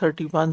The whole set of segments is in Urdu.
31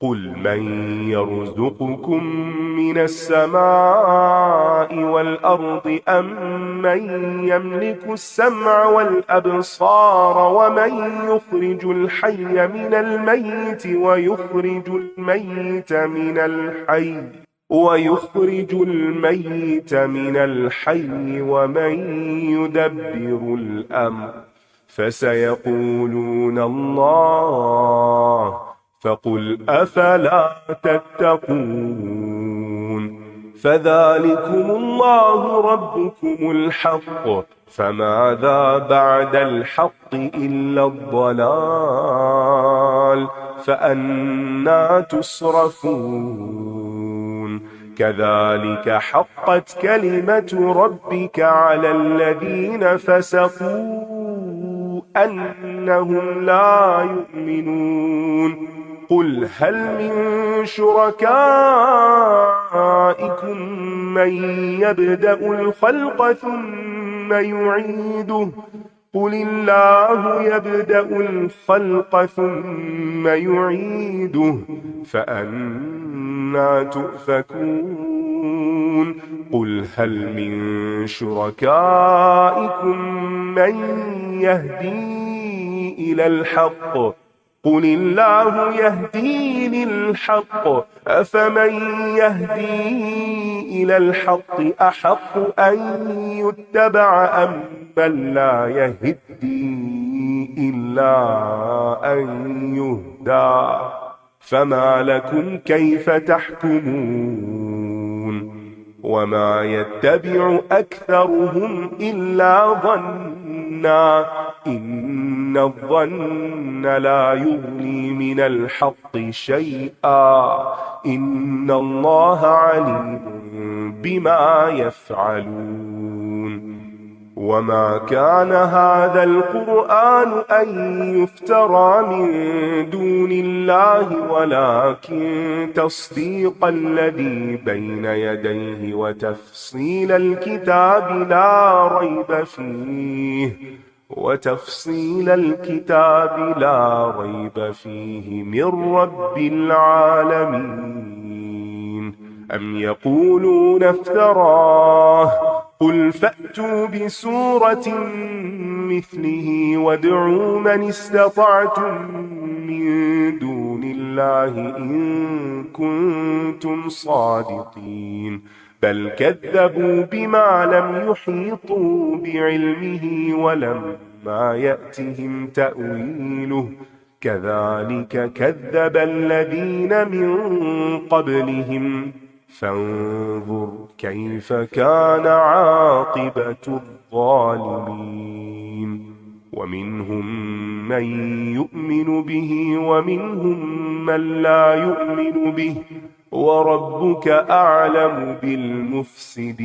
قل من يرزقكم من السماء والأرض أم من يملك السمع والأبصار ومن يخرج الحي من الميت ويخرج الميت من الحي ومن يدبر الأمر فسيقولون الله فقل أفلا تتقون فذلكم الله ربكم الحق فماذا بعد الحق إلا الضلال فأنى تصرفون كذلك حقت كلمة ربك على الذين فسقوا أنهم لا يؤمنون قل هل من شركائكم من يبدأ الخلق ثم يعيده قل الله يبدأ الخلق ثم يعيده فأنى تؤفكون قل هل من شركائكم من يهدي إلى الحق قل الله يهدي للحق أفمن يهدي إلى الحق أحق أن يتبع أم من لا يهدي إلا أن يهدى فما لكم كيف تحكمون وما يتبع أكثرهم إلا ظنا إن الظن لا يغني من الحق شيئا إن الله عليم بما يفعلون وما كان هذا القرآن أن يفترى من دون الله ولكن تصديق الذي بين يديه وتفصيل الكتاب لا ريب فيه من رب العالمين أم يقولون افتراه قل فأتوا بسورة مثله وادعوا من استطعتم من دون الله إن كنتم صادقين بل كذبوا بما لم يحيطوا بعلمه ولما يأتهم تأويله كذلك كذب الذين من قبلهم فانظر كيف كان عاقبة الظالمين ومنهم من يؤمن به ومنهم من لا يؤمن به وربك أعلم بالمفسدين।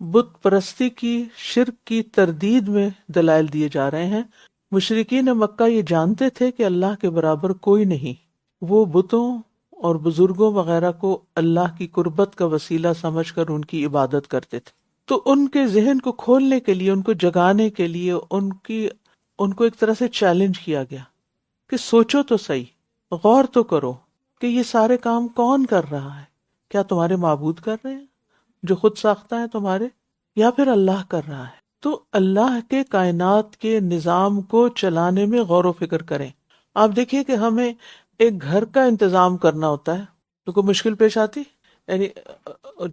بت پرستی کی، شرک کی تردید میں دلائل دیے جا رہے ہیں۔ مشرکین مکہ یہ جانتے تھے کہ اللہ کے برابر کوئی نہیں، وہ بتوں اور بزرگوں وغیرہ کو اللہ کی قربت کا وسیلہ سمجھ کر ان کی عبادت کرتے تھے۔ تو ان کے ذہن کو کھولنے کے لیے، ان کو جگانے کے لیے ان کو ایک طرح سے چیلنج کیا گیا کہ سوچو تو صحیح، غور تو کرو کہ یہ سارے کام کون کر رہا ہے؟ کیا تمہارے معبود کر رہے ہیں جو خود ساختہ ہے تمہارے، یا پھر اللہ کر رہا ہے؟ تو اللہ کے کائنات کے نظام کو چلانے میں غور و فکر کریں۔ آپ دیکھیے کہ ہمیں ایک گھر کا انتظام کرنا ہوتا ہے تو کوئی مشکل پیش آتی، یعنی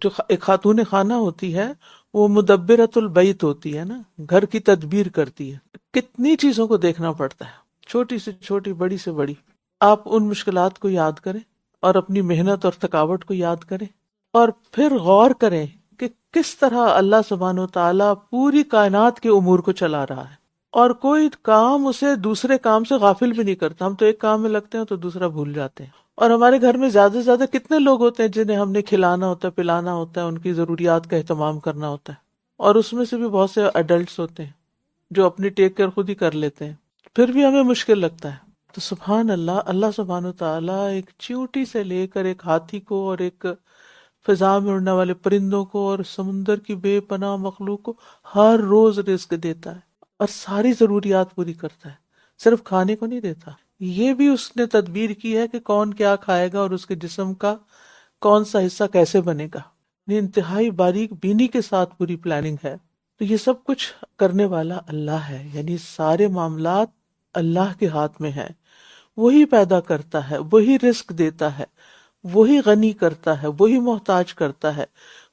جو ایک خاتون خانہ ہوتی ہے وہ مدبرۃ البیت ہوتی ہے نا، گھر کی تدبیر کرتی ہے، کتنی چیزوں کو دیکھنا پڑتا ہے، چھوٹی سے چھوٹی، بڑی سے بڑی۔ آپ ان مشکلات کو یاد کریں اور اپنی محنت اور تھکاوٹ کو یاد کریں، اور پھر غور کریں کہ کس طرح اللہ سبحانہ و تعالیٰ پوری کائنات کے امور کو چلا رہا ہے، اور کوئی کام اسے دوسرے کام سے غافل بھی نہیں کرتا۔ ہم تو ایک کام میں لگتے ہیں تو دوسرا بھول جاتے ہیں، اور ہمارے گھر میں زیادہ سے زیادہ کتنے لوگ ہوتے ہیں جنہیں ہم نے کھلانا ہوتا ہے، پلانا ہوتا ہے، ان کی ضروریات کا اہتمام کرنا ہوتا ہے، اور اس میں سے بھی بہت سے ایڈلٹس ہوتے ہیں جو اپنی ٹیک کیئر خود ہی کر لیتے ہیں، پھر بھی ہمیں مشکل لگتا ہے۔ تو سبحان اللہ، اللہ سبحانہ تعالیٰ ایک چیونٹی سے لے کر ایک ہاتھی کو، اور ایک فضا میں اڑنے والے پرندوں کو، اور سمندر کی بے پناہ مخلوق کو ہر روز رزق دیتا ہے اور ساری ضروریات پوری کرتا ہے، صرف کھانے کو نہیں دیتا۔ یہ بھی اس نے تدبیر کی ہے کہ کون کیا کھائے گا اور اس کے جسم کا کون سا حصہ کیسے بنے گا، یہ انتہائی باریک بینی کے ساتھ پوری پلاننگ ہے۔ تو یہ سب کچھ کرنے والا اللہ ہے، یعنی سارے معاملات اللہ کے ہاتھ میں ہیں، وہی پیدا کرتا ہے، وہی رزق دیتا ہے، وہی غنی کرتا ہے، وہی محتاج کرتا ہے،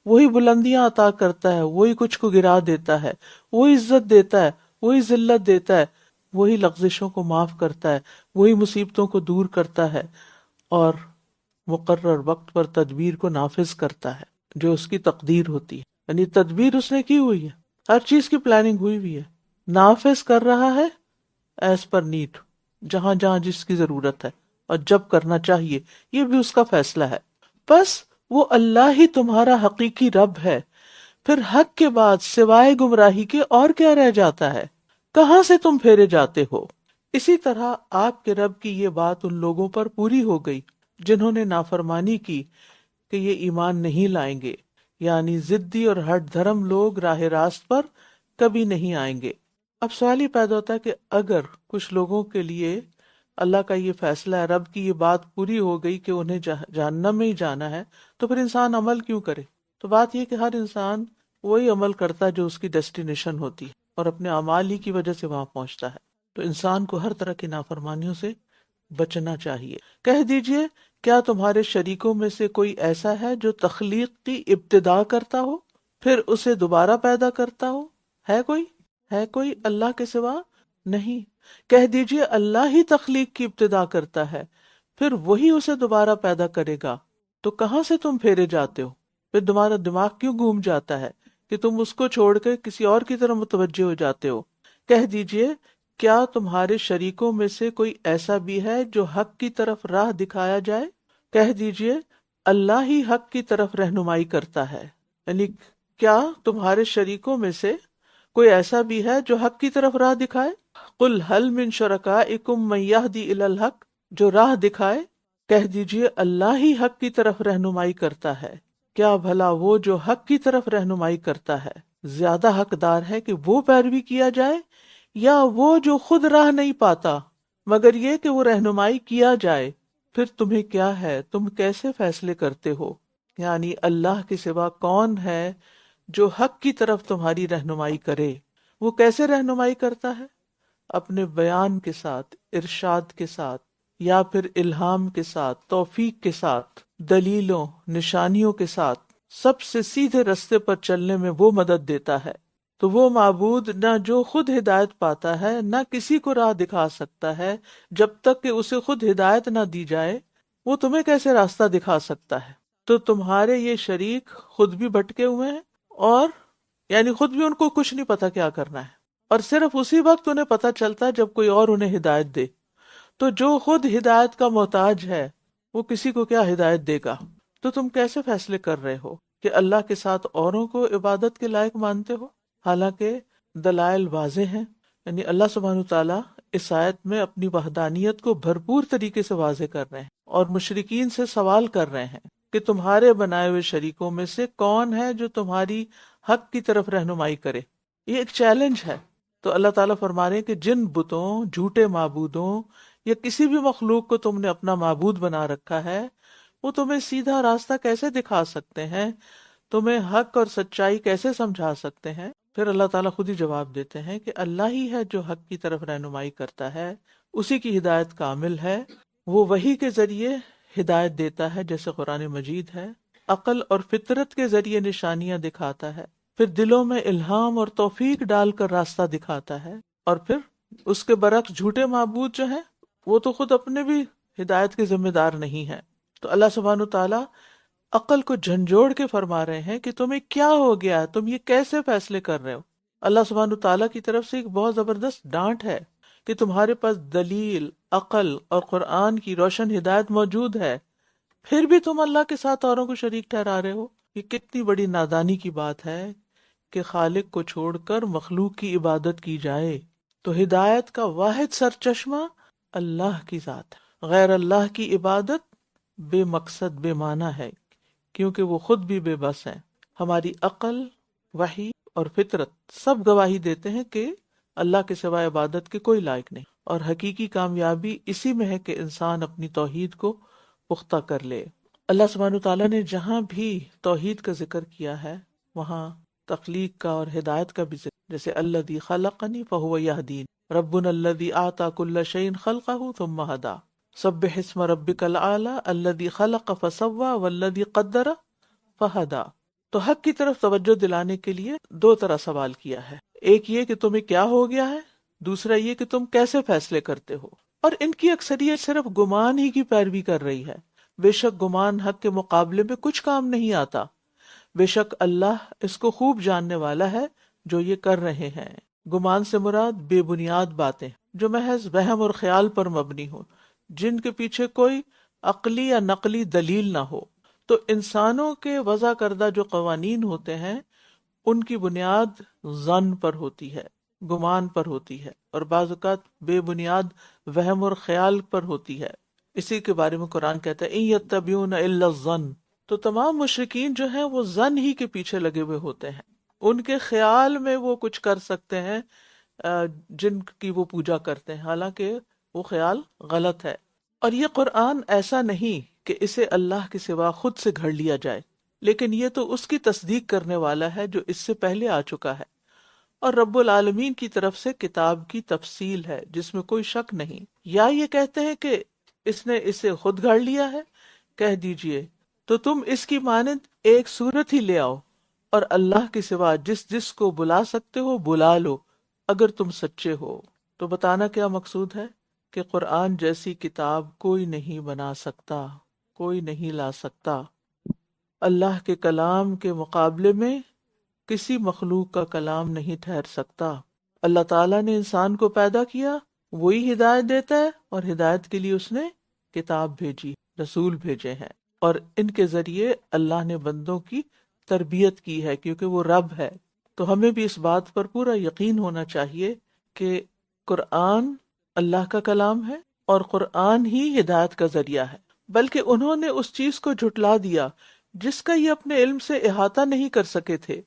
وہی بلندیاں عطا کرتا ہے، وہی کچھ کو گرا دیتا ہے، وہی عزت دیتا ہے، وہی ذلت دیتا ہے، وہی لغزشوں کو معاف کرتا ہے، وہی مصیبتوں کو دور کرتا ہے، اور مقرر وقت پر تدبیر کو نافذ کرتا ہے جو اس کی تقدیر ہوتی ہے۔ یعنی تدبیر اس نے کی ہوئی ہے، ہر چیز کی پلاننگ ہوئی ہوئی ہے، نافذ کر رہا ہے ایز پر نیڈ، جہاں جہاں جس کی ضرورت ہے اور جب کرنا چاہیے، یہ بھی اس کا فیصلہ ہے۔ بس وہ اللہ ہی تمہارا حقیقی رب ہے، پھر حق کے بعد سوائے گمراہی کے اور کیا رہ جاتا ہے؟ کہاں سے تم پھیرے جاتے ہو؟ اسی طرح آپ کے رب کی یہ بات ان لوگوں پر پوری ہو گئی جنہوں نے نافرمانی کی کہ یہ ایمان نہیں لائیں گے، یعنی ضدی اور ہٹ دھرم لوگ راہ راست پر کبھی نہیں آئیں گے۔ اب سوال یہ پیدا ہوتا ہے کہ اگر کچھ لوگوں کے لیے اللہ کا یہ فیصلہ ہے، رب کی یہ بات پوری ہو گئی کہ انہیں جہنم میں ہی جانا ہے، تو پھر انسان عمل کیوں کرے؟ تو بات یہ کہ ہر انسان وہی عمل کرتا ہے جو اس کی ڈیسٹینیشن ہوتی ہے، اور اپنے اعمال ہی کی وجہ سے وہاں پہنچتا ہے۔ تو انسان کو ہر طرح کی نافرمانیوں سے بچنا چاہیے۔ کہہ دیجئے، کیا تمہارے شریکوں میں سے کوئی ایسا ہے جو تخلیق کی ابتدا کرتا ہو پھر اسے دوبارہ پیدا کرتا ہو؟ ہے کوئی اللہ کے سوا؟ نہیں۔ کہہ دیجئے اللہ ہی تخلیق کی ابتدا کرتا ہے، پھر وہی اسے دوبارہ پیدا کرے گا، تو کہاں سے تم پھیرے جاتے ہو؟ پھر تمہارا دماغ کیوں گھوم جاتا ہے کہ تم اس کو چھوڑ کے کسی اور کی طرف متوجہ ہو جاتے ہو؟ کہہ دیجئے، کیا تمہارے شریکوں میں سے کوئی ایسا بھی ہے جو حق کی طرف راہ دکھایا جائے؟ کہہ دیجئے اللہ ہی حق کی طرف رہنمائی کرتا ہے۔ یعنی کیا تمہارے شریکوں میں سے کوئی ایسا بھی ہے جو حق کی طرف راہ دکھائے؟ قل هل من شرکائکم من یہدی الی الحق، جو راہ دکھائے۔ کہہ دیجئے اللہ ہی حق کی طرف رہنمائی کرتا ہے۔ کیا بھلا وہ جو حق کی طرف رہنمائی کرتا ہے زیادہ حقدار ہے کہ وہ پیروی کیا جائے، یا وہ جو خود راہ نہیں پاتا مگر یہ کہ وہ رہنمائی کیا جائے؟ پھر تمہیں کیا ہے، تم کیسے فیصلے کرتے ہو؟ یعنی اللہ کے سوا کون ہے جو حق کی طرف تمہاری رہنمائی کرے؟ وہ کیسے رہنمائی کرتا ہے؟ اپنے بیان کے ساتھ، ارشاد کے ساتھ، یا پھر الہام کے ساتھ، توفیق کے ساتھ، دلیلوں، نشانیوں کے ساتھ، سب سے سیدھے رستے پر چلنے میں وہ مدد دیتا ہے۔ تو وہ معبود نہ جو خود ہدایت پاتا ہے نہ کسی کو راہ دکھا سکتا ہے جب تک کہ اسے خود ہدایت نہ دی جائے، وہ تمہیں کیسے راستہ دکھا سکتا ہے؟ تو تمہارے یہ شریک خود بھی بھٹکے ہوئے ہیں، اور یعنی خود بھی ان کو کچھ نہیں پتا کیا کرنا ہے، اور صرف اسی وقت انہیں پتا چلتا ہے جب کوئی اور انہیں ہدایت دے۔ تو جو خود ہدایت کا محتاج ہے وہ کسی کو کیا ہدایت دے گا؟ تو تم کیسے فیصلے کر رہے ہو؟ کہ اللہ کے ساتھ اوروں کو عبادت کے لائق مانتے ہو، حالانکہ دلائل واضح ہیں. یعنی اللہ سبحانہ تعالیٰ اس آیت میں اپنی وحدانیت کو بھرپور طریقے سے واضح کر رہے ہیں اور مشرکین سے سوال کر رہے ہیں کہ تمہارے بنائے ہوئے شریکوں میں سے کون ہے جو تمہاری حق کی طرف رہنمائی کرے. یہ ایک چیلنج ہے. تو اللہ تعالیٰ فرما رہے ہیں کہ جن بتوں، جھوٹے معبودوں یا کسی بھی مخلوق کو تم نے اپنا معبود بنا رکھا ہے، وہ تمہیں سیدھا راستہ کیسے دکھا سکتے ہیں، تمہیں حق اور سچائی کیسے سمجھا سکتے ہیں. پھر اللہ تعالیٰ خود ہی جواب دیتے ہیں کہ اللہ ہی ہے جو حق کی طرف رہنمائی کرتا ہے، اسی کی ہدایت کامل ہے. وہ وحی کے ذریعے ہدایت دیتا ہے جیسے قرآن مجید ہے، عقل اور فطرت کے ذریعے نشانیاں دکھاتا ہے، پھر دلوں میں الہام اور توفیق ڈال کر راستہ دکھاتا ہے. اور پھر اس کے برعکس جھوٹے معبود جو ہیں وہ تو خود اپنے بھی ہدایت کے ذمہ دار نہیں ہیں. تو اللہ سبحانہ تعالیٰ عقل کو جھنجھوڑ کے فرما رہے ہیں کہ تمہیں کیا ہو گیا ہے، تم یہ کیسے فیصلے کر رہے ہو. اللہ سبحانہ تعالیٰ کی طرف سے ایک بہت زبردست ڈانٹ ہے کہ تمہارے پاس دلیل، عقل اور قرآن کی روشن ہدایت موجود ہے، پھر بھی تم اللہ کے ساتھ اوروں کو شریک ٹھہرا رہے ہو. یہ کتنی بڑی نادانی کی بات ہے کہ خالق کو چھوڑ کر مخلوق کی عبادت کی جائے. تو ہدایت کا واحد سرچشمہ اللہ کی ذات ہے. غیر اللہ کی عبادت بے مقصد، بے معنی ہے، کیونکہ وہ خود بھی بے بس ہیں. ہماری عقل، وحی اور فطرت سب گواہی دیتے ہیں کہ اللہ کے سوائے عبادت کے کوئی لائق نہیں، اور حقیقی کامیابی اسی میں ہے کہ انسان اپنی توحید کو پختہ کر لے. اللہ سبحانہ تعالیٰ نے جہاں بھی توحید کا ذکر کیا ہے وہاں تخلیق کا اور ہدایت کا بھی ذکر، جیسے الذی خلقنی فہو یہدین، ربنا الذی اعطی کل شیء خلقہ ثم ہدی، سبح اسم ربک الاعلی الذی خلق فسوی والذی قدر فہدی. تو حق کی طرف توجہ دلانے کے لیے دو طرح سوال کیا ہے، ایک یہ کہ تمہیں کیا ہو گیا ہے، دوسرا یہ کہ تم کیسے فیصلے کرتے ہو. اور ان کی اکثریت صرف گمان ہی کی پیروی کر رہی ہے. بے شک گمان حق کے مقابلے میں کچھ کام نہیں آتا. بے شک اللہ اس کو خوب جاننے والا ہے جو یہ کر رہے ہیں. گمان سے مراد بے بنیاد باتیں جو محض وہم اور خیال پر مبنی ہو، جن کے پیچھے کوئی عقلی یا نقلی دلیل نہ ہو. تو انسانوں کے وضع کردہ جو قوانین ہوتے ہیں ان کی بنیاد ظن پر ہوتی ہے، گمان پر ہوتی ہے، اور بعض اوقات بے بنیاد وہم اور خیال پر ہوتی ہے. اسی کے بارے میں قرآن کہتا ہے اِن یتبعون الا الظن. تو تمام مشرکین جو ہیں وہ ظن ہی کے پیچھے لگے ہوئے ہوتے ہیں. ان کے خیال میں وہ کچھ کر سکتے ہیں جن کی وہ پوجا کرتے ہیں، حالانکہ وہ خیال غلط ہے. اور یہ قرآن ایسا نہیں کہ اسے اللہ کے سوا خود سے گھڑ لیا جائے، لیکن یہ تو اس کی تصدیق کرنے والا ہے جو اس سے پہلے آ چکا ہے، اور رب العالمین کی طرف سے کتاب کی تفصیل ہے جس میں کوئی شک نہیں. یا یہ کہتے ہیں کہ اس نے اسے خود گھڑ لیا ہے، کہہ دیجئے تو تم اس کی مانند ایک صورت ہی لے آؤ اور اللہ کے سوا جس جس کو بلا سکتے ہو بلا لو اگر تم سچے ہو. تو بتانا کیا مقصود ہے کہ قرآن جیسی کتاب کوئی نہیں بنا سکتا، کوئی نہیں لا سکتا. اللہ کے کلام کے مقابلے میں کسی مخلوق کا کلام نہیں ٹھہر سکتا. اللہ تعالیٰ نے انسان کو پیدا کیا، وہی ہدایت دیتا ہے، اور ہدایت کے لیے اس نے کتاب بھیجی، رسول بھیجے ہیں، اور ان کے ذریعے اللہ نے بندوں کی تربیت کی ہے کیونکہ وہ رب ہے. تو ہمیں بھی اس بات پر پورا یقین ہونا چاہیے کہ قرآن اللہ کا کلام ہے اور قرآن ہی ہدایت کا ذریعہ ہے. بلکہ انہوں نے اس چیز کو جھٹلا دیا جس کا یہ اپنے علم سے احاطہ نہیں کر سکے تھے،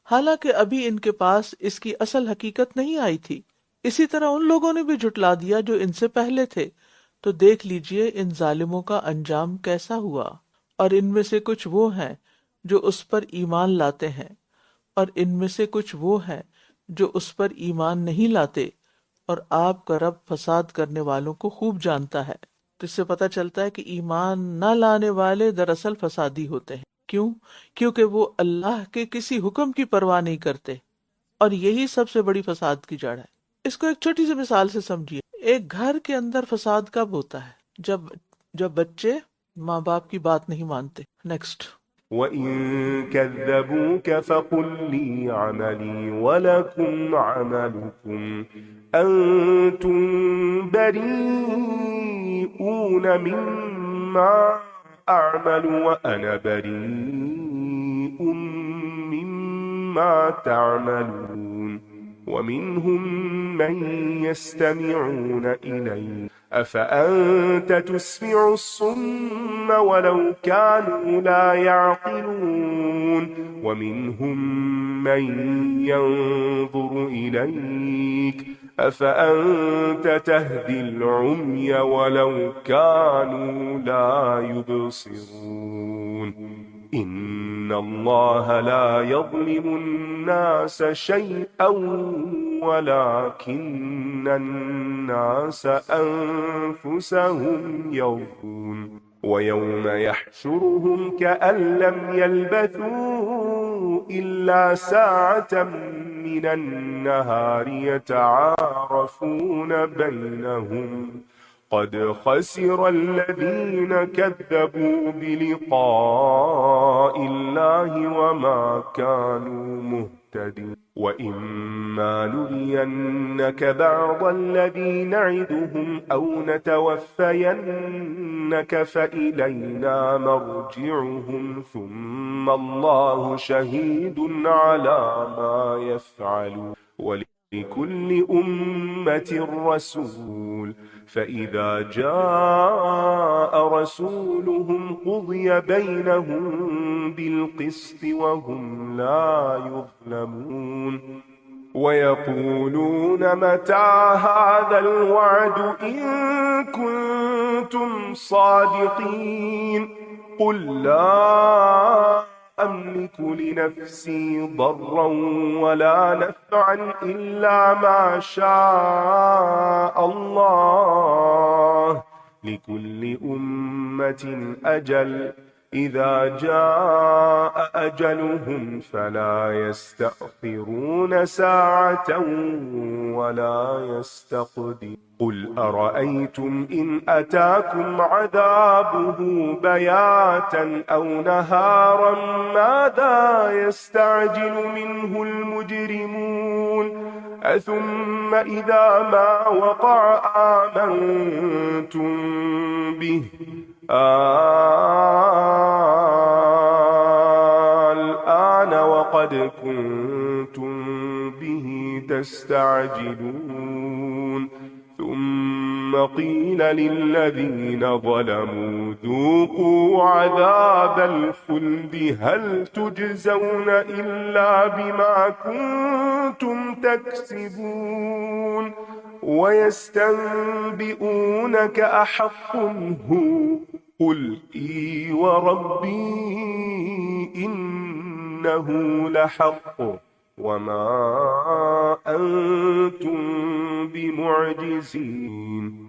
حالانکہ ابھی ان کے پاس اس کی اصل حقیقت نہیں آئی تھی. اسی طرح ان لوگوں نے بھی جھٹلا دیا جو ان سے پہلے تھے. تو دیکھ لیجئے ان ظالموں کا انجام کیسا ہوا. اور ان میں سے کچھ وہ ہیں جو اس پر ایمان لاتے ہیں، اور ان میں سے کچھ وہ ہیں جو اس پر ایمان نہیں لاتے، اور آپ کا رب فساد کرنے والوں کو خوب جانتا ہے. تو اس سے پتہ چلتا ہے کہ ایمان نہ لانے والے دراصل فسادی ہوتے ہیں. کیوں؟ کیونکہ وہ اللہ کے کسی حکم کی پرواہ نہیں کرتے، اور یہی سب سے بڑی فساد کی جڑ ہے. اس کو ایک چھوٹی سی مثال سے سمجھیے. ایک گھر کے اندر فساد کب ہوتا ہے؟ جب بچے ماں باپ کی بات نہیں مانتے. نیکسٹ. وَإِن كَذَّبُوكَ فَقُل لِّي عَمَلِي وَلَكُمْ عَمَلُكُمْ أَنتُم بَرِيئُونَ مِمَّا أَعْمَلُ وَأَنَا بَرِيءٌ ما تعملون ومنهم من يستمعون إليك أفأنت تسمع الصم ولو كانوا لا يعقلون ومنهم من ينظر إليك أفأنت تهدي العمي ولو كانوا لا يبصرون إن الله لا يظلم الناس شيئا ولكن الناس أنفسهم يظلمون ويوم يحشرهم كأن لم يلبثوا إلا ساعة من النهار يتعارفون بينهم قد خسر الذين كذبوا بلقاء الله وما كانوا مهتدين وإما نرينك بعض الذي نعدهم أو نتوفينك فإلينا مرجعهم ثم الله شهيد على ما يفعلون ولكل أمة رسول فإذا جاء رسولهم قضي بينهم بالقسط وهم لا يظلمون ويقولون متى هذا الوعد إن كنتم صادقين قل لا أملك لنفسي ضرا ولا نفعا إلا ما شاء الله لكل أمة أجل إذا جاء أجلهم فلا يستأخرون ساعة ولا يستقدمون قل أرأيتم إن أتاكم عذابه بياتا أو نهارا ماذا يستعجل منه المجرمون أثم إذا ما وقع آمنتم به الآن وقد كنتم به تستعجلون ثم قيل للذين ظلموا ذوقوا عذاب الخلد هل تجزون إلا بما كنتم تكسبون ويستنبئونك أحق هو قل إي وربي إنه لحق وما أنتم بمعجزين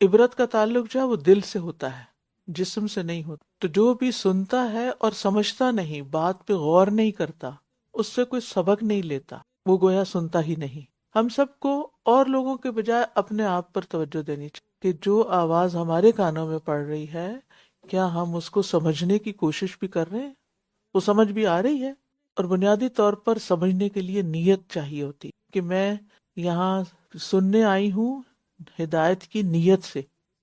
عبرت کا تعلق جو ہے وہ دل سے ہوتا ہے، جسم سے نہیں ہوتا. تو جو بھی سنتا ہے اور سمجھتا نہیں، بات پہ غور نہیں کرتا، اس سے کوئی سبق نہیں لیتا، وہ گویا سنتا ہی نہیں. ہم سب کو اور لوگوں کے بجائے اپنے آپ پر توجہ دینی چاہیے کہ جو آواز ہمارے کانوں میں پڑ رہی ہے، کیا ہم اس کو سمجھنے کی کوشش بھی کر رہے ہیں؟ وہ سمجھ بھی آ رہی ہے؟ اور بنیادی طور پر سمجھنے کے لیے نیت چاہیے ہوتی کہ میں یہاں سننے آئی ہوں ہدایت کی نیت سے،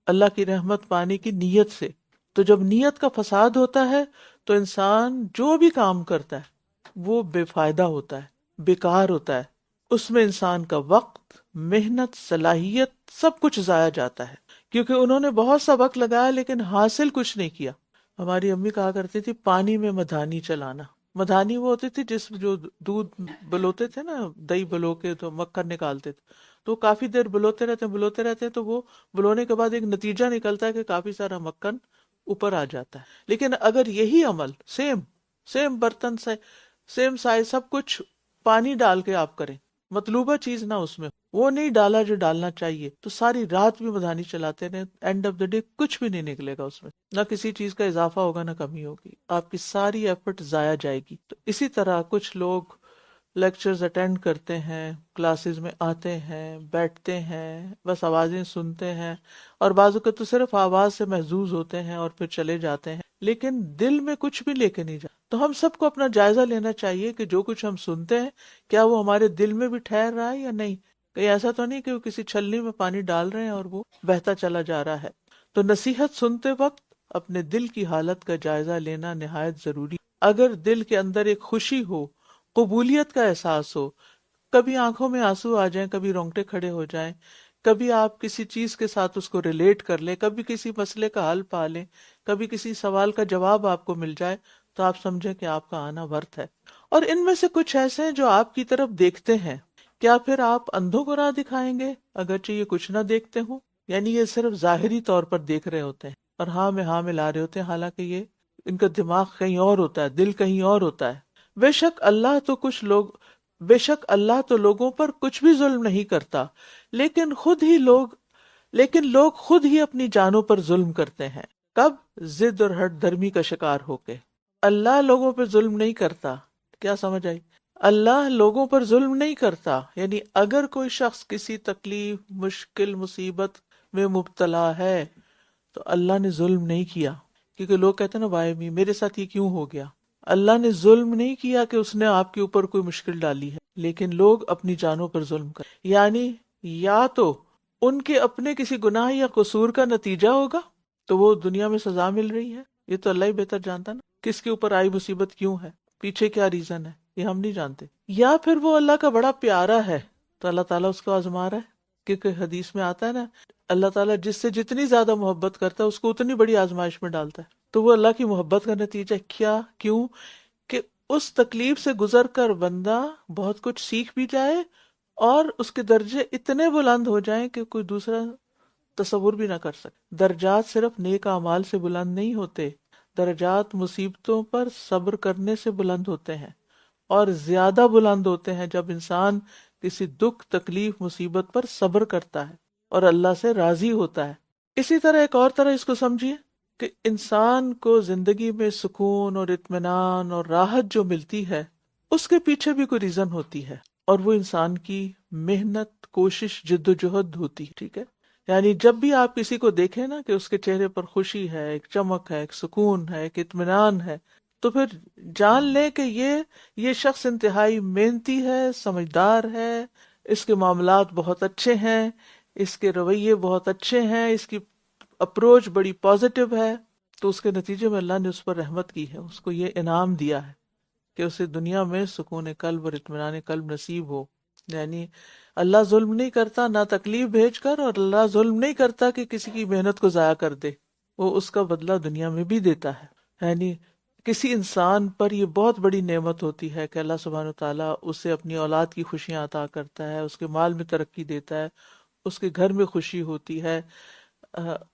اللہ کی رحمت پانے کی نیت سے. تو جب نیت کا فساد ہوتا ہے تو انسان جو بھی کام کرتا ہے وہ بے فائدہ ہوتا ہے، بیکار ہوتا ہے. اس میں انسان کا وقت، محنت، صلاحیت سب کچھ ضائع جاتا ہے، کیونکہ انہوں نے بہت سا وقت لگایا لیکن حاصل کچھ نہیں کیا. ہماری امی کہا کرتی تھی پانی میں مدھانی چلانا. مدھانی وہ ہوتی تھی جس جو دودھ بلوتے تھے نا، دہی بلو کے تو مکھن نکالتے تھے، تو کافی دیر بلوتے رہتے تو وہ بلونے کے بعد ایک نتیجہ نکلتا ہے کہ کافی سارا مکھن اوپر آ جاتا ہے. لیکن اگر یہی عمل سیم برتن سے سیم سائز سب کچھ پانی ڈال کے آپ کریں، مطلوبہ چیز نہ اس میں وہ نہیں ڈالا جو ڈالنا چاہیے، تو ساری رات بھی مدھانی چلاتے رہے، اینڈ آف دا ڈے کچھ بھی نہیں نکلے گا اس میں، نہ کسی چیز کا اضافہ ہوگا نہ کمی ہوگی، آپ کی ساری ایفرٹ ضائع جائے گی. تو اسی طرح کچھ لوگ لیکچرز اٹینڈ کرتے ہیں، کلاسز میں آتے ہیں، بیٹھتے ہیں، بس آوازیں سنتے ہیں، اور بعض اوقات تو صرف آواز سے محظوظ ہوتے ہیں اور پھر چلے جاتے ہیں، لیکن دل میں کچھ بھی لے کے نہیں جاتے. تو ہم سب کو اپنا جائزہ لینا چاہیے کہ جو کچھ ہم سنتے ہیں کیا وہ ہمارے دل میں بھی ٹھہر رہا ہے یا نہیں. کہیں ایسا تو نہیں کہ وہ کسی چھلنی میں پانی ڈال رہے ہیں اور وہ بہتا چلا جا رہا ہے. تو نصیحت سنتے وقت اپنے دل کی حالت کا جائزہ لینا نہایت ضروری. اگر دل کے اندر ایک خوشی ہو، قبولیت کا احساس ہو، کبھی آنکھوں میں آنسو آ جائیں، کبھی رونگٹے کھڑے ہو جائیں، کبھی آپ کسی چیز کے ساتھ اس کو ریلیٹ کر لیں، کبھی کسی مسئلے کا حل پا لیں، کبھی کسی سوال کا جواب آپ کو مل جائے، تو آپ سمجھیں کہ آپ کا آنا ورتھ ہے. اور ان میں سے کچھ ایسے ہیں جو آپ کی طرف دیکھتے ہیں، کیا پھر آپ اندھوں کو راہ دکھائیں گے اگرچہ یہ کچھ نہ دیکھتے ہوں؟ یعنی یہ صرف ظاہری طور پر دیکھ رہے ہوتے ہیں اور ہاں میں ہاں ملا رہے ہوتے ہیں، حالانکہ یہ ان کا دماغ کہیں اور ہوتا ہے، دل کہیں اور ہوتا ہے. بے شک اللہ تو لوگوں پر کچھ بھی ظلم نہیں کرتا، لیکن لوگ خود ہی اپنی جانوں پر ظلم کرتے ہیں. کب؟ ضد اور ہٹ دھرمی کا شکار ہو کے. اللہ لوگوں پہ ظلم نہیں کرتا. کیا سمجھ آئی؟ اللہ لوگوں پر ظلم نہیں کرتا. یعنی اگر کوئی شخص کسی تکلیف، مشکل، مصیبت میں مبتلا ہے تو اللہ نے ظلم نہیں کیا. کیونکہ لوگ کہتے ہیں نا وائی می، میرے ساتھ یہ کیوں ہو گیا. اللہ نے ظلم نہیں کیا کہ اس نے آپ کے اوپر کوئی مشکل ڈالی ہے، لیکن لوگ اپنی جانوں پر ظلم کر، یعنی یا تو ان کے اپنے کسی گناہ یا قصور کا نتیجہ ہوگا تو وہ دنیا میں سزا مل رہی ہے، یہ تو اللہ ہی بہتر جانتا نا کس کے اوپر آئی مصیبت کیوں ہے، پیچھے کیا ریزن ہے، یہ ہم نہیں جانتے. یا پھر وہ اللہ کا بڑا پیارا ہے تو اللہ تعالیٰ اس کو آزما رہا ہے. کیونکہ حدیث میں آتا ہے نا، اللہ تعالیٰ جس سے جتنی زیادہ محبت کرتا ہے اس کو اتنی بڑی آزمائش میں ڈالتا ہے. تو وہ اللہ کی محبت کا نتیجہ کیوں کہ اس تکلیف سے گزر کر بندہ بہت کچھ سیکھ بھی جائے اور اس کے درجے اتنے بلند ہو جائیں کہ کوئی دوسرا تصور بھی نہ کر سکے. درجات صرف نیک اعمال سے بلند نہیں ہوتے، درجات مصیبتوں پر صبر کرنے سے بلند ہوتے ہیں، اور زیادہ بلند ہوتے ہیں جب انسان کسی دکھ، تکلیف، مصیبت پر صبر کرتا ہے اور اللہ سے راضی ہوتا ہے. اسی طرح ایک اور طرح اس کو سمجھیے کہ انسان کو زندگی میں سکون اور اطمینان اور راحت جو ملتی ہے اس کے پیچھے بھی کوئی ریزن ہوتی ہے، اور وہ انسان کی محنت، کوشش، جد و جہد ہوتی ہے. ٹھیک ہے، یعنی جب بھی آپ کسی کو دیکھیں نا کہ اس کے چہرے پر خوشی ہے، ایک چمک ہے، ایک سکون ہے، ایک اطمینان ہے، تو پھر جان لیں کہ یہ شخص انتہائی محنتی ہے، سمجھدار ہے، اس کے معاملات بہت اچھے ہیں، اس کے رویے بہت اچھے ہیں، اس کی اپروچ بڑی پازیٹیو ہے. تو اس کے نتیجے میں اللہ نے اس پر رحمت کی ہے، اس کو یہ انعام دیا ہے کہ اسے دنیا میں سکون قلب اور اطمینان قلب نصیب ہو. یعنی اللہ ظلم نہیں کرتا نہ تکلیف بھیج کر، اور اللہ ظلم نہیں کرتا کہ کسی کی محنت کو ضائع کر دے، وہ اس کا بدلہ دنیا میں بھی دیتا ہے. یعنی کسی انسان پر یہ بہت بڑی نعمت ہوتی ہے کہ اللہ سبحانہ وتعالیٰ اسے اپنی اولاد کی خوشیاں عطا کرتا ہے، اس کے مال میں ترقی دیتا ہے، اس کے گھر میں خوشی ہوتی ہے،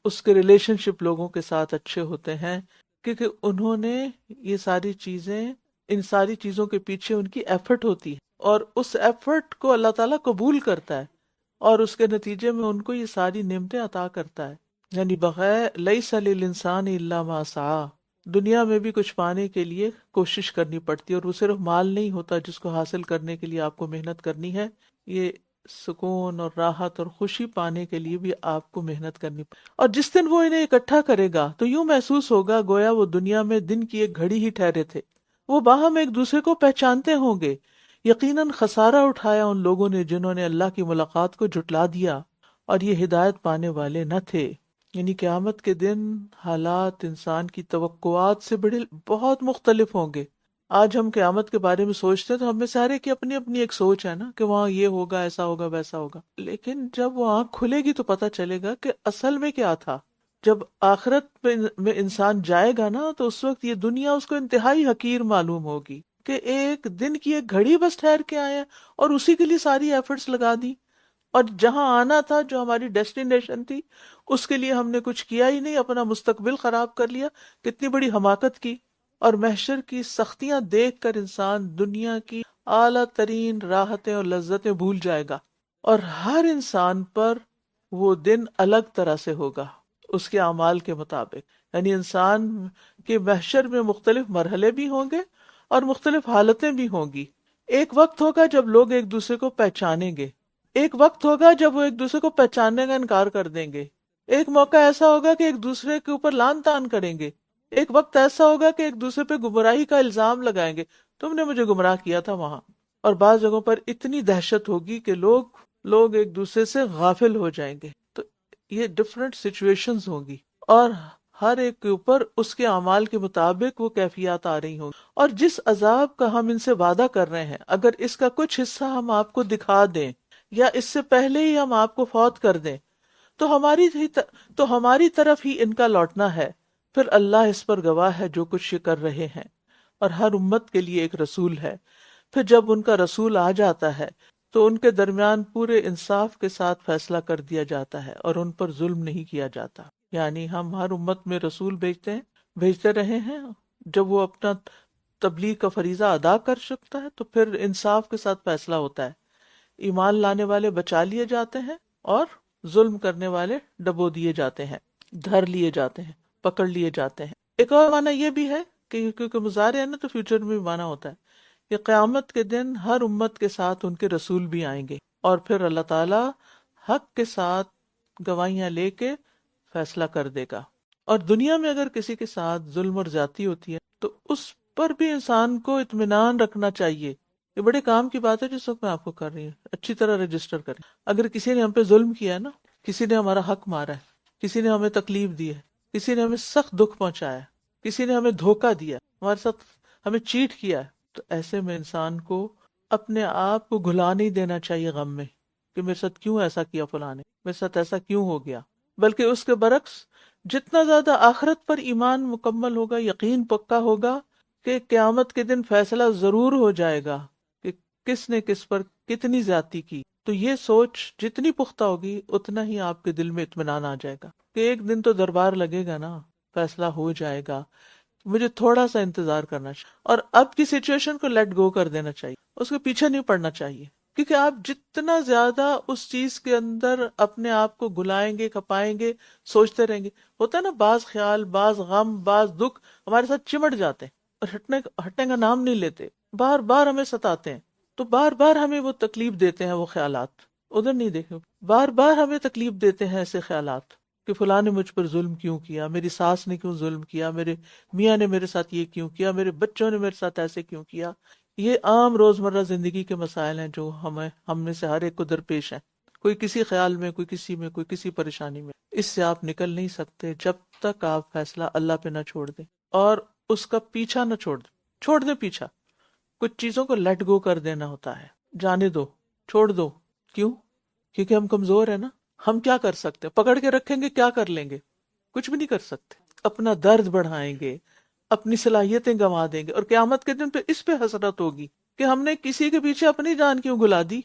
اس کے ریلیشن شپ لوگوں کے ساتھ اچھے ہوتے ہیں، کیونکہ انہوں نے یہ ساری چیزیں، ان ساری چیزوں کے پیچھے ان کی ایفرٹ ہوتی ہے، اور اس ایفرٹ کو اللہ تعالیٰ قبول کرتا ہے اور اس کے نتیجے میں ان کو یہ ساری نعمتیں عطا کرتا ہے. یعنی بغیر لیس للانسان الا ما سعی، دنیا میں بھی کچھ پانے کے لیے کوشش کرنی پڑتی ہے، اور وہ صرف مال نہیں ہوتا جس کو حاصل کرنے کے لیے آپ کو محنت کرنی ہے، یہ سکون اور راحت اور خوشی پانے کے لیے بھی آپ کو محنت کرنی پڑتی. اور جس دن وہ انہیں اکٹھا کرے گا تو یوں محسوس ہوگا گویا وہ دنیا میں دن کی ایک گھڑی ہی ٹھہرے تھے. وہ باہم ایک دوسرے کو پہچانتے ہوں گے. یقیناً خسارہ اٹھایا ان لوگوں نے جنہوں نے اللہ کی ملاقات کو جھٹلا دیا اور یہ ہدایت پانے والے نہ تھے. یعنی قیامت کے دن حالات انسان کی توقعات سے بڑے بہت مختلف ہوں گے. آج ہم قیامت کے بارے میں سوچتے ہیں تو ہم میں سارے کی اپنی اپنی ایک سوچ ہے نا کہ وہاں یہ ہوگا، ایسا ہوگا، ویسا ہوگا. لیکن جب وہ آنکھ کھلے گی تو پتہ چلے گا کہ اصل میں کیا تھا. جب آخرت میں انسان جائے گا نا تو اس وقت یہ دنیا اس کو انتہائی حقیر معلوم ہوگی کہ ایک دن کی ایک گھڑی بس ٹھہر کے آئے ہیں اور اسی کے لیے ساری ایفرٹس لگا دی، اور جہاں آنا تھا جو ہماری ڈیسٹینیشن تھی اس کے لیے ہم نے کچھ کیا ہی نہیں، اپنا مستقبل خراب کر لیا. کتنی بڑی حماقت کی. اور محشر کی سختیاں دیکھ کر انسان دنیا کی اعلیٰ ترین راحتیں اور لذتیں بھول جائے گا. اور ہر انسان پر وہ دن الگ طرح سے ہوگا اس کے اعمال کے مطابق. یعنی انسان کے محشر میں مختلف مرحلے بھی ہوں گے اور مختلف حالتیں بھی ہوں گی. ایک وقت ہوگا جب لوگ ایک دوسرے کو پہچانیں گے، ایک وقت ہوگا جب وہ ایک دوسرے کو پہچاننے کا انکار کر دیں گے، ایک موقع ایسا ہوگا کہ ایک دوسرے کے اوپر لعن طعن کریں گے، ایک وقت ایسا ہوگا کہ ایک دوسرے پہ گمراہی کا الزام لگائیں گے، تم نے مجھے گمراہ کیا تھا وہاں. اور بعض جگہوں پر اتنی دہشت ہوگی کہ لوگ ایک دوسرے سے غافل ہو جائیں گے. تو یہ ڈفرینٹ سچویشنز ہوں گی اور ہر ایک کے اوپر اس کے اعمال کے مطابق وہ کیفیات آ رہی ہوں گی. اور جس عذاب کا ہم ان سے وعدہ کر رہے ہیں اگر اس کا کچھ حصہ ہم آپ کو دکھا دیں یا اس سے پہلے ہی ہم آپ کو فوت کر دیں تو ہماری طرف ہی ان کا لوٹنا ہے. پھر اللہ اس پر گواہ ہے جو کچھ یہ کر رہے ہیں. اور ہر امت کے لیے ایک رسول ہے. پھر جب ان کا رسول آ جاتا ہے تو ان کے درمیان پورے انصاف کے ساتھ فیصلہ کر دیا جاتا ہے اور ان پر ظلم نہیں کیا جاتا. یعنی ہم ہر امت میں رسول بھیجتے رہے ہیں. جب وہ اپنا تبلیغ کا فریضہ ادا کر سکتا ہے تو پھر انصاف کے ساتھ فیصلہ ہوتا ہے. ایمان لانے والے بچا لیے جاتے ہیں اور ظلم کرنے والے ڈبو دیے جاتے ہیں، دھر لیے جاتے ہیں، پکڑ لیے جاتے ہیں. ایک اور معنی یہ بھی ہے کہ کیونکہ مضارع ہے نا تو فیوچر میں بھی معنی ہوتا ہے کہ قیامت کے دن ہر امت کے ساتھ ان کے رسول بھی آئیں گے اور پھر اللہ تعالیٰ حق کے ساتھ گواہیاں لے کے فیصلہ کر دے گا. اور دنیا میں اگر کسی کے ساتھ ظلم اور زیادتی ہوتی ہے تو اس پر بھی انسان کو اطمینان رکھنا چاہیے. یہ بڑے کام کی بات ہے جس وقت میں آپ کو کر رہی ہوں، اچھی طرح رجسٹر کریں. اگر کسی نے ہم پہ ظلم کیا ہے نا، کسی نے ہمارا حق مارا ہے، کسی نے ہمیں تکلیف دی ہے، کسی نے ہمیں سخت دکھ پہنچایا ہے، کسی نے ہمیں دھوکہ دیا، ہمارے ساتھ ہمیں چیٹ کیا ہے، تو ایسے میں انسان کو اپنے آپ کو گھلا نہیں دینا چاہیے غم میں کہ میرے ساتھ کیوں ایسا کیا فلاں نے، میرے ساتھ ایسا کیوں ہو گیا. بلکہ اس کے برعکس جتنا زیادہ آخرت پر ایمان مکمل ہوگا، یقین پکا ہوگا کہ قیامت کے دن فیصلہ ضرور ہو جائے گا کہ کس نے کس پر کتنی زیادتی کی، تو یہ سوچ جتنی پختہ ہوگی اتنا ہی آپ کے دل میں اطمینان آ جائے گا کہ ایک دن تو دربار لگے گا نا، فیصلہ ہو جائے گا، مجھے تھوڑا سا انتظار کرنا چاہیے. اور اب کی سچویشن کو لیٹ گو کر دینا چاہیے، اس کے پیچھے نہیں پڑنا چاہیے. کیونکہ آپ جتنا زیادہ اس چیز کے اندر اپنے آپ کو گلائیں گے، کھپائیں گے، سوچتے رہیں گے، ہوتا ہے نا بعض خیال، بعض غم، بعض دکھ ہمارے ساتھ چمٹ جاتے ہیں اور ہٹنے کا نام نہیں لیتے، بار بار ہمیں ستاتے ہیں، تو بار بار ہمیں وہ تکلیف دیتے ہیں. وہ خیالات ادھر نہیں دیکھو، بار بار ہمیں تکلیف دیتے ہیں ایسے خیالات کہ فلاں نے مجھ پر ظلم کیوں کیا، میری ساس نے کیوں ظلم کیا، میرے میاں نے میرے ساتھ یہ کیوں کیا، میرے بچوں نے میرے ساتھ ایسے کیوں کیا. یہ عام روزمرہ زندگی کے مسائل ہیں جو ہم میں سے ہر ایک کو درپیش ہیں. کوئی کسی خیال میں، کوئی کسی میں، کوئی کسی پریشانی میں. اس سے آپ نکل نہیں سکتے جب تک آپ فیصلہ اللہ پہ نہ چھوڑ دیں اور اس کا پیچھا نہ چھوڑ دیں پیچھا. کچھ چیزوں کو لیٹ گو کر دینا ہوتا ہے، جانے دو، چھوڑ دو. کیوں؟ کیونکہ ہم کمزور ہیں نا. ہم کیا کر سکتے؟ پکڑ کے رکھیں گے کیا کر لیں گے؟ کچھ بھی نہیں کر سکتے. اپنا درد بڑھائیں گے، اپنی صلاحیتیں گنوا دیں گے، اور قیامت کے دن پہ اس پہ حسرت ہوگی کہ ہم نے کسی کے پیچھے اپنی جان کیوں گلا دی،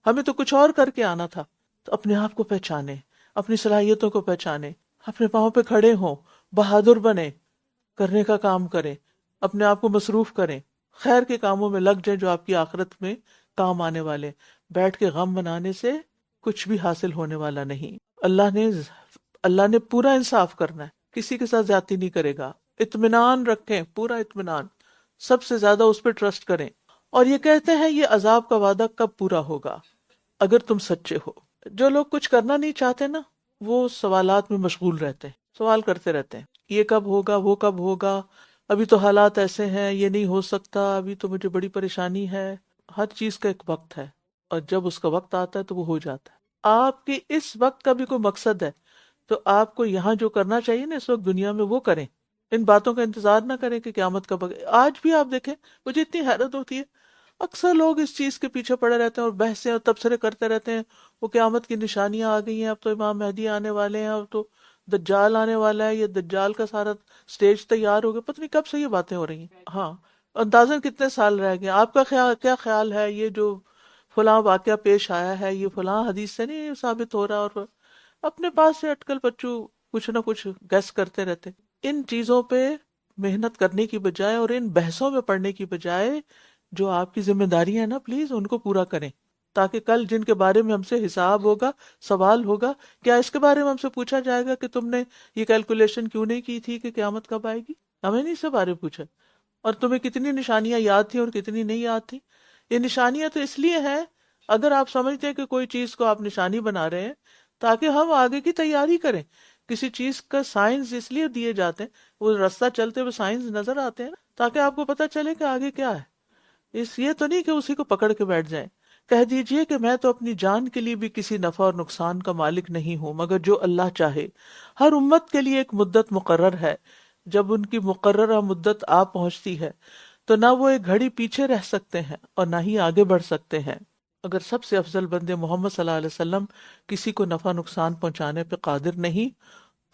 ہمیں تو کچھ اور کر کے آنا تھا. تو اپنے آپ کو پہچانے، اپنی صلاحیتوں کو پہچانے، اپنے پاؤں پہ کھڑے ہوں، بہادر بنے، کرنے کا کام کریں، اپنے آپ کو مصروف کریں، خیر کے کاموں میں لگ جائیں جو آپ کی آخرت میں کام آنے والے. بیٹھ کے غم منانے سے کچھ بھی حاصل ہونے والا نہیں. اللہ نے پورا انصاف کرنا ہے، کسی کے ساتھ زیادتی نہیں کرے گا. اطمینان رکھیں، پورا اطمینان، سب سے زیادہ اس پہ ٹرسٹ کریں. اور یہ کہتے ہیں یہ عذاب کا وعدہ کب پورا ہوگا اگر تم سچے ہو. جو لوگ کچھ کرنا نہیں چاہتے نا، وہ سوالات میں مشغول رہتے ہیں، سوال کرتے رہتے ہیں، یہ کب ہوگا، وہ کب ہوگا، ابھی تو حالات ایسے ہیں، یہ نہیں ہو سکتا، ابھی تو مجھے بڑی پریشانی ہے. ہر چیز کا ایک وقت ہے، اور جب اس کا وقت آتا ہے تو وہ ہو جاتا ہے. آپ کے اس وقت کا بھی کوئی مقصد ہے تو آپ کو یہاں جو کرنا چاہیے نا اس وقت دنیا میں وہ کریں. ان باتوں کا انتظار نہ کریں کہ قیامت کب. آج بھی آپ دیکھیں، مجھے اتنی حیرت ہوتی ہے، اکثر لوگ اس چیز کے پیچھے پڑے رہتے ہیں اور بحثیں اور تبصرے کرتے رہتے ہیں، وہ قیامت کی نشانیاں آ گئی ہیں، اب تو امام مہدی آنے والے ہیں، اب تو دجال آنے والا ہے، یہ دجال کا سارا سٹیج تیار ہو گیا. پتہ نہیں کب سے یہ باتیں ہو رہی ہیں. ہاں، اندازاً کتنے سال رہ گئے. آپ کا کیا خیال ہے یہ جو فلاں واقعہ پیش آیا ہے، یہ فلاں حدیث سے نہیں ثابت ہو رہا، اور اپنے پاس سے اٹکل پچو کچھ نہ کچھ گیس کرتے رہتے. ان چیزوں پہ محنت کرنے کی بجائے اور ان بحثوں میں پڑنے کی بجائے جو آپ کی ذمہ داری ہے نا، پلیز ان کو پورا کریں، تاکہ کل جن کے بارے میں ہم سے حساب ہوگا، سوال ہوگا، کیا اس کے بارے میں ہم سے پوچھا جائے گا کہ تم نے یہ کیلکولیشن کیوں نہیں کی تھی کہ قیامت کب آئے گی؟ ہمیں نہیں اس کے بارے میں پوچھا. اور تمہیں کتنی نشانیاں یاد تھیں اور کتنی نہیں یاد تھیں. یہ نشانیاں تو اس لیے ہیں، اگر آپ سمجھتے ہیں کہ کوئی چیز کو آپ نشانی بنا رہے ہیں تاکہ ہم آگے کی تیاری کریں. کسی چیز کا سائنس اس لیے دیے جاتے ہیں، وہ راستہ چلتے ہوئے سائنس نظر آتے ہیں تاکہ آپ کو پتہ چلے کہ آگے کیا ہے. یہ تو نہیں کہ اسی کو پکڑ کے بیٹھ جائیں. کہہ دیجئے کہ میں تو اپنی جان کے لیے بھی کسی نفع اور نقصان کا مالک نہیں ہوں مگر جو اللہ چاہے. ہر امت کے لیے ایک مدت مقرر ہے. جب ان کی مقررہ مدت آ پہنچتی ہے تو نہ وہ ایک گھڑی پیچھے رہ سکتے ہیں اور نہ ہی آگے بڑھ سکتے ہیں. اگر سب سے افضل بندے محمد صلی اللہ علیہ وسلم کسی کو نفع نقصان پہنچانے پہ قادر نہیں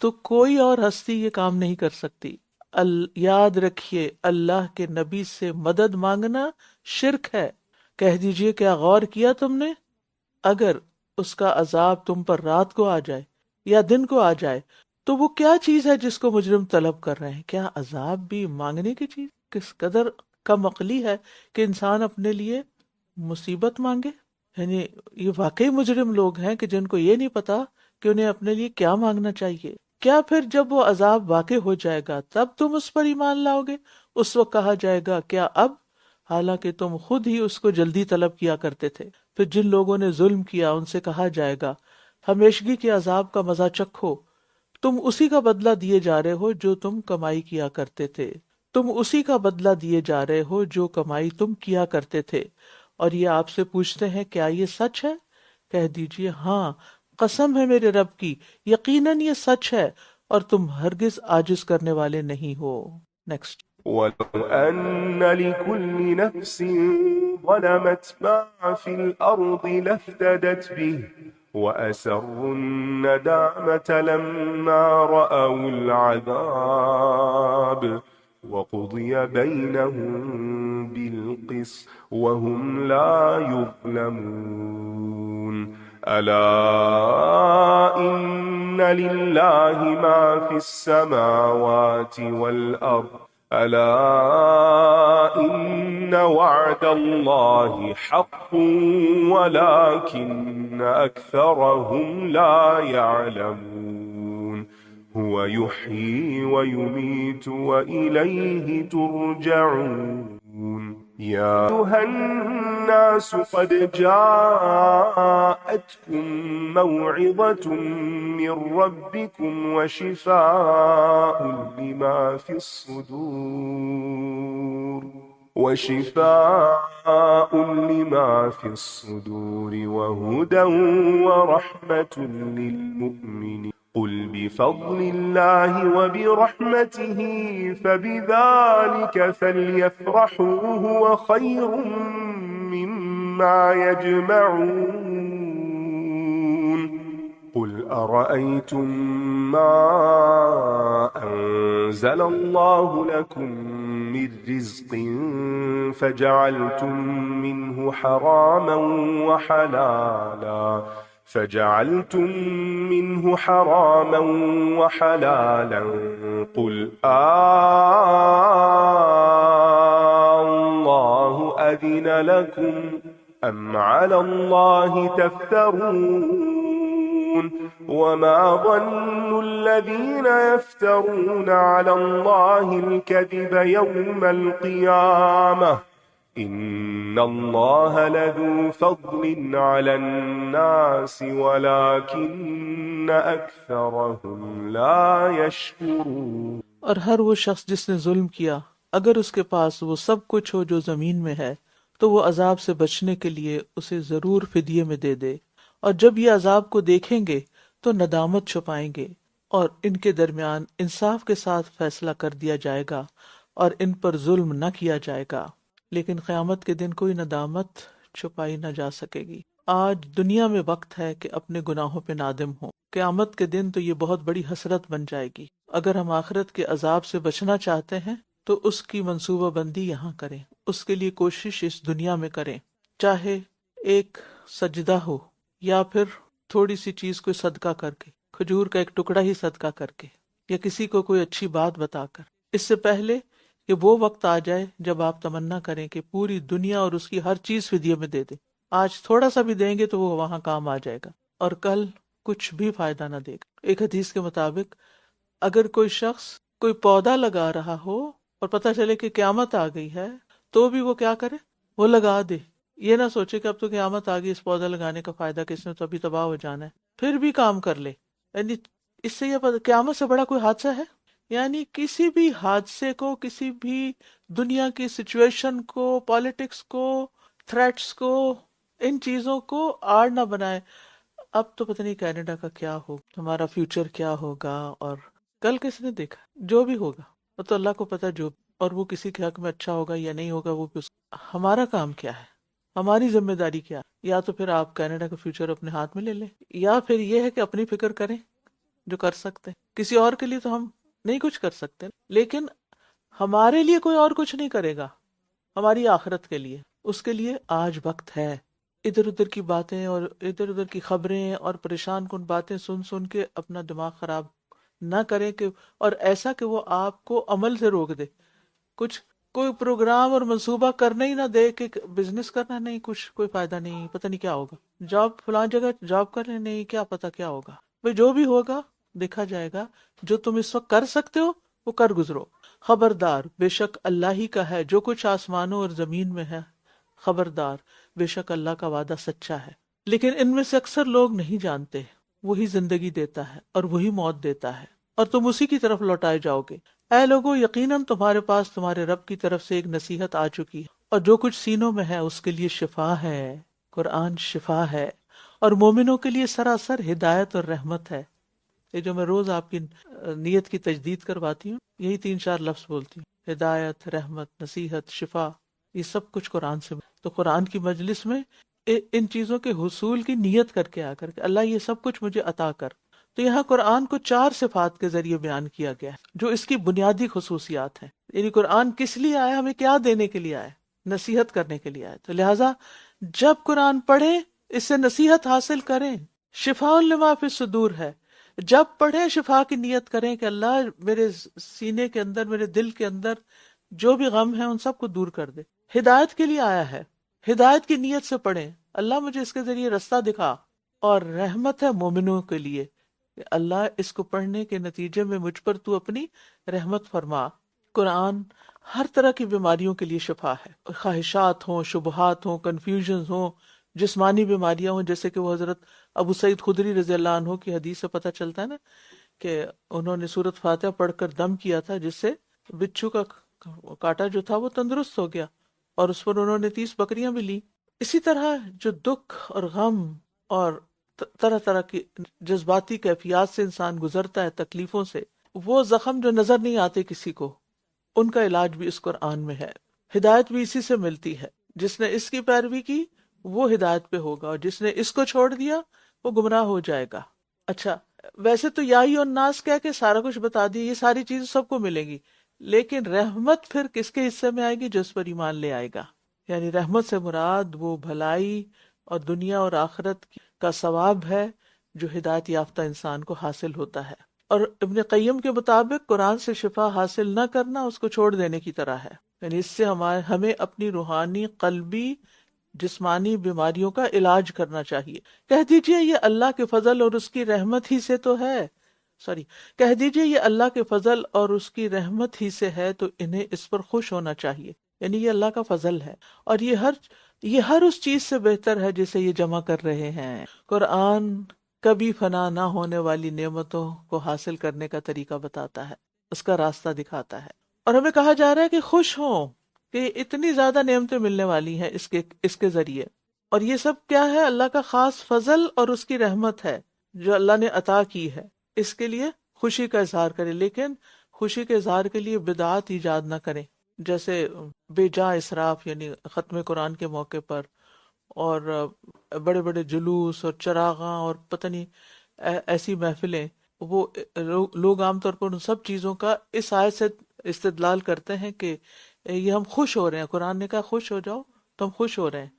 تو کوئی اور ہستی یہ کام نہیں کر سکتی. یاد رکھیے، اللہ کے نبی سے مدد مانگنا شرک ہے. کہہ دیجئے کیا غور کیا تم نے، اگر اس کا عذاب تم پر رات کو آ جائے یا دن کو آ جائے تو وہ کیا چیز ہے جس کو مجرم طلب کر رہے ہیں؟ کیا عذاب بھی مانگنے کی چیز؟ کس قدر کم عقلی ہے کہ انسان اپنے لیے مصیبت مانگے. یعنی یہ واقعی مجرم لوگ ہیں کہ جن کو یہ نہیں پتا کہ انہیں اپنے لیے کیا مانگنا چاہیے. کیا پھر جب وہ عذاب واقع ہو جائے گا تب تم اس پر ایمان لاؤ گے؟ اس وقت کہا جائے گا کیا اب، حالانکہ تم خود ہی اس کو جلدی طلب کیا کرتے تھے. پھر جن لوگوں نے ظلم کیا ان سے کہا جائے گا ہمیشگی کے عذاب کا مزہ چکھو، تم اسی کا بدلہ دیے جا رہے ہو جو تم کمائی کیا کرتے تھے. تم اسی کا بدلہ دیے جا رہے ہو جو کمائی تم کیا کرتے تھے. اور یہ آپ سے پوچھتے ہیں کیا یہ سچ ہے؟ کہہ دیجئے ہاں، قسم ہے میرے رب کی، یقیناً یہ سچ ہے اور تم ہرگز عاجز کرنے والے نہیں ہو. نیکسٹ. ولو أن لكل نفس ظلمت ما في الأرض لافتدت به وأسروا الندامة لما رأوا العذاب وقضي بينهم بالقسط وهم لا يظلمون. ألا إن لله ما في السماوات والأرض ألا إن وعد الله حق ولكن أكثرهم لا يعلمون. هو يحيي ويميت وإليه ترجعون. يا أيها الناس قد جاءتكم موعظة من ربكم وشفاء لما في الصدور وهدى ورحمة للمؤمنين. قل بفضل الله وبرحمته فبذلك فليفرحوا هو خير مما يجمعون. قل أرأيتم ما أنزل الله لكم من رزق فجعلتم منه حراما وحلالا قل الله أذن لكم أم على الله تفترون وما ظن الذين يفترون على الله الكذب يوم القيامة إن الله لذو فضل على الناس ولكن أكثرهم لا يشكرون. اور ہر وہ شخص جس نے ظلم کیا اگر اس کے پاس وہ سب کچھ ہو جو زمین میں ہے تو وہ عذاب سے بچنے کے لیے اسے ضرور فدیے میں دے دے، اور جب یہ عذاب کو دیکھیں گے تو ندامت چھپائیں گے، اور ان کے درمیان انصاف کے ساتھ فیصلہ کر دیا جائے گا اور ان پر ظلم نہ کیا جائے گا، لیکن قیامت کے دن کوئی ندامت چھپائی نہ جا سکے گی۔ آج دنیا میں وقت ہے کہ اپنے گناہوں پہ نادم ہوں، قیامت کے دن تو یہ بہت بڑی حسرت بن جائے گی۔ اگر ہم آخرت کے عذاب سے بچنا چاہتے ہیں تو اس کی منصوبہ بندی یہاں کریں، اس کے لیے کوشش اس دنیا میں کریں، چاہے ایک سجدہ ہو یا پھر تھوڑی سی چیز کوئی صدقہ کر کے، کھجور کا ایک ٹکڑا ہی صدقہ کر کے، یا کسی کو کوئی اچھی بات بتا کر، اس سے پہلے کہ وہ وقت آ جائے جب آپ تمنا کریں کہ پوری دنیا اور اس کی ہر چیز فدیے میں دے دیں۔ آج تھوڑا سا بھی دیں گے تو وہ وہاں کام آ جائے گا، اور کل کچھ بھی فائدہ نہ دے گا۔ ایک حدیث کے مطابق اگر کوئی شخص کوئی پودا لگا رہا ہو اور پتہ چلے کہ قیامت آ گئی ہے تو بھی وہ کیا کرے، وہ لگا دے، یہ نہ سوچے کہ اب تو قیامت آ گئی، اس پودا لگانے کا فائدہ کس نے، تو ابھی تباہ ہو جانا ہے، پھر بھی کام کر لے۔ یعنی اس سے یہ پتہ قیامت سے بڑا کوئی حادثہ ہے؟ یعنی کسی بھی حادثے کو، کسی بھی دنیا کی سچویشن کو، پالیٹکس کو، تھریٹس کو، ان چیزوں کو آڑ نہ بنائے۔ اب تو پتہ نہیں کینیڈا کا کیا ہوگا، ہمارا فیوچر کیا ہوگا، اور کل کس نے دیکھا، جو بھی ہوگا وہ تو اللہ کو پتہ، جو اور وہ کسی کے حق میں اچھا ہوگا یا نہیں ہوگا وہ بھی ہمارا کام کیا ہے، ہماری ذمہ داری کیا ہے؟ یا تو پھر آپ کینیڈا کا فیوچر اپنے ہاتھ میں لے لیں، یا پھر یہ ہے کہ اپنی فکر کریں جو کر سکتے ہیں۔ کسی اور کے لیے تو ہم نہیں کچھ کر سکتے، لیکن ہمارے لیے کوئی اور کچھ نہیں کرے گا، ہماری آخرت کے لیے، اس کے لیے آج وقت ہے۔ ادھر ادھر کی باتیں اور ادھر ادھر کی خبریں اور پریشان کن باتیں سن کے اپنا دماغ خراب نہ کریں کہ، اور ایسا کہ وہ آپ کو عمل سے روک دے، کچھ کوئی پروگرام اور منصوبہ کرنا ہی نہ دے کہ بزنس کرنا نہیں، کچھ کوئی فائدہ نہیں، پتہ نہیں کیا ہوگا، جاب فلاں جگہ جاب کرنے نہیں، کیا پتہ کیا ہوگا۔ بھئی جو بھی ہوگا دیکھا جائے گا، جو تم اس وقت کر سکتے ہو وہ کر گزرو۔ خبردار، بے شک اللہ ہی کا ہے جو کچھ آسمانوں اور زمین میں ہے، خبردار، بے شک اللہ کا وعدہ سچا ہے۔ لیکن ان میں سے اکثر لوگ نہیں جانتے، وہی زندگی دیتا ہے اور وہی موت دیتا ہے، اور تم اسی کی طرف لوٹائے جاؤ گے۔ اے لوگو، یقیناً تمہارے پاس تمہارے رب کی طرف سے ایک نصیحت آ چکی ہے، اور جو کچھ سینوں میں ہے اس کے لیے شفا ہے، قرآن شفا ہے، اور مومنوں کے لیے سراسر ہدایت اور رحمت ہے۔ یہ جو میں روز آپ کی نیت کی تجدید کرواتی ہوں، یہی 3-4 لفظ بولتی ہوں، ہدایت، رحمت، نصیحت، شفا، یہ سب کچھ قرآن سے۔ تو قرآن کی مجلس میں ان چیزوں کے حصول کی نیت کر کے آ کر کہ اللہ یہ سب کچھ مجھے عطا کر۔ تو یہاں قرآن کو 4 صفات کے ذریعے بیان کیا گیا ہے جو اس کی بنیادی خصوصیات ہیں۔ یعنی قرآن کس لیے آیا، ہمیں کیا دینے کے لیے آیا، نصیحت کرنے کے لیے آیا۔ تو لہٰذا جب قرآن پڑھیں اس سے نصیحت حاصل کریں، شفاء لما فی الصدور ہے، جب پڑھیں شفا کی نیت کریں کہ اللہ میرے سینے کے اندر، میرے دل کے اندر جو بھی غم ہے ان سب کو دور کر دے۔ ہدایت کے لیے آیا ہے، ہدایت کی نیت سے پڑھیں، اللہ مجھے اس کے ذریعے رستہ دکھا، اور رحمت ہے مومنوں کے لیے کہ اللہ اس کو پڑھنے کے نتیجے میں مجھ پر تو اپنی رحمت فرما۔ قرآن ہر طرح کی بیماریوں کے لیے شفا ہے، خواہشات ہوں، شبہات ہوں، کنفیوژنز ہوں، جسمانی بیماریاں ہوں، جیسے کہ وہ حضرت ابو سعید خدری رضی اللہ عنہ کی حدیث سے پتہ چلتا ہے نا کہ انہوں نے سورۃ فاتحہ پڑھ کر دم کیا تھا، جس سے بچھو کا کاٹا جو تھا وہ تندرست ہو گیا، اور اس پر انہوں نے 30 بکریاں بھی لی۔ اسی طرح جو دکھ اور غم اور طرح طرح کی جذباتی کیفیات سے انسان گزرتا ہے، تکلیفوں سے، وہ زخم جو نظر نہیں آتے کسی کو، ان کا علاج بھی اس قرآن میں ہے۔ ہدایت بھی اسی سے ملتی ہے، جس نے اس کی پیروی کی وہ ہدایت پہ ہوگا، اور جس نے اس کو چھوڑ دیا وہ گمراہ ہو جائے گا۔ اچھا، ویسے تو یا ایھا الناس کہہ کے سارا کچھ بتا دیا، یہ ساری چیزیں سب کو ملے گی، لیکن رحمت پھر کس کے حصے میں آئے گی؟ جو اس پر ایمان لے آئے گا۔ یعنی رحمت سے مراد وہ بھلائی اور دنیا اور آخرت کا ثواب ہے جو ہدایت یافتہ انسان کو حاصل ہوتا ہے۔ اور ابن قیم کے مطابق قرآن سے شفا حاصل نہ کرنا اس کو چھوڑ دینے کی طرح ہے، یعنی اس سے ہمیں اپنی روحانی، قلبی جسمانی بیماریوں کا علاج کرنا چاہیے۔ کہہ دیجئے یہ اللہ کے فضل اور اس کی رحمت ہی سے تو ہے، کہہ دیجئے یہ اللہ کے فضل اور اس کی رحمت ہی سے ہے تو انہیں اس پر خوش ہونا چاہیے، یعنی یہ اللہ کا فضل ہے، اور یہ ہر اس چیز سے بہتر ہے جسے یہ جمع کر رہے ہیں۔ قرآن کبھی فنا نہ ہونے والی نعمتوں کو حاصل کرنے کا طریقہ بتاتا ہے، اس کا راستہ دکھاتا ہے، اور ہمیں کہا جا رہا ہے کہ خوش ہوں کہ اتنی زیادہ نعمتیں ملنے والی ہیں اس کے ذریعے، اور یہ سب کیا ہے؟ اللہ کا خاص فضل اور اس کی رحمت ہے جو اللہ نے عطا کی ہے، اس کے لیے خوشی کا اظہار کریں، لیکن خوشی کے اظہار کے لیے بدعات ایجاد نہ کریں، جیسے بے جا اسراف، یعنی ختم قرآن کے موقع پر اور بڑے بڑے جلوس اور چراغاں اور پتہ نہیں ایسی محفلیں، وہ لوگ عام طور پر ان سب چیزوں کا اس آیت سے استدلال کرتے ہیں کہ یہ ہم خوش ہو رہے ہیں، قرآن نے کہا خوش ہو جاؤ تو ہم خوش ہو رہے ہیں،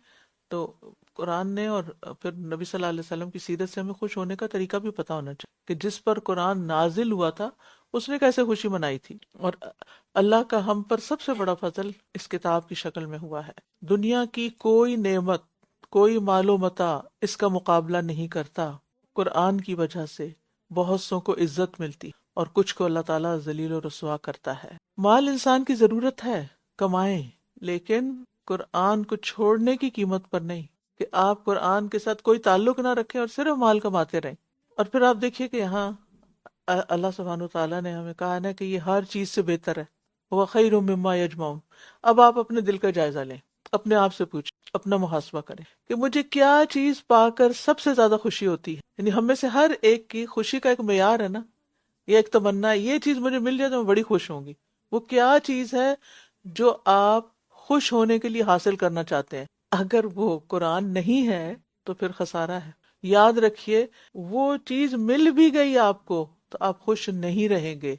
تو قرآن نے اور پھر نبی صلی اللہ علیہ وسلم کی سیرت سے ہمیں خوش ہونے کا طریقہ بھی پتہ ہونا چاہیے کہ جس پر قرآن نازل ہوا تھا اس نے کیسے خوشی منائی تھی، اور اللہ کا ہم پر سب سے بڑا فضل اس کتاب کی شکل میں ہوا ہے۔ دنیا کی کوئی نعمت، کوئی مال و متاع اس کا مقابلہ نہیں کرتا۔ قرآن کی وجہ سے بہت سوں کو عزت ملتی اور کچھ کو اللہ تعالیٰ ذلیل و رسوا کرتا ہے۔ مال انسان کی ضرورت ہے، کمائیں، لیکن قرآن کو چھوڑنے کی قیمت پر نہیں، کہ آپ قرآن کے ساتھ کوئی تعلق نہ رکھیں اور صرف مال کماتے رہیں۔ اور پھر آپ دیکھیے کہ یہاں اللہ سبحانہ وتعالیٰ نے ہمیں کہا نا کہ یہ ہر چیز سے بہتر ہے، وہ خیر مما یجمعون۔ اب آپ اپنے دل کا جائزہ لیں، اپنے آپ سے پوچھیں، اپنا محاسبہ کریں کہ مجھے کیا چیز پا کر سب سے زیادہ خوشی ہوتی ہے۔ یعنی ہم میں سے ہر ایک کی خوشی کا ایک معیار ہے نا، یہ ایک تمنا ہے، یہ چیز مجھے مل جائے تو میں بڑی خوش ہوں گی۔ وہ کیا چیز ہے جو آپ خوش ہونے کے لیے حاصل کرنا چاہتے ہیں؟ اگر وہ قرآن نہیں ہے تو پھر خسارہ ہے۔ یاد رکھیے، وہ چیز مل بھی گئی آپ کو تو آپ خوش نہیں رہیں گے،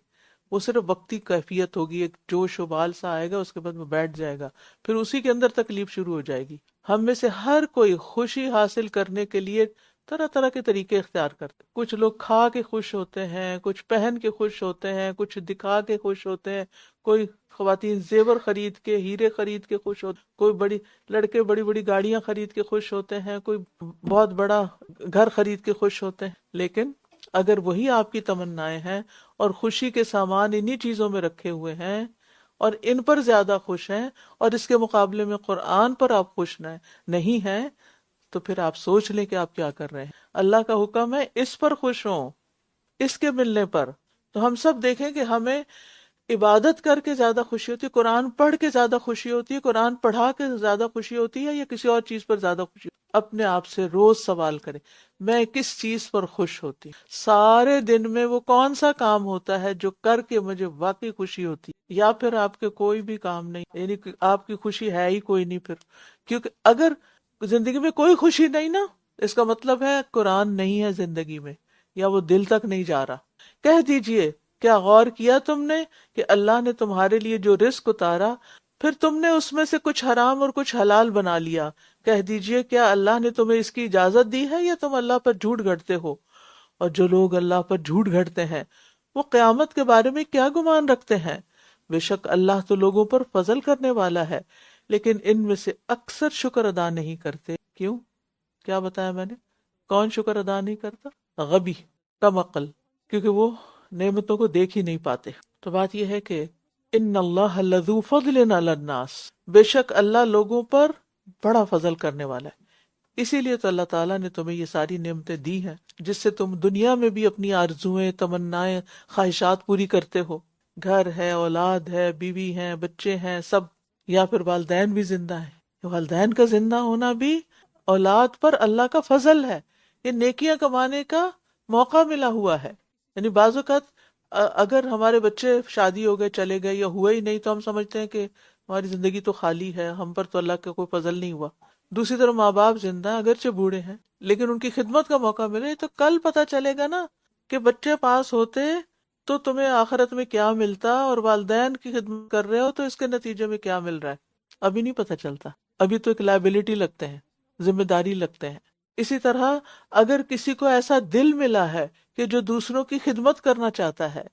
وہ صرف وقتی کیفیت ہوگی، ایک جوش و بال سا آئے گا، اس کے بعد وہ بیٹھ جائے گا، پھر اسی کے اندر تکلیف شروع ہو جائے گی۔ ہم میں سے ہر کوئی خوشی حاصل کرنے کے لیے طرح طرح کے طریقے اختیار کرتے، کچھ لوگ کھا کے خوش ہوتے ہیں، کچھ پہن کے خوش ہوتے ہیں، کچھ دکھا کے خوش ہوتے ہیں، کوئی خواتین زیور خرید کے، ہیرے خرید کے خوش ہوتے، کوئی لڑکے بڑی بڑی گاڑیاں خرید کے خوش ہوتے ہیں، کوئی بہت بڑا گھر خرید کے خوش ہوتے ہیں۔ لیکن اگر وہی آپ کی تمنائیں ہیں اور خوشی کے سامان انہی چیزوں میں رکھے ہوئے ہیں اور ان پر زیادہ خوش ہیں، اور اس کے مقابلے میں قرآن پر آپ خوش نہیں ہیں، تو پھر آپ سوچ لیں کہ آپ کیا کر رہے ہیں۔ اللہ کا حکم ہے اس پر خوش ہوں، اس کے ملنے پر۔ تو ہم سب دیکھیں کہ ہمیں عبادت کر کے زیادہ خوشی ہوتی ہے، قرآن پڑھ کے زیادہ خوشی ہوتی ہے، قرآن پڑھا کے زیادہ خوشی ہوتی ہے، یا کسی اور چیز پر زیادہ خوشی ہوتی ہے؟ اپنے آپ سے روز سوال کریں، میں کس چیز پر خوش ہوتی؟ سارے دن میں وہ کون سا کام ہوتا ہے جو کر کے مجھے واقعی خوشی ہوتی، یا پھر آپ کے کوئی بھی کام نہیں، یعنی کہ آپ کی خوشی ہے ہی کوئی نہیں پھر؟ کیونکہ اگر زندگی میں کوئی خوشی نہیں نا، اس کا مطلب ہے قرآن نہیں ہے زندگی میں، یا وہ دل تک نہیں جا رہا۔ کہہ دیجئے، کیا غور کیا تم نے کہ اللہ نے تمہارے لیے جو رزق اتارا، پھر تم نے اس میں سے کچھ حرام اور کچھ حلال بنا لیا؟ کہہ دیجئے، کیا اللہ نے تمہیں اس کی اجازت دی ہے، یا تم اللہ پر جھوٹ گھڑتے ہو؟ اور جو لوگ اللہ پر جھوٹ گھڑتے ہیں وہ قیامت کے بارے میں کیا گمان رکھتے ہیں؟ بے شک اللہ تو لوگوں پر فضل کرنے والا ہے، لیکن ان میں سے اکثر شکر ادا نہیں کرتے۔ کیوں؟ کیا بتایا میں نے؟ کون شکر ادا نہیں کرتا؟ غبی، کم عقل، کیونکہ وہ نعمتوں کو دیکھ ہی نہیں پاتے۔ تو بات یہ ہے کہ ان اللہ لذو فضل علی الناس، بے شک اللہ لوگوں پر بڑا فضل کرنے والا ہے۔ اسی لیے تو اللہ تعالیٰ نے تمہیں یہ ساری نعمتیں دی ہیں جس سے تم دنیا میں بھی اپنی آرزوئیں، تمنائیں، خواہشات پوری کرتے ہو۔ گھر ہے، اولاد ہے، بیوی ہیں، بچے ہیں، سب، یا پھر والدین بھی زندہ ہیں۔ والدین کا زندہ ہونا بھی اولاد پر اللہ کا فضل ہے، یہ نیکیاں کمانے کا موقع ملا ہوا ہے۔ یعنی بعض اوقات اگر ہمارے بچے شادی ہو گئے، چلے گئے، یا ہوئے ہی نہیں، تو ہم سمجھتے ہیں کہ ہماری زندگی تو خالی ہے، ہم پر تو اللہ کا کوئی فضل نہیں ہوا۔ دوسری طرف ماں باپ زندہ ہیں، اگرچہ بوڑھے ہیں، لیکن ان کی خدمت کا موقع ملے تو کل پتہ چلے گا نا کہ بچے پاس ہوتے تو تمہیں آخرت میں کیا ملتا، اور والدین کی خدمت کر رہے ہو تو اس کے نتیجے میں کیا مل رہا ہے، ابھی نہیں پتہ چلتا، ابھی تو ایک لائبلٹی لگتے ہیں، ذمہ داری لگتے ہیں۔ اسی طرح اگر کسی کو ایسا دل ملا ہے کہ جو دوسروں کی خدمت کرنا چاہتا ہے،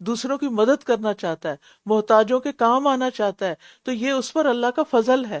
دوسروں کی مدد کرنا چاہتا ہے، محتاجوں کے کام آنا چاہتا ہے، تو یہ اس پر اللہ کا فضل ہے۔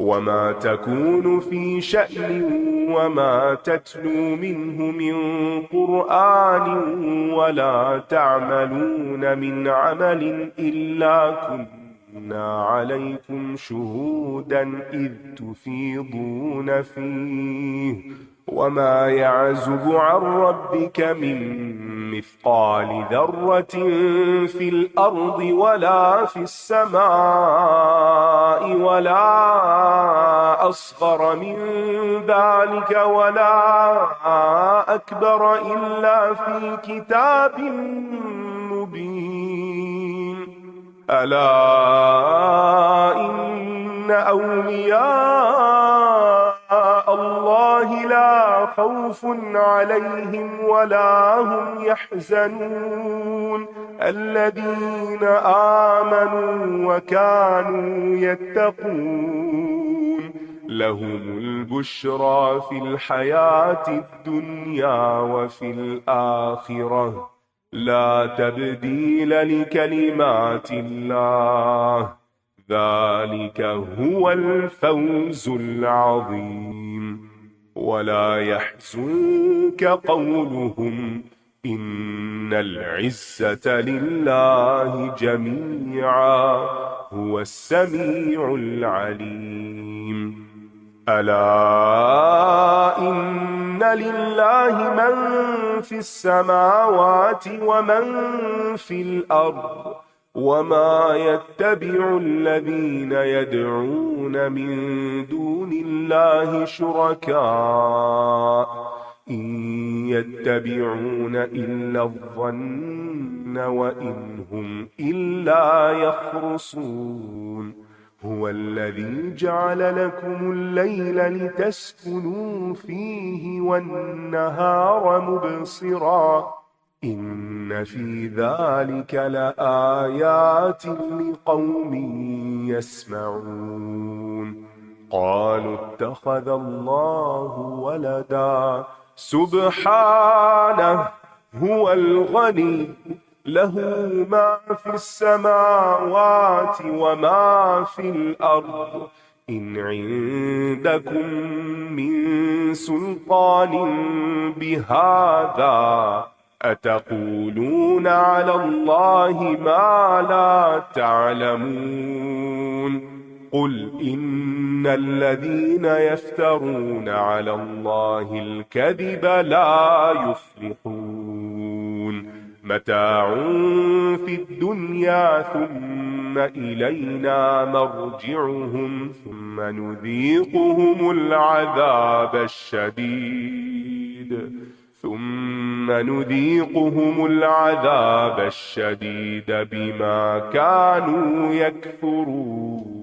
وما تكون في شأن وما تتلو منه من قرآن ولا تعملون من عمل إلا كنا عليكم شهودا إذ تفيضون فيه وما يعزب عن ربك من مثقال ذرة في الأرض ولا في السماء ولا أصغر من ذلك ولا أكبر إلا في كتاب مبين ألا إن أولياء الله لا خوف عليهم ولا هم يحزنون الذين آمنوا وكانوا يتقون لهم البشرى في الحياة الدنيا وفي الآخرة لا تبديل لكلمات الله ذلك هو الفوز العظيم ولا يحزنك قولهم إن العزة لله جميعا هو السميع العليم ألا إن لله من في السماوات ومن في الأرض وما يتبع الذين يدعون من دون الله شركاء إن يتبعون إلا الظن وإن هم إلا يخرصون هو الذي جعل لكم الليل لتسكنوا فيه والنهار مبصرا إن في ذلك لآيات لقوم يسمعون قالوا اتخذ الله ولدا سبحانه هو الغني له ما في السماوات وما في الأرض إن عندكم من سلطان بهذا أتقولون على الله ما لا تعلمون قل إن الذين يفترون على الله الكذب لا يفلحون متاع في الدنيا ثم إلينا مرجعهم ثم نذيقهم العذاب الشديد بما كانوا يكفرون।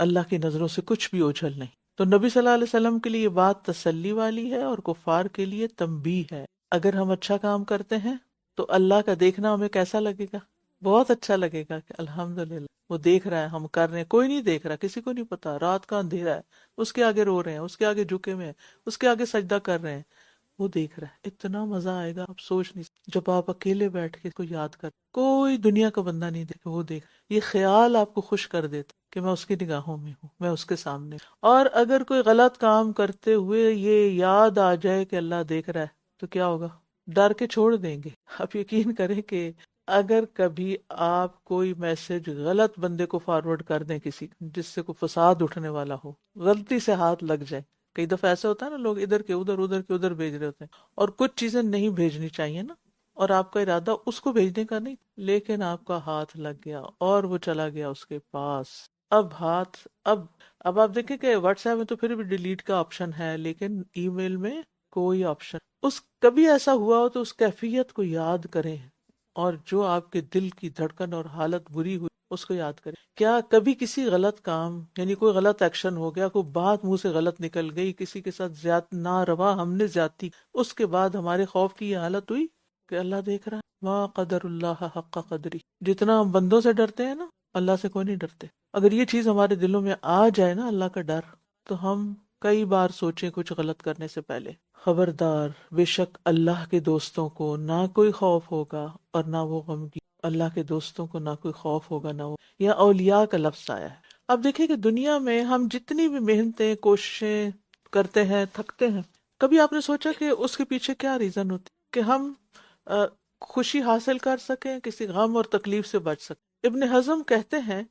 اللہ کی نظروں سے کچھ بھی اوجھل نہیں. تو نبی صلی اللہ علیہ وسلم کے لیے یہ بات تسلی والی ہے اور کفار کے لیے تنبیہ ہے. اگر ہم اچھا کام کرتے ہیں تو اللہ کا دیکھنا ہمیں کیسا لگے گا؟ بہت اچھا لگے گا کہ الحمدللہ وہ دیکھ رہا ہے، ہم کر رہے ہیں. کوئی نہیں دیکھ رہا، کسی کو نہیں پتا، رات کا اندھیرا ہے، اس کے آگے رو رہے ہیں، اس کے آگے جھکے ہوئے ہیں، اس کے آگے سجدہ کر رہے ہیں، وہ دیکھ رہا ہے. اتنا مزہ آئے گا آپ سوچ نہیں سکتے. جب آپ اکیلے بیٹھ کے اس کو یاد کر، کوئی دنیا کا بندہ نہیں دیکھے، وہ دیکھ، یہ خیال آپ کو خوش کر دیتا کہ میں اس کی نگاہوں میں ہوں، میں اس کے سامنے ہوں. اور اگر کوئی غلط کام کرتے ہوئے یہ یاد آ جائے کہ اللہ دیکھ رہا ہے تو کیا ہوگا؟ ڈر کے چھوڑ دیں گے. آپ یقین کریں کہ اگر کبھی آپ کوئی میسج غلط بندے کو فارورڈ کر دیں، کسی جس سے کوئی فساد اٹھنے والا ہو، غلطی سے ہاتھ لگ جائے. کئی دفعہ ایسا ہوتا ہے نا، لوگ ادھر کے ادھر، ادھر کے ادھر بھیج رہے ہوتے ہیں، اور کچھ چیزیں نہیں بھیجنی چاہیے نا، اور آپ کا ارادہ اس کو بھیجنے کا نہیں، لیکن آپ کا ہاتھ لگ گیا اور وہ چلا گیا اس کے پاس. اب آپ دیکھیں کہ واٹس ایپ میں تو پھر بھی ڈیلیٹ کا آپشن ہے، لیکن ای میل میں کوئی آپشن. کبھی ایسا ہوا ہو تو اس کیفیت کو یاد کریں، اور جو آپ کے دل کی دھڑکن اور حالت بری ہوئی اس کو یاد کریں. کیا کبھی کسی غلط کام، یعنی کوئی غلط ایکشن ہو گیا، کوئی بات منہ سے غلط نکل گئی، کسی کے ساتھ ناروا ہم نے زیادتی، اس کے بعد ہمارے خوف کی یہ حالت ہوئی کہ اللہ دیکھ رہا ہے؟ ما قدر اللہ حق قدری. جتنا ہم بندوں سے ڈرتے ہیں نا، اللہ سے کوئی نہیں ڈرتے. اگر یہ چیز ہمارے دلوں میں آ جائے نا، اللہ کا ڈر، تو ہم کئی بار سوچیں کچھ غلط کرنے سے پہلے. خبردار، بے شک اللہ کے دوستوں کو نہ کوئی خوف ہوگا اور نہ وہ غمگین. اللہ کے دوستوں کو نہ کوئی خوف ہوگا نہ وہ. یا اولیاء کا لفظ آیا ہے. اب دیکھیں کہ دنیا میں ہم جتنی بھی محنتیں، کوششیں کرتے ہیں، تھکتے ہیں، کبھی آپ نے سوچا کہ اس کے پیچھے کیا ریزن ہوتی کہ ہم خوشی حاصل کر سکیں، کسی غم اور تکلیف سے بچ سکیں؟ ابن حزم کہتے ہیں،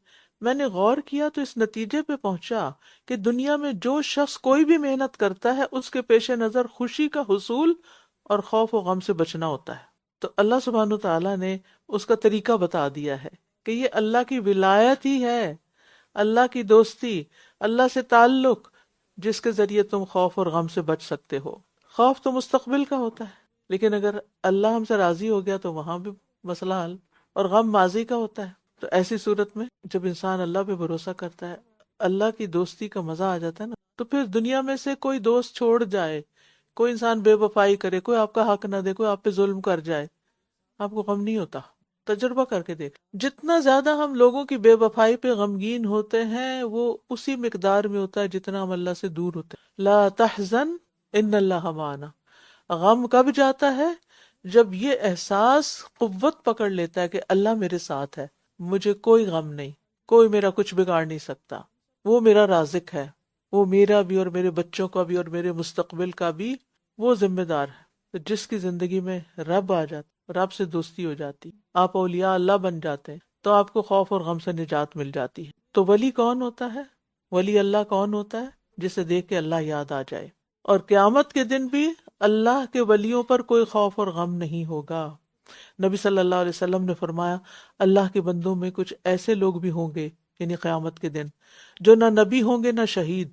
میں نے غور کیا تو اس نتیجے پہ پہنچا کہ دنیا میں جو شخص کوئی بھی محنت کرتا ہے، اس کے پیش نظر خوشی کا حصول اور خوف و غم سے بچنا ہوتا ہے. تو اللہ سبحانہ تعالیٰ نے اس کا طریقہ بتا دیا ہے کہ یہ اللہ کی ولایت ہی ہے، اللہ کی دوستی، اللہ سے تعلق، جس کے ذریعے تم خوف اور غم سے بچ سکتے ہو. خوف تو مستقبل کا ہوتا ہے، لیکن اگر اللہ ہم سے راضی ہو گیا تو وہاں بھی مسئلہ حل. اور غم ماضی کا ہوتا ہے. تو ایسی صورت میں جب انسان اللہ پہ بھروسہ کرتا ہے، اللہ کی دوستی کا مزہ آ جاتا ہے نا، تو پھر دنیا میں سے کوئی دوست چھوڑ جائے، کوئی انسان بے وفائی کرے، کوئی آپ کا حق نہ دے، کوئی آپ پہ ظلم کر جائے، آپ کو غم نہیں ہوتا. تجربہ کر کے دیکھ، جتنا زیادہ ہم لوگوں کی بے وفائی پہ غمگین ہوتے ہیں، وہ اسی مقدار میں ہوتا ہے جتنا ہم اللہ سے دور ہوتے ہیں. لا تحزن ان اللہ معنا. غم کب جاتا ہے؟ جب یہ احساس قوت پکڑ لیتا ہے کہ اللہ میرے ساتھ ہے، مجھے کوئی غم نہیں، کوئی میرا کچھ بگاڑ نہیں سکتا، وہ میرا رازق ہے، وہ میرا بھی اور میرے بچوں کا بھی اور میرے مستقبل کا بھی وہ ذمہ دار ہے. تو جس کی زندگی میں رب آ جاتا، رب سے دوستی ہو جاتی، آپ اولیاء اللہ بن جاتے ہیں، تو آپ کو خوف اور غم سے نجات مل جاتی ہے. تو ولی کون ہوتا ہے؟ ولی اللہ کون ہوتا ہے؟ جسے دیکھ کے اللہ یاد آ جائے. اور قیامت کے دن بھی اللہ کے ولیوں پر کوئی خوف اور غم نہیں ہوگا. نبی صلی اللہ علیہ وسلم نے فرمایا، اللہ کے بندوں میں کچھ ایسے لوگ بھی ہوں گے، یعنی قیامت کے دن، جو نہ نبی ہوں گے نہ شہید،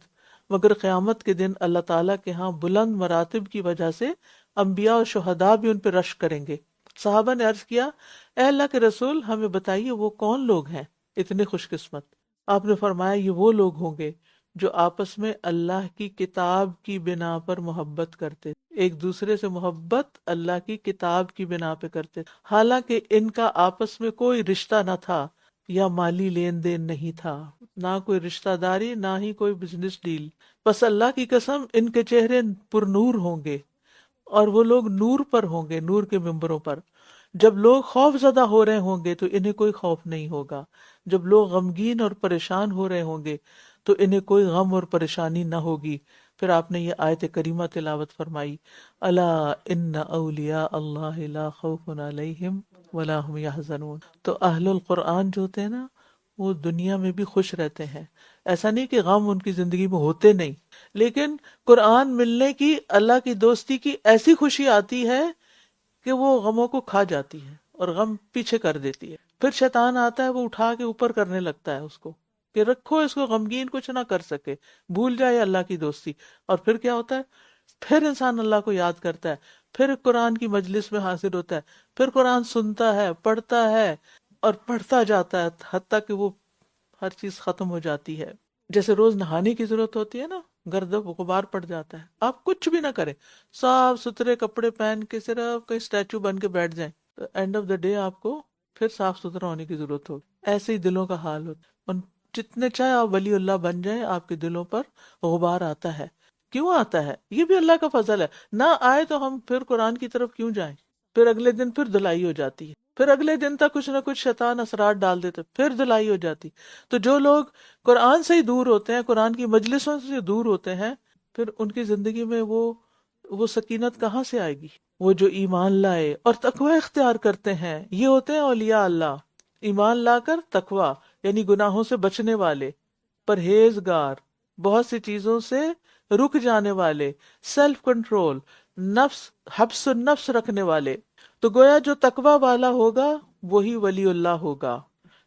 مگر قیامت کے دن اللہ تعالیٰ کے ہاں بلند مراتب کی وجہ سے انبیاء اور شہداء بھی ان پہ رشک کریں گے. صحابہ نے عرض کیا، اے اللہ کے رسول، ہمیں بتائیے وہ کون لوگ ہیں اتنے خوش قسمت؟ آپ نے فرمایا، یہ وہ لوگ ہوں گے جو آپس میں اللہ کی کتاب کی بنا پر محبت کرتے، ایک دوسرے سے محبت اللہ کی کتاب کی بنا پہ کرتے، حالانکہ ان کا آپس میں کوئی رشتہ نہ تھا یا مالی لین دین نہیں تھا، نہ کوئی رشتہ داری، نہ ہی کوئی بزنس ڈیل. بس اللہ کی قسم، ان کے چہرے پر نور ہوں گے اور وہ لوگ نور پر ہوں گے، نور کے ممبروں پر. جب لوگ خوف زدہ ہو رہے ہوں گے تو انہیں کوئی خوف نہیں ہوگا، جب لوگ غمگین اور پریشان ہو رہے ہوں گے تو انہیں کوئی غم اور پریشانی نہ ہوگی. پھر آپ نے یہ آیت کریمہ تلاوت فرمائی، الا ان اولیاء اللہ لا خوف علیہم ولا هم یحزنون. تو اہل القرآن جو ہوتے ہیں نا، وہ دنیا میں بھی خوش رہتے ہیں. ایسا نہیں کہ غم ان کی زندگی میں ہوتے نہیں، لیکن قرآن ملنے کی، اللہ کی دوستی کی ایسی خوشی آتی ہے کہ وہ غموں کو کھا جاتی ہے اور غم پیچھے کر دیتی ہے. پھر شیطان آتا ہے، وہ اٹھا کے اوپر کرنے لگتا ہے اس کو کہ رکھو اس کو، غمگین کچھ نہ کر سکے، بھول جائے اللہ کی دوستی. اور پھر کیا ہوتا ہے؟ پھر انسان اللہ کو یاد کرتا ہے، پھر قرآن کی مجلس میں حاضر ہوتا ہے، پھر قرآن سنتا ہے، پڑھتا ہے اور پڑھتا جاتا ہے، حتیٰ کہ وہ ہر چیز ختم ہو جاتی ہے. جیسے روز نہانے کی ضرورت ہوتی ہے نا، گرد و غبار پڑ جاتا ہے، آپ کچھ بھی نہ کریں، صاف ستھرے کپڑے پہن کے صرف کوئی اسٹیچو بن کے بیٹھ جائیں، تو اینڈ آف دا ڈے آپ کو پھر صاف ستھرا ہونے کی ضرورت ہوگی۔ ایسے ہی دلوں کا حال ہوتا ہے، اور جتنے چاہے آپ ولی اللہ بن جائیں، آپ کے دلوں پر غبار آتا ہے۔ کیوں آتا ہے؟ یہ بھی اللہ کا فضل ہے، نہ آئے تو ہم پھر قرآن کی طرف کیوں جائیں؟ پھر اگلے دن پھر دھلائی ہو جاتی ہے، پھر اگلے دن تک کچھ نہ کچھ شیطان اثرات ڈال دیتے، پھر دھلائی ہو جاتی۔ تو جو لوگ قرآن سے ہی دور ہوتے ہیں، قرآن کی مجلسوں سے دور ہوتے ہیں، پھر ان کی زندگی میں وہ سکینت کہاں سے آئے گی؟ وہ جو ایمان لائے اور تقوی اختیار کرتے ہیں، یہ ہوتے ہیں اولیاء اللہ۔ ایمان لا کر تقوی یعنی گناہوں سے بچنے والے، پرہیزگار، بہت سی چیزوں سے رک جانے والے، سیلف کنٹرول، نفس حبس النفس رکھنے والے۔ تو گویا جو تقوی والا ہوگا وہی ولی اللہ ہوگا،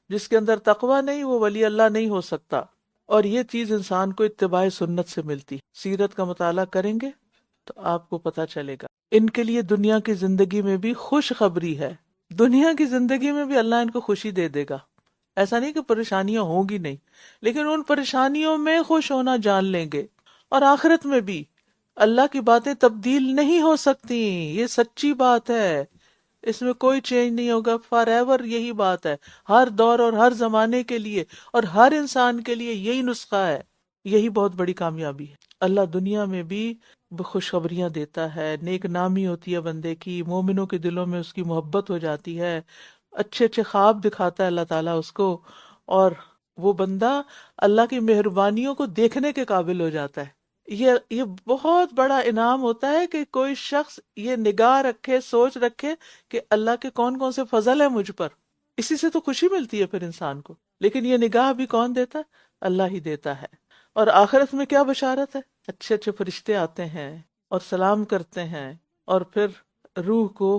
جس کے اندر تقوی نہیں وہ ولی اللہ نہیں ہو سکتا۔ اور یہ چیز انسان کو اتباع سنت سے ملتی۔ سیرت کا مطالعہ کریں گے تو آپ کو پتہ چلے گا۔ ان کے لیے دنیا کی زندگی میں بھی خوشخبری ہے، دنیا کی زندگی میں بھی اللہ ان کو خوشی دے دے گا۔ ایسا نہیں کہ پریشانیاں ہوں گی نہیں، لیکن ان پریشانیوں میں خوش ہونا جان لیں گے۔ اور آخرت میں بھی اللہ کی باتیں تبدیل نہیں ہو سکتی، یہ سچی بات ہے، اس میں کوئی چینج نہیں ہوگا، فار ایور یہی بات ہے، ہر دور اور ہر زمانے کے لیے اور ہر انسان کے لیے یہی نسخہ ہے۔ یہی بہت بڑی کامیابی ہے۔ اللہ دنیا میں بھی خوشخبریاں دیتا ہے، نیک نامی ہوتی ہے بندے کی، مومنوں کے دلوں میں اس کی محبت ہو جاتی ہے، اچھے اچھے خواب دکھاتا ہے اللہ تعالیٰ اس کو، اور وہ بندہ اللہ کی مہربانیوں کو دیکھنے کے قابل ہو جاتا ہے۔ یہ بہت بڑا انعام ہوتا ہے کہ کوئی شخص یہ نگاہ رکھے، سوچ رکھے کہ اللہ کے کون کون سے فضل ہیں مجھ پر۔ اسی سے تو خوشی ملتی ہے پھر انسان کو۔ لیکن یہ نگاہ بھی کون دیتا ہے؟ اللہ ہی دیتا ہے۔ اور آخرت میں کیا بشارت ہے؟ اچھے اچھے فرشتے آتے ہیں اور سلام کرتے ہیں، اور پھر روح کو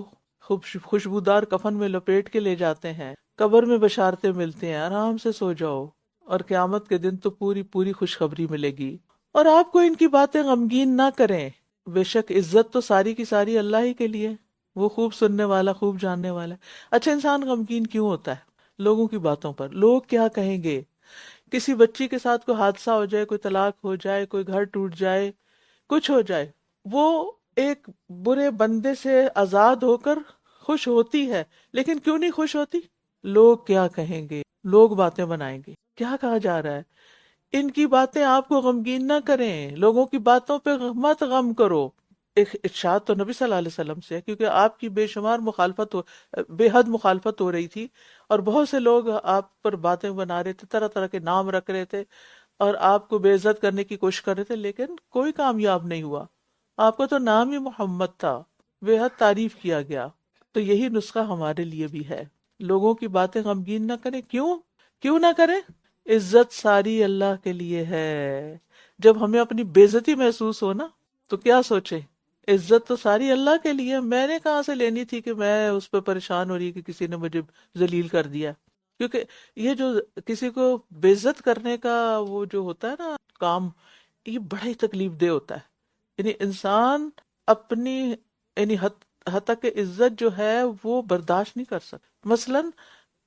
خوشبودار کفن میں لپیٹ کے لے جاتے ہیں، قبر میں بشارتیں ملتے ہیں، آرام سے سو جاؤ، اور قیامت کے دن تو پوری پوری خوشخبری ملے گی۔ اور آپ کو ان کی باتیں غمگین نہ کریں، بے شک عزت تو ساری کی ساری اللہ ہی کے لیے، وہ خوب سننے والا، خوب جاننے والا ہے۔ اچھا، انسان غمگین کیوں ہوتا ہے؟ لوگوں کی باتوں پر، لوگ کیا کہیں گے؟ کسی بچی کے ساتھ کوئی حادثہ ہو جائے، کوئی طلاق ہو جائے، کوئی گھر ٹوٹ جائے، کچھ ہو جائے، وہ ایک برے بندے سے آزاد ہو کر خوش ہوتی ہے، لیکن کیوں نہیں خوش ہوتی؟ لوگ کیا کہیں گے، لوگ باتیں بنائیں گے، کیا کہا جا رہا ہے۔ ان کی باتیں آپ کو غمگین نہ کریں، لوگوں کی باتوں پہ مت غم کرو۔ ایک ارشاد تو نبی صلی اللہ علیہ وسلم سے ہے، کیونکہ آپ کی بے شمار بے حد مخالفت ہو رہی تھی، اور بہت سے لوگ آپ پر باتیں بنا رہے تھے، طرح طرح کے نام رکھ رہے تھے، اور آپ کو بے عزت کرنے کی کوشش کر رہے تھے، لیکن کوئی کامیاب نہیں ہوا۔ آپ کا تو نام ہی محمد تھا، بے حد تعریف کیا گیا۔ تو یہی نسخہ ہمارے لیے بھی ہے، لوگوں کی باتیں غمگین نہ کریں۔ کیوں نہ کریں؟ عزت ساری اللہ کے لیے ہے۔ جب ہمیں اپنی بے عزتی محسوس ہو نا، تو کیا سوچیں، عزت تو ساری اللہ کے لیے، میں نے کہاں سے لینی تھی کہ میں اس پہ پریشان ہو رہی کہ کسی نے مجھے ذلیل کر دیا۔ کیونکہ یہ جو کسی کو بے عزت کرنے کا وہ جو ہوتا ہے نا کام، یہ بڑا ہی تکلیف دہ ہوتا ہے۔ یعنی انسان اپنی حد تک عزت جو ہے وہ برداشت نہیں کر سکتا۔ مثلاً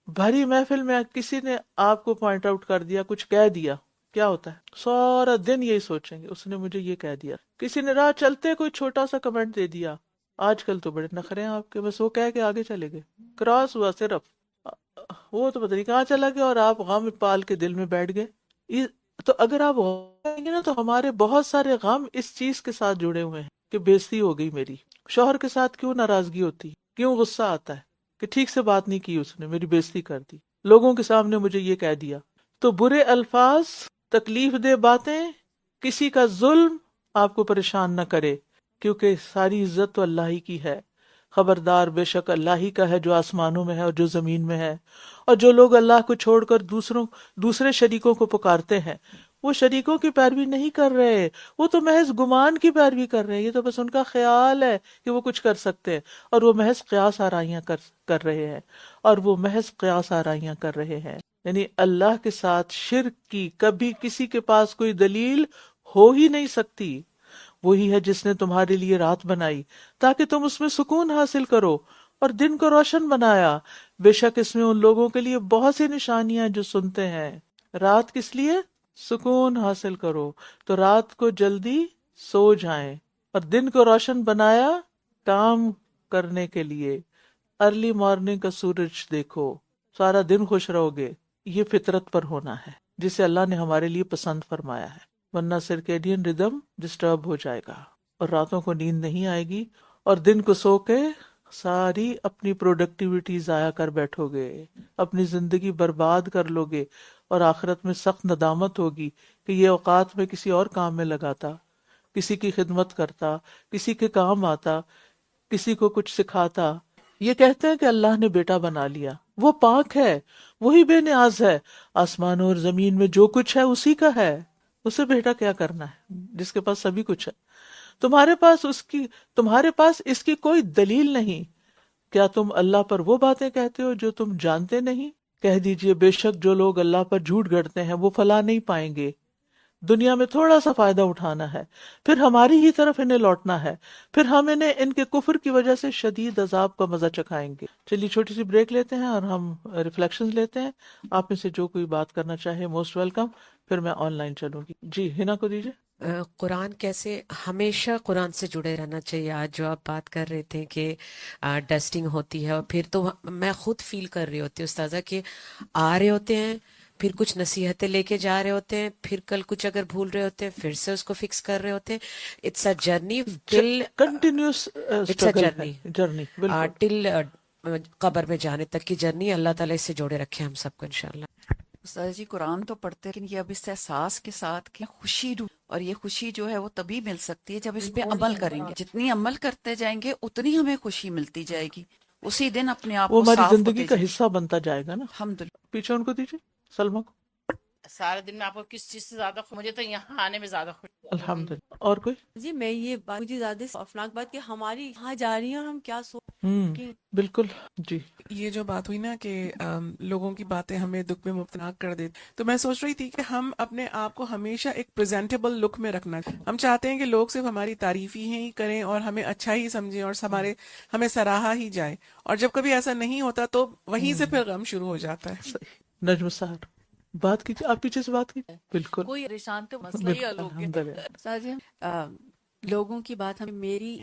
بھری محفل میں کسی نے آپ کو پوائنٹ آؤٹ کر دیا، کچھ کہہ دیا، کیا ہوتا ہے؟ سارا دن یہی سوچیں گے اس نے مجھے یہ کہہ دیا۔ کسی نے راہ چلتے کوئی چھوٹا سا کمنٹ دے دیا، آج کل تو بڑے نخرے ہیں آپ کے، بس وہ کہہ کے آگے چلے گئے، کراس ہوا صرف، وہ تو پتہ نہیں کہاں چلا گیا، اور آپ غم پال کے دل میں بیٹھ گئے۔ تو اگر آپ غم گے نا، تو ہمارے بہت سارے غم اس چیز کے ساتھ جڑے ہوئے ہیں کہ بےزتی ہو گئی میری۔ شوہر کے ساتھ کیوں ناراضگی ہوتی، کیوں غصہ آتا ہے کہ ٹھیک سے بات نہیں کی اس نے، میری بےزتی کر دی، لوگوں کے سامنے مجھے یہ کہہ دیا۔ تو برے الفاظ، تکلیف دہ باتیں، کسی کا ظلم آپ کو پریشان نہ کرے، کیونکہ ساری عزت تو اللہ ہی کی ہے۔ خبردار، بے شک اللہ ہی کا ہے جو آسمانوں میں ہے اور جو زمین میں ہے۔ اور جو لوگ اللہ کو چھوڑ کر دوسرے شریکوں کو پکارتے ہیں، وہ شریکوں کی پیروی نہیں کر رہے، وہ تو محض گمان کی پیروی کر رہے ہیں۔ یہ تو بس ان کا خیال ہے کہ وہ کچھ کر سکتے ہیں، اور وہ محض قیاس آرائیاں کر رہے ہیں، اور وہ محض قیاس آرائیاں کر رہے ہیں۔ یعنی اللہ کے ساتھ شرک کی کبھی کسی کے پاس کوئی دلیل ہو ہی نہیں سکتی۔ وہی ہے جس نے تمہارے لیے رات بنائی تاکہ تم اس میں سکون حاصل کرو، اور دن کو روشن بنایا۔ بے شک اس میں ان لوگوں کے لیے بہت سی نشانیاں جو سنتے ہیں۔ رات کس لیے؟ سکون حاصل کرو تو رات کو جلدی سو جائیں، اور دن کو روشن بنایا کام کرنے کے لیے، ارلی مارننگ کا سورج دیکھو، سارا دن خوش رہو گے۔ یہ فطرت پر ہونا ہے جسے اللہ نے ہمارے لیے پسند فرمایا ہے، ورنہ سرکیڈین ردم ڈسٹرب ہو جائے گا اور راتوں کو نیند نہیں آئے گی، اور دن کو سو کے ساری اپنی پروڈکٹیوٹی ضائع کر بیٹھو گے، اپنی زندگی برباد کر لو گے، اور آخرت میں سخت ندامت ہوگی کہ یہ اوقات میں کسی اور کام میں لگاتا، کسی کی خدمت کرتا، کسی کے کام آتا، کسی کو کچھ سکھاتا۔ یہ کہتے ہیں کہ اللہ نے بیٹا بنا لیا، وہ پاک ہے، وہی بے نیاز ہے، آسمانوں اور زمین میں جو کچھ ہے اسی کا ہے، اسے بیٹا کیا کرنا ہے جس کے پاس سبھی کچھ ہے۔ تمہارے پاس اس کی کوئی دلیل نہیں، کیا تم اللہ پر وہ باتیں کہتے ہو جو تم جانتے نہیں؟ کہہ دیجئے بے شک جو لوگ اللہ پر جھوٹ گھڑتے ہیں وہ فلاح نہیں پائیں گے، دنیا میں تھوڑا سا فائدہ اٹھانا ہے، پھر ہماری ہی طرف انہیں لوٹنا ہے، پھر ہم انہیں ان کے کفر کی وجہ سے شدید عذاب کا مزہ چکھائیں گے۔ چلیے چھوٹی سی بریک لیتے ہیں اور ہم ریفلیکشنز لیتے ہیں۔ آپ میں سے جو کوئی بات کرنا چاہے موسٹ ویلکم، پھر میں آن لائن چلوں گی۔ جی ہنا کو دیجیے۔ قرآن کیسے ہمیشہ قرآن سے جڑے رہنا چاہیے۔ آج جو آپ بات کر رہے تھے کہ ڈسٹنگ ہوتی ہے، اور پھر تو میں خود فیل کر رہی ہوتی ہوں استاذہ کہ آ رہے ہوتے ہیں، پھر کچھ نصیحتیں لے کے جا رہے ہوتے ہیں، پھر کل کچھ اگر بھول رہے ہوتے ہیں پھر سے اس کو فکس کر رہے ہوتے ہیں۔ It's a journey till continuous journey بالکل ٹل قبر میں جانے تک کی جرنی۔ اللہ تعالیٰ اس سے جوڑے رکھے ہم سب کو انشاءاللہ۔ استاد جی قرآن تو پڑھتے ہیں، لیکن یہ اب اس احساس کے ساتھ کہ خوشی اور یہ خوشی جو ہے وہ تبھی مل سکتی ہے جب اس پہ عمل کریں گے۔ جتنی عمل کرتے جائیں گے اتنی ہمیں خوشی ملتی جائے گی، اسی دن اپنے آپ وہ کو ہماری صاف زندگی ہوتے کا جائیں۔ حصہ بنتا جائے گا نا۔ الحمدللہ۔ پیچھے ان کو دیجیے، سلمہ کو۔ سارے دن میں آپ کو کس چیز سے زیادہ مجھے تو یہاں آنے میں زیادہ خوشی۔ الحمدللہ۔ اور کوئی؟ جی میں یہ بات مجھے زیادہ افناک بات کہ ہماری کہاں جا رہی ہیں اور ہم کیا بالکل جی۔ یہ جو بات ہوئی نا کہ لوگوں کی باتیں ہمیں دکھ میں مبتلا کر دیتی، تو میں سوچ رہی تھی کہ ہم اپنے آپ کو ہمیشہ ایک پریزنٹیبل لک میں رکھنا۔ ہم چاہتے ہیں کہ لوگ صرف ہماری تعریف ہی کریں اور ہمیں اچھا ہی سمجھیں اور ہمیں سراہا ہی جائے، اور جب کبھی ایسا نہیں ہوتا تو وہیں سے پھر غم شروع ہو جاتا ہے۔ نجم صاحب بات کیجیے، آپ پیچھے سے بات کیجیے۔ بالکل کوئی پریشان تو مسئلہ ہی حل ہو گیا۔ لوگوں کی بات ہمیں میری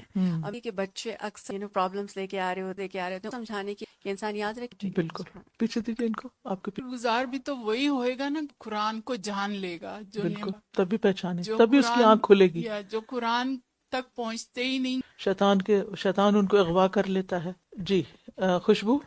ابھی کے بچے اکثر پرابلمس لے کے آ رہے ہوتے سمجھانے کی کہ انسان یاد رکھے۔ بالکل پیچھے دیجیے ان کو، آپ کے گزار بھی تو وہی ہوئے گا نا قرآن کو جان لے گا، جو بالکل تبھی پہچانے، تبھی اس کی آنکھ کھلے گی۔ جو قرآن تک پہنچتے ہی نہیں، شیطان ان کو اغوا کر لیتا ہے۔ جی خوشبو۔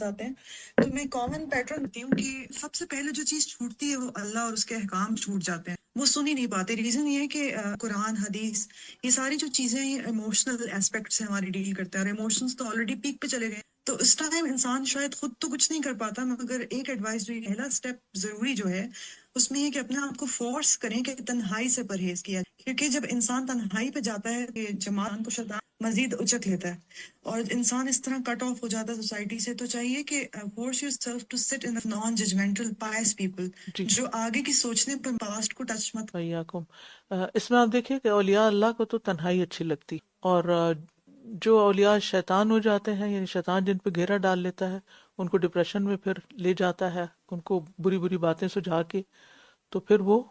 آتے ہیں تو میں کامن پیٹرن ہوتی ہوں کہ سب سے پہلے جو چیز چھوٹتی ہے وہ اللہ اور اس کے احکام چھوٹ جاتے ہیں، وہ سن ہی نہیں پاتے۔ ریزن یہ ہے کہ قرآن حدیث یہ ساری جو چیزیں ایموشنل اسپیکٹ سے ہماری ڈیل کرتے ہیں، اور ایموشنز تو آلریڈی پیک پہ چلے گئے، تو اس ٹائم انسان شاید خود تو کچھ نہیں کر پاتا، مگر ایک ایڈوائز جو پہلا اسٹیپ ضروری جو ہے اس میں یہ کہ اپنے آپ کو فورس کریں کہ تنہائی سے پرہیز کیا، کیونکہ جب انسان تنہائی پہ جاتا ہے کہ جماعت کو شیطان مزید اچک لیتا ہے اور انسان اس طرح کٹ آف ہو جاتا ہے سوسائٹی سے۔ تو چاہیے کہ force your self to sit in non judgmental pious people, جو آگے کی سوچنے پر پاسٹ کو ٹچ مت۔ اس میں آپ دیکھیں کہ اولیاء اللہ کو تو تنہائی اچھی لگتی، اور جو اولیاء شیطان ہو جاتے ہیں، یعنی شیطان جن پہ گھیرا ڈال لیتا ہے، ان کو ڈپریشن میں پھر لے جاتا ہے، ان کو بری بری باتیں سجھا کے، تو پھر وہ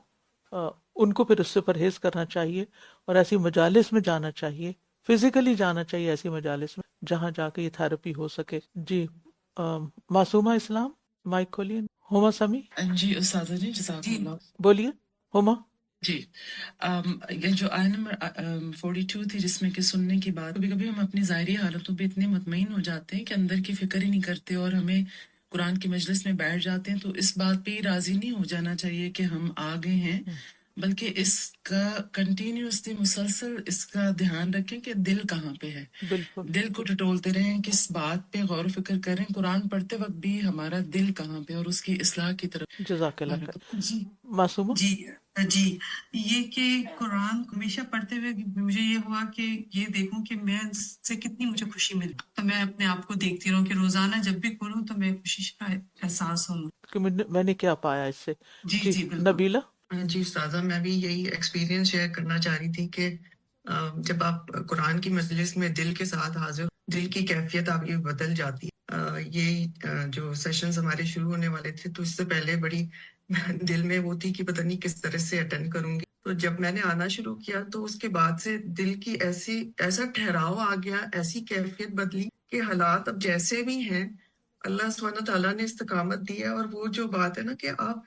ان کو پھر اس سے پرہیز کرنا چاہیے، اور ایسی مجالس میں جانا چاہیے، فزیکلی جانا چاہیے ایسی مجالس میں جہاں جا کے یہ تھراپی ہو سکے۔ جی معصومہ اسلام، مائک کھولیے۔ ہوما سمی۔ جی استاذہ جی جزاک اللہ۔ بولیے ہوما۔ جی یہ جو آیت نمبر 42 تھی جس میں کہ سننے کی بات، کبھی کبھی ہم اپنی ظاہری حالتوں پہ اتنے مطمئن ہو جاتے ہیں کہ اندر کی فکر ہی نہیں کرتے، اور ہمیں قرآن کی مجلس میں بیٹھ جاتے ہیں تو اس بات پہ ہی راضی نہیں ہو جانا چاہیے کہ ہم آ گئے ہیں، بلکہ اس کا کنٹینیوسلی مسلسل اس کا دھیان رکھیں کہ دل کہاں پہ ہے، دل کو ٹٹولتے رہیں، کس بات پہ غور و فکر کریں، قرآن پڑھتے وقت بھی ہمارا دل کہاں پہ، اور اس کی اصلاح کی طرف۔ جزاک اللہ خیر۔ معصومہ۔ جی یہ کہ قرآن ہمیشہ پڑھتے ہوئے مجھے یہ ہوا کہ یہ دیکھوں کہ میں اس سے کتنی مجھے خوشی ملی، تو میں اپنے آپ کو دیکھتی رہوں کہ روزانہ جب بھی پڑھوں تو میں خوشی کا احساس ہوں کہ میں نے کیا پایا اس سے۔ جی نبیلہ۔ جی استاذہ میں بھی یہی ایکسپیرینس شیئر کرنا چاہ رہی تھی کہ جب آپ قرآن کی مجلس میں دل کے ساتھ حاضر، دل کی کیفیت آپ کی بدل جاتی ہے۔ یہ جو سیشنز ہمارے شروع ہونے والے تھے تو اس سے پہلے بڑی دل میں وہ تھی کہ پتہ نہیں کس طرح سے اٹینڈ کروں گی. تو جب میں نے آنا شروع کیا تو اس کے بعد سے دل کی ایسا ٹھہراؤ آ گیا, ایسی کیفیت بدلی کہ حالات اب جیسے بھی ہیں اللہ سبحانہ تعالیٰ نے استقامت دی ہے. اور وہ جو بات ہے نا کہ آپ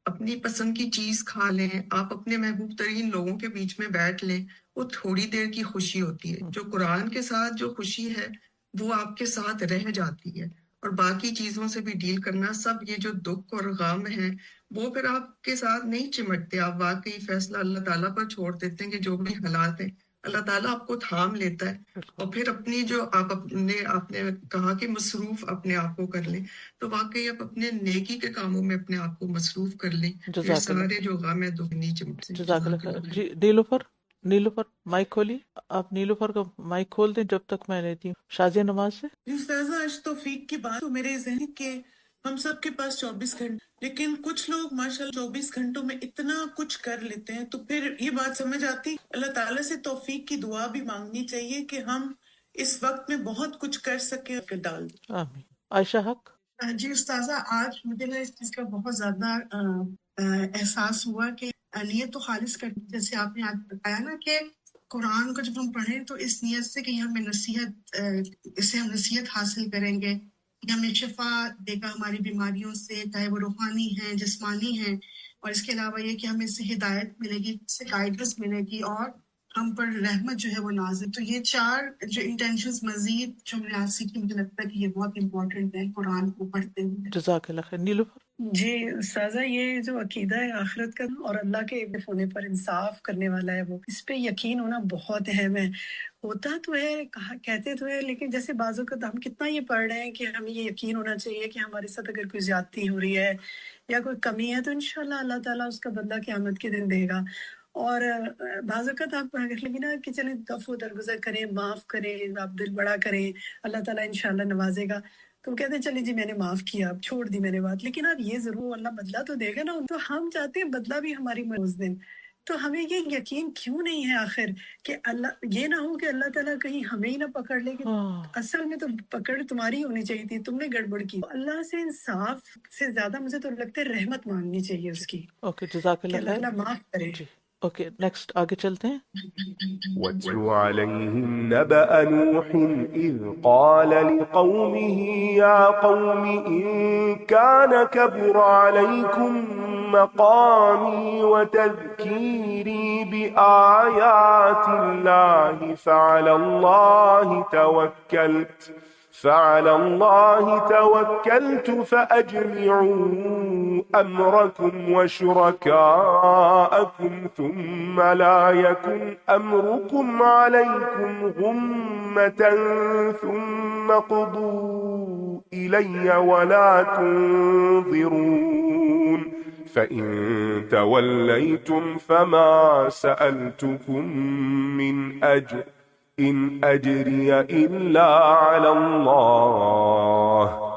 اپنی پسند کی چیز کھا لیں, آپ اپنے محبوب ترین لوگوں کے بیچ میں بیٹھ لیں, وہ تھوڑی دیر کی خوشی ہوتی ہے. جو قرآن کے ساتھ جو خوشی ہے وہ آپ کے ساتھ رہ جاتی ہے. اور باقی چیزوں سے بھی ڈیل کرنا, سب یہ جو دکھ اور غم ہے وہ پھر آپ کے ساتھ نہیں چمٹتے. آپ واقعی فیصلہ اللہ تعالیٰ پر چھوڑ دیتے ہیں کہ جو بھی حالات ہیں اللہ تعالیٰ آپ کو تھام لیتا ہے. اور پھر اپنی جو آپ نے کہا کہ مصروف اپنے آپ کو کر لیں, تو واقعی آپ اپنے نیکی کے کاموں میں اپنے آپ کو مصروف کر لیں. پھر سارے جو غم ہے دکھ نہیں چمٹتے. جزاک اللہ. جی نیلوفر مائک کھولی. آپ نیلوفر کا مائک کھول دیں جب تک میں لیتی ہوں شازیہ نماز سے. استاذہ آج توفیق کی بات تو میرے ذہن کے ہم سب کے پاس 24 گھنٹے, لیکن کچھ لوگ ماشاءاللہ 24 گھنٹوں میں اتنا کچھ کر لیتے ہیں. تو پھر یہ بات سمجھ آتی اللہ تعالیٰ سے توفیق کی دعا بھی مانگنی چاہیے کہ ہم اس وقت میں بہت کچھ کر سکیں. ڈال دیں. آمین. عائشہ حق. جی استاذہ, آج مجھے نا اس چیز کا بہت زیادہ احساس ہوا کہ نیت تو خالص کر, جیسے آپ نے آج بتایا نا کہ قرآن کو جب ہم پڑھیں تو اس نیت سے کہ ہمیں نصیحت, اس سے ہم نصیحت حاصل کریں گے, ہمیں شفا دے گا ہماری بیماریوں سے, چاہے وہ روحانی ہیں جسمانی ہیں. اور اس کے علاوہ یہ کہ ہمیں اس سے ہدایت ملے گی, اس سے گائیڈنس ملے گی, اور ہم پر رحمت جو ہے وہ نازل. تو یہ 4 جو انٹینشنز مزید جو میں نے آج سیکھی, مجھے لگتا ہے کہ یہ بہت امپورٹنٹ ہے قرآن کو پڑھتے ہوئے. جزاک اللہ خیر. نیلوفر. جی استاذہ, یہ جو عقیدہ ہے آخرت کا اور اللہ کے ہونے پر انصاف کرنے والا ہے, وہ اس پہ یقین ہونا بہت اہم ہے. ہوتا تو ہے, کہتے تو ہے, لیکن جیسے بعض اوقات ہم کتنا یہ پڑھ رہے ہیں کہ ہمیں یہ یقین ہونا چاہیے کہ ہمارے ساتھ اگر کوئی زیادتی ہو رہی ہے یا کوئی کمی ہے تو انشاءاللہ اللہ تعالیٰ اس کا بدلہ قیامت کے دن دے گا. اور بعض اوقات آپ لگے نا کہ چلیں عفو درگزر کریں, معاف کریں, آپ دل بڑا کریں, اللہ تعالیٰ انشاءاللہ نوازے گا. تو کہتے ہیں چلیں جی میں نے معاف کیا, اب چھوڑ دی میں نے بات, لیکن اب یہ ضرور اللہ بدلہ تو دے گا نا. تو ہم چاہتے ہیں بدلہ بھی ہماری اس دن. تو ہمیں یہ یقین کیوں نہیں ہے آخر کہ اللہ, یہ نہ ہو کہ اللہ تعالیٰ کہیں ہمیں ہی نہ پکڑ لے, کہ اصل میں تو پکڑ تمہاری ہونی چاہیے تھی, تم نے گڑبڑ کی. اللہ سے انصاف سے زیادہ مجھے تو لگتا ہے رحمت مانگنی چاہیے اس کی. اوکے, جزاک اللہ خیر. اللہ معاف کرے. اوکے, نیکسٹ آگے چلتے ہیں. وَاتْلُ عَلَيْهِمْ نَبَأَ نُوحٍ إِذْ قَالَ لِقَوْمِهِ يَا قَوْمِ إِن كَانَ كَبُرَ عَلَيْكُمْ مَقَامِي وَتَذْكِيرِي بِآيَاتِ اللَّهِ فعلى الله توكلت فأجمعوا أمركم وشركاءكم ثم لا يكن أمركم عليكم غمة ثم قضوا إلي ولا تنظرون فإن توليتم فما سألتكم من أجر إن أجري إلا على الله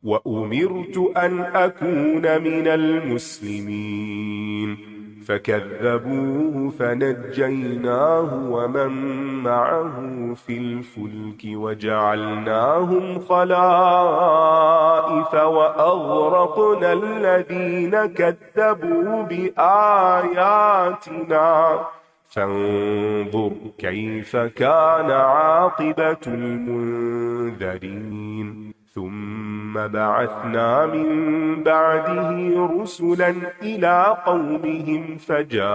وأمرت أن أكون من المسلمين فكذبوه فنجيناه ومن معه في الفلك وجعلناهم خلائف وأغرقنا الذين كذبوا بآياتنا فانظر كيف كان عاقبة المنذرين ثم بعثنا من بعده رسلا إلى قومهم فجاءوهم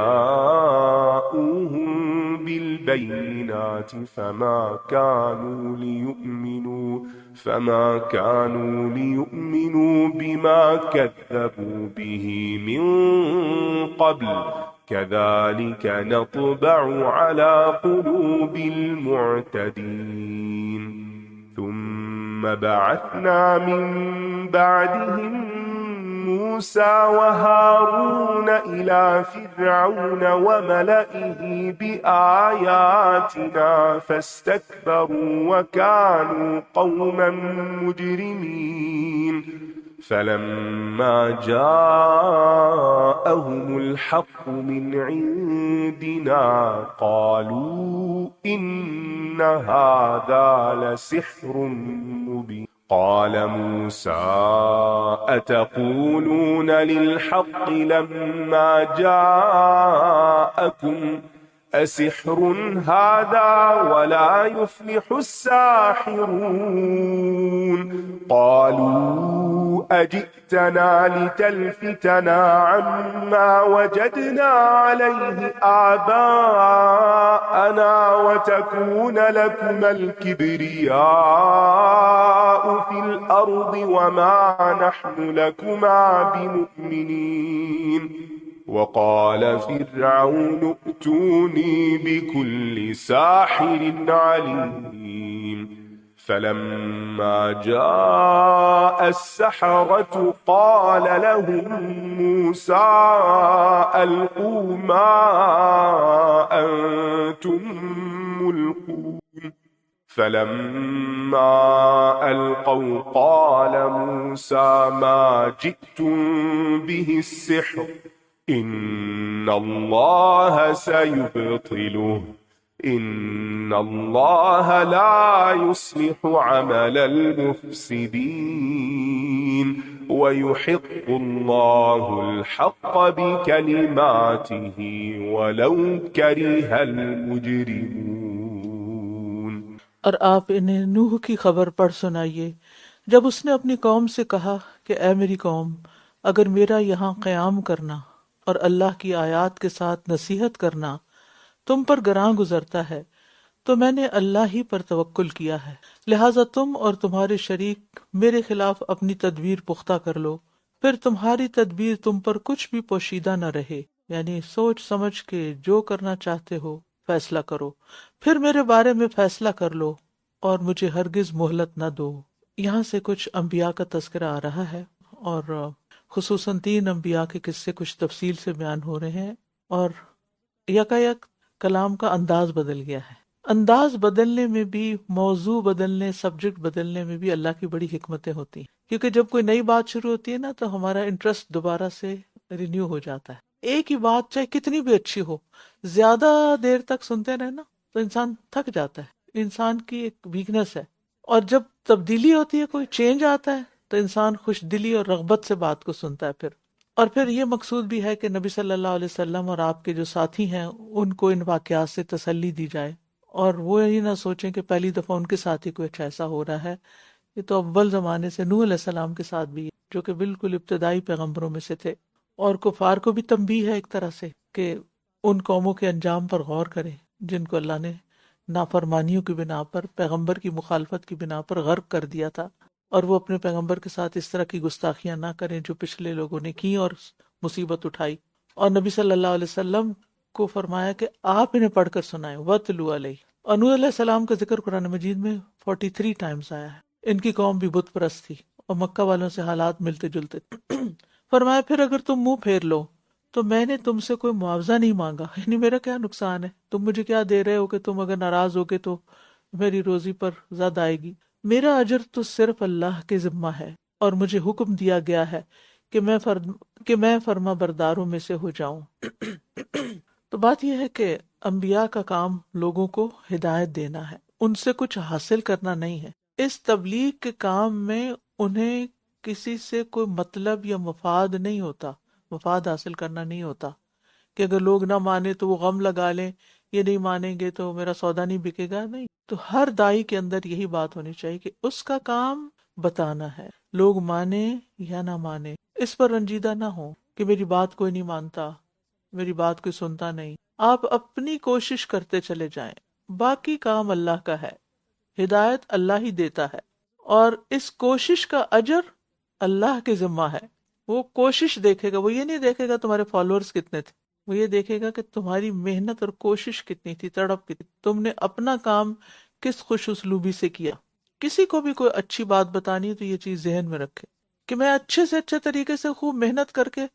بالبينات فما كانوا ليؤمنوا بما كذبوا به من قبل كذلك نطبع على قلوب المعتدين ثم بعثنا من بعدهم موسى وهارون إلى فرعون وملئه بآياتنا فاستكبروا وكانوا قوما مجرمين فلما جاءهم الحق من عندنا قالوا إن هذا لسحر مبين قال موسى أتقولون للحق لما جاءكم أسحر هذا ولا يفلح الساحرون قالوا أجئتنا لتلفتنا عما وجدنا عليه آباءنا وتكون لكما الكبرياء في الأرض وما نحن لكما بمؤمنين وقال فرعون ائتوني بكل ساحر عليم فلما جاء السحرة قال لهم موسى ألقوا ما أنتم ملقون فلما ألقوا قال موسى ما جئتم به السحر إن الله سيبطله إن الله لا يصلح عمل المفسدين ويحق الله الحق بكلماته ولو كره المجرمون. اور آپ انہیں نوح کی خبر پڑھ سنائیے جب اس نے اپنی قوم سے کہا کہ اے میری قوم، اگر میرا یہاں قیام کرنا اور اللہ کی آیات کے ساتھ نصیحت کرنا تم پر گراں گزرتا ہے تو میں نے اللہ ہی پر توکل کیا ہے، لہٰذا تم اور تمہارے شریک میرے خلاف اپنی تدبیر پختہ کر لو، پھر تمہاری تدبیر تم پر کچھ بھی پوشیدہ نہ رہے، یعنی سوچ سمجھ کے جو کرنا چاہتے ہو فیصلہ کرو، پھر میرے بارے میں فیصلہ کر لو اور مجھے ہرگز مہلت نہ دو. یہاں سے کچھ انبیاء کا تذکرہ آ رہا ہے اور خصوصاً 3 انبیاء کے قصے کچھ تفصیل سے بیان ہو رہے ہیں، اور یکایک کلام کا انداز بدل گیا ہے. انداز بدلنے میں بھی، موضوع بدلنے، سبجیکٹ بدلنے میں بھی اللہ کی بڑی حکمتیں ہوتی ہیں، کیونکہ جب کوئی نئی بات شروع ہوتی ہے نا تو ہمارا انٹرسٹ دوبارہ سے رینیو ہو جاتا ہے. ایک ہی بات چاہے کتنی بھی اچھی ہو، زیادہ دیر تک سنتے رہے نا تو انسان تھک جاتا ہے، انسان کی ایک ویکنس ہے. اور جب تبدیلی ہوتی ہے، کوئی چینج آتا ہے تو انسان خوش دلی اور رغبت سے بات کو سنتا ہے. پھر یہ مقصود بھی ہے کہ نبی صلی اللہ علیہ وسلم اور آپ کے جو ساتھی ہیں ان کو ان واقعات سے تسلی دی جائے، اور وہ یہ نہ سوچیں کہ پہلی دفعہ ان کے ساتھ ہی کچھ ایسا ہو رہا ہے. یہ تو اول زمانے سے نوح علیہ السلام کے ساتھ بھی ہے، جو کہ بالکل ابتدائی پیغمبروں میں سے تھے. اور کفار کو بھی تنبیہ ہے ایک طرح سے کہ ان قوموں کے انجام پر غور کریں جن کو اللہ نے نافرمانیوں کی بنا پر، پیغمبر کی مخالفت کی بنا پر غرق کر دیا تھا، اور وہ اپنے پیغمبر کے ساتھ اس طرح کی گستاخیاں نہ کریں جو پچھلے لوگوں نے کی اور مصیبت اٹھائی. اور نبی صلی اللہ علیہ وسلم کو فرمایا کہ آپ انہیں پڑھ کر سنائیں، وَاتْلُوا عَلَيْهِ. اور نوح علیہ السلام کا ذکر قرآن مجید میں 43 ٹائمز آیا ہے. ان کی قوم بھی بت پرست تھی اور مکہ والوں سے حالات ملتے جلتے. فرمایا پھر اگر تم منہ پھیر لو تو میں نے تم سے کوئی معاوضہ نہیں مانگا، یعنی میرا کیا نقصان ہے، تم مجھے کیا دے رہے ہو کہ تم اگر ناراض ہوگے تو میری روزی پر زد آئے گی. میرا اجر تو صرف اللہ کے ذمہ ہے، اور مجھے حکم دیا گیا ہے کہ میں فرما برداروں میں سے ہو جاؤں. تو بات یہ ہے کہ انبیاء کا کام لوگوں کو ہدایت دینا ہے، ان سے کچھ حاصل کرنا نہیں ہے. اس تبلیغ کے کام میں انہیں کسی سے کوئی مطلب یا مفاد نہیں ہوتا، مفاد حاصل کرنا نہیں ہوتا کہ اگر لوگ نہ مانے تو وہ غم لگا لیں، یہ نہیں مانیں گے تو میرا سودا نہیں بکے گا. نہیں، تو ہر دائی کے اندر یہی بات ہونی چاہیے کہ اس کا کام بتانا ہے، لوگ مانے یا نہ مانے اس پر رنجیدہ نہ ہو کہ میری بات کوئی نہیں مانتا، میری بات کوئی سنتا نہیں. آپ اپنی کوشش کرتے چلے جائیں، باقی کام اللہ کا ہے، ہدایت اللہ ہی دیتا ہے، اور اس کوشش کا اجر اللہ کے ذمہ ہے. وہ کوشش دیکھے گا، وہ یہ نہیں دیکھے گا تمہارے فالوورز کتنے تھے، وہ یہ دیکھے گا کہ تمہاری محنت اور کوشش کتنی تھی، تڑپ کتنی، تم نے اپنا کام کس خوش اسلوبی سے کیا. کسی کو بھی کوئی اچھی بات بتانی ہے تو یہ چیز ذہن میں رکھے کہ میں اچھے سے اچھے طریقے سے خوب محنت کر کے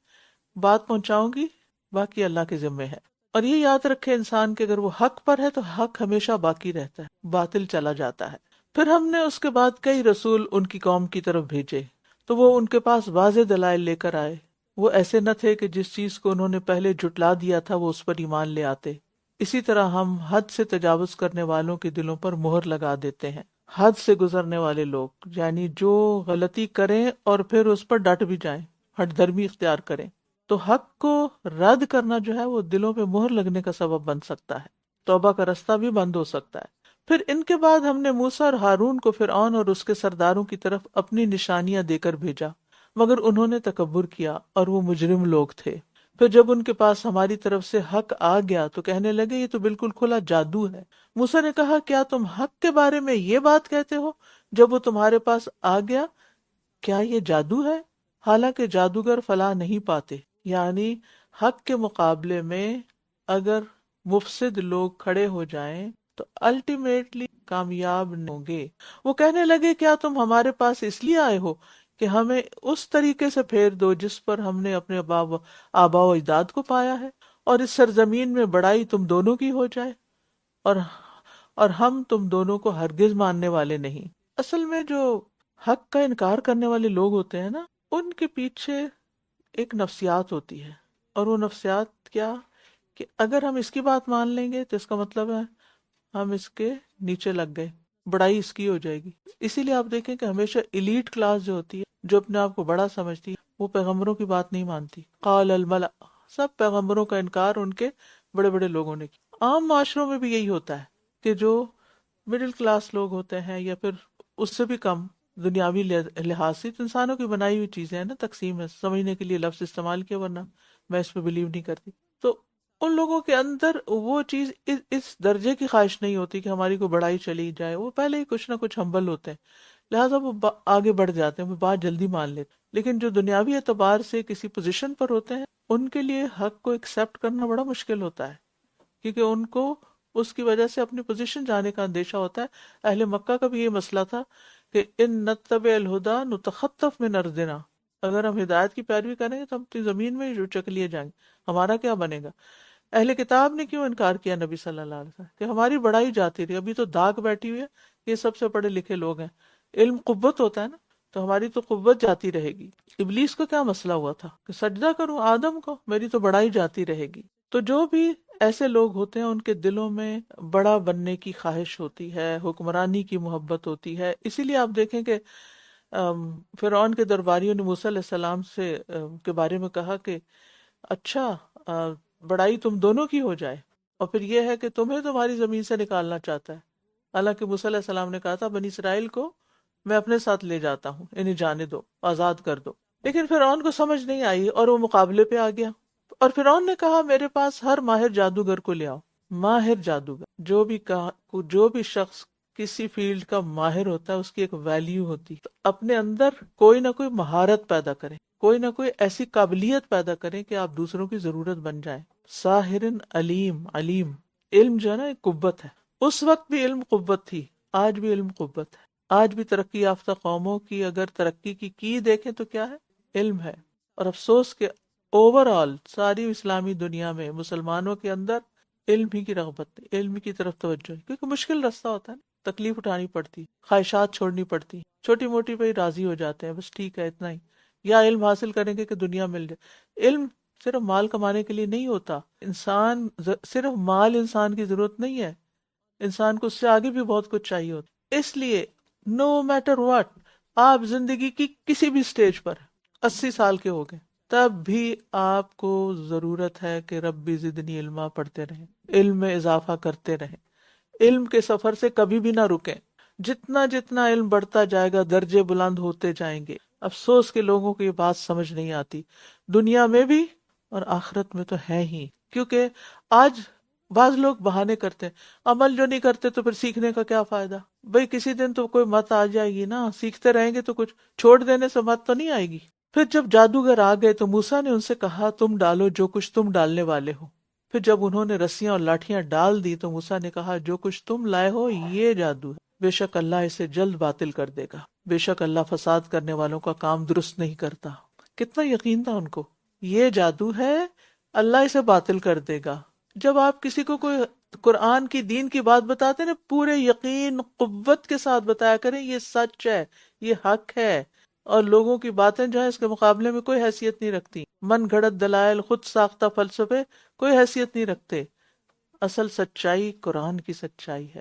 بات پہنچاؤں گی، باقی اللہ کے ذمے ہے. اور یہ یاد رکھے انسان کہ اگر وہ حق پر ہے تو حق ہمیشہ باقی رہتا ہے، باطل چلا جاتا ہے. پھر ہم نے اس کے بعد کئی رسول ان کی قوم کی طرف بھیجے تو وہ ان کے پاس واضح دلائل لے کر آئے. وہ ایسے نہ تھے کہ جس چیز کو انہوں نے پہلے جھٹلا دیا تھا وہ اس پر ایمان لے آتے. اسی طرح ہم حد سے تجاوز کرنے والوں کے دلوں پر مہر لگا دیتے ہیں. حد سے گزرنے والے لوگ، یعنی جو غلطی کریں اور پھر اس پر ڈٹ بھی جائیں، ہٹ دھرمی اختیار کریں، تو حق کو رد کرنا جو ہے وہ دلوں پہ مہر لگنے کا سبب بن سکتا ہے، توبہ کا رستہ بھی بند ہو سکتا ہے۔ پھر ان کے بعد ہم نے موسیٰ اور ہارون کو فرعون اور اس کے سرداروں کی طرف اپنی نشانیاں دے کر بھیجا، مگر انہوں نے تکبر کیا اور وہ مجرم لوگ تھے۔ پھر جب ان کے پاس ہماری طرف سے حق آ گیا تو کہنے لگے یہ تو بالکل کھلا جادو ہے۔ موسیٰ نے کہا کیا تم حق کے بارے میں یہ بات کہتے ہو جب وہ تمہارے پاس آ گیا؟ کیا یہ جادو ہے؟ حالانکہ جادوگر فلاح نہیں پاتے، یعنی حق کے مقابلے میں اگر مفسد لوگ کھڑے ہو جائیں تو الٹیمیٹلی کامیاب نہیں ہوں گے۔ وہ کہنے لگے کیا تم ہمارے پاس اس لیے آئے ہو کہ ہمیں اس طریقے سے پھیر دو جس پر ہم نے اپنے آبا و اجداد کو پایا ہے، اور اس سرزمین میں بڑائی تم دونوں کی ہو جائے، اور ہم تم دونوں کو ہرگز ماننے والے نہیں۔ اصل میں جو حق کا انکار کرنے والے لوگ ہوتے ہیں نا، ان کے پیچھے ایک نفسیات ہوتی ہے، اور وہ نفسیات کیا کہ اگر ہم اس کی بات مان لیں گے تو اس کا مطلب ہے ہم اس کے نیچے لگ گئے، بڑائی اس کی ہو جائے گی۔ اسی لیے آپ دیکھیں کہ ہمیشہ ایلیٹ کلاس جو ہوتی ہے، جو اپنے آپ کو بڑا سمجھتی ہے، وہ پیغمبروں کی بات نہیں مانتی۔ قال الملأ، سب پیغمبروں کا انکار ان کے بڑے بڑے لوگوں نے کیا۔ عام معاشروں میں بھی یہی ہوتا ہے کہ جو مڈل کلاس لوگ ہوتے ہیں یا پھر اس سے بھی کم دنیاوی لحاظ سے، انسانوں کی بنائی ہوئی چیزیں ہیں نا، تقسیم ہے، سمجھنے کے لیے لفظ استعمال کیا، ورنہ میں اس پہ بلیو نہیں کرتی۔ تو ان لوگوں کے اندر وہ چیز اس درجے کی خواہش نہیں ہوتی کہ ہماری کوئی بڑائی چلی جائے، وہ پہلے ہی کچھ نہ کچھ ہمبل ہوتے ہیں، لہٰذا وہ آگے بڑھ جاتے ہیں، وہ بات جلدی مان لیتے۔ لیکن جو دنیاوی اعتبار سے کسی پوزیشن پر ہوتے ہیں، ان کے لیے حق کو ایکسیپٹ کرنا بڑا مشکل ہوتا ہے، کیونکہ ان کو اس کی وجہ سے اپنی پوزیشن جانے کا اندیشہ ہوتا ہے۔ اہل مکہ کا بھی یہ مسئلہ تھا کہ ان نتبع الہدی نتخطف من ارضنا، اگر ہم ہدایت کی پیروی کریں گے تو ہم اپنی زمین میں ہی چک لیے جائیں گے، ہمارا کیا بنے گا۔ اہل کتاب نے کیوں انکار کیا نبی صلی اللہ علیہ وسلم کہ ہماری بڑائی جاتی رہی، ابھی تو داغ بیٹھی ہوئی ہے، یہ سب سے پڑھے لکھے لوگ ہیں، علم قوت ہوتا ہے نا، تو ہماری تو قوت جاتی رہے گی۔ ابلیس کو کیا مسئلہ ہوا تھا کہ سجدہ کروں آدم کو، میری تو بڑائی جاتی رہے گی۔ تو جو بھی ایسے لوگ ہوتے ہیں ان کے دلوں میں بڑا بننے کی خواہش ہوتی ہے، حکمرانی کی محبت ہوتی ہے۔ اسی لیے آپ دیکھیں کہ فرعون کے درباریوں نے موسیٰ علیہ السلام سے کے بارے میں کہا کہ اچھا بڑائی تم دونوں کی ہو جائے، اور پھر یہ ہے کہ تمہیں تمہاری زمین سے نکالنا چاہتا ہے، حالانکہ موسیٰ علیہ السلام نے کہا تھا بنی اسرائیل کو میں اپنے ساتھ لے جاتا ہوں، انہیں جانے دو، آزاد کر دو۔ لیکن فرعون کو سمجھ نہیں آئی اور وہ مقابلے پہ آ گیا، اور فرعون نے کہا میرے پاس ہر ماہر جادوگر کو لے آؤ۔ ماہر جادوگر، جو بھی شخص کسی فیلڈ کا ماہر ہوتا ہے اس کی ایک ویلیو ہوتی ہے، تو اپنے اندر کوئی نہ کوئی مہارت پیدا کریں، کوئی نہ کوئی ایسی قابلیت پیدا کریں کہ آپ دوسروں کی ضرورت بن جائیں۔ ساحر علیم، علم جو ہے نا ایک قوت ہے، اس وقت بھی علم قوت تھی، آج بھی علم قوت ہے۔ آج بھی ترقی یافتہ قوموں کی اگر ترقی کی دیکھیں تو کیا ہے؟ علم ہے۔ اور افسوس کہ اوور آل ساری اسلامی دنیا میں مسلمانوں کے اندر علم ہی کی رغبت، علم کی طرف توجہ ہے، کیونکہ مشکل رستہ ہوتا ہے، تکلیف اٹھانی پڑتی، خواہشات چھوڑنی پڑتی، چھوٹی موٹی پہ ہی راضی ہو جاتے ہیں، بس ٹھیک ہے اتنا ہی، یا علم حاصل کریں گے کہ دنیا مل جائے۔ علم صرف مال کمانے کے لیے نہیں ہوتا، صرف مال انسان کی ضرورت نہیں ہے، انسان کو اس سے آگے بھی بہت کچھ چاہیے ہوتا۔ اس لیے نو میٹر واٹ، آپ زندگی کی کسی بھی سٹیج پر 80 سال کے ہو گئے، تب بھی آپ کو ضرورت ہے کہ ربی زدنی علما پڑھتے رہیں، علم میں اضافہ کرتے رہیں، علم کے سفر سے کبھی بھی نہ رکیں۔ جتنا جتنا علم بڑھتا جائے گا درجے بلند ہوتے جائیں گے۔ افسوس کہ لوگوں کو یہ بات سمجھ نہیں آتی، دنیا میں بھی اور آخرت میں تو ہے ہی، کیونکہ آج بعض لوگ بہانے کرتے ہیں، عمل جو نہیں کرتے تو پھر سیکھنے کا کیا فائدہ؟ بھئی کسی دن تو کوئی مت آ جائے گی نا، سیکھتے رہیں گے تو کچھ چھوڑ دینے سے مت تو نہیں آئے گی۔ پھر جب جادوگر آ گئے تو موسیٰ نے ان سے کہا تم ڈالو جو کچھ تم ڈالنے والے ہو۔ پھر جب انہوں نے رسیاں اور لاٹھیاں ڈال دی تو موسیٰ نے کہا جو کچھ تم لائے ہو یہ جادو ہے، بے شک اللہ اسے جلد باطل کر دے گا، بے شک اللہ فساد کرنے والوں کا کام درست نہیں کرتا۔ کتنا یقین تھا ان کو، یہ جادو ہے، اللہ اسے باطل کر دے گا۔ جب آپ کسی کو کوئی قرآن کی دین کی بات بتاتے ہیں پورے یقین قوت کے ساتھ بتایا کریں یہ سچ ہے، یہ حق ہے، اور لوگوں کی باتیں جو ہے اس کے مقابلے میں کوئی حیثیت نہیں رکھتی، من گھڑت دلائل، خود ساختہ فلسفے کوئی حیثیت نہیں رکھتے۔ اصل سچائی قرآن کی سچائی ہے،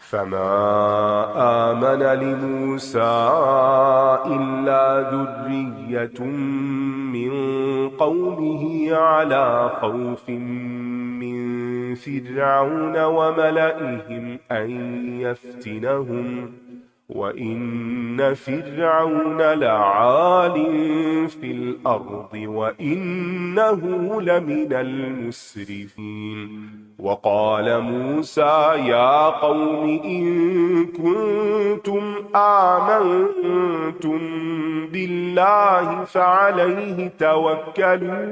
فما آمن لموسى إلا ذرية من قومه على خوف من فرعون وملئهم أن يفتنهم وإن فرعون لعال في الأرض وإنه لمن المسرفين وقال موسى يا قوم إن كنتم آمنتم بالله فعليه توكلوا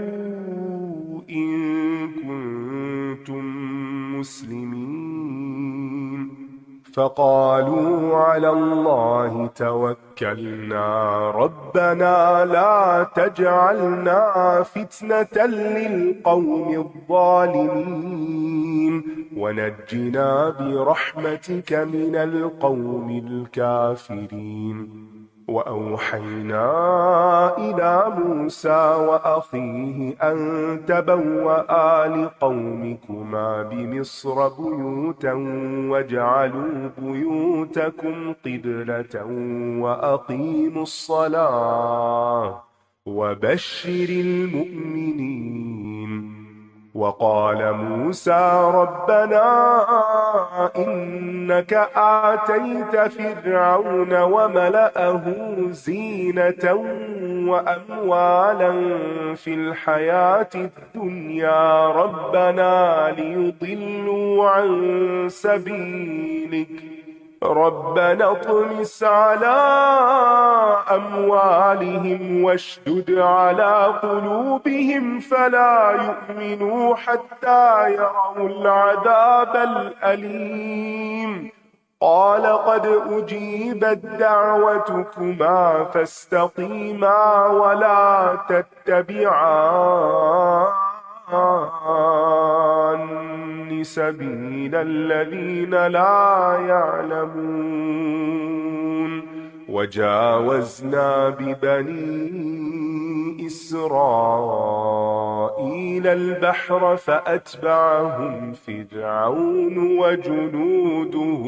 إن كنتم مسلمين فقالوا على الله توكلنا ربنا لا تجعلنا فتنة للقوم الظالمين ونجنا برحمتك من القوم الكافرين وأوحينا إلى موسى وأخيه أن تبوأ لقومكما بمصر بيوتا واجعلوا بيوتكم قبلة وأقيموا الصلاة وبشر المؤمنين وقال موسى ربنا إنك آتيت فرعون وملأه زينة وأموالا في الحياة الدنيا ربنا ليضلوا عن سبيلك ربنا اطمس على أموالهم واشدد على قلوبهم فلا يؤمنوا حتى يروا العذاب الأليم قال قد أجيبت دعوتكما فاستقيما ولا تتبعان سبيل الذين لا يعلمون وجاوزنا ببني إسرائيل البحر فأتبعهم فرعون وجنوده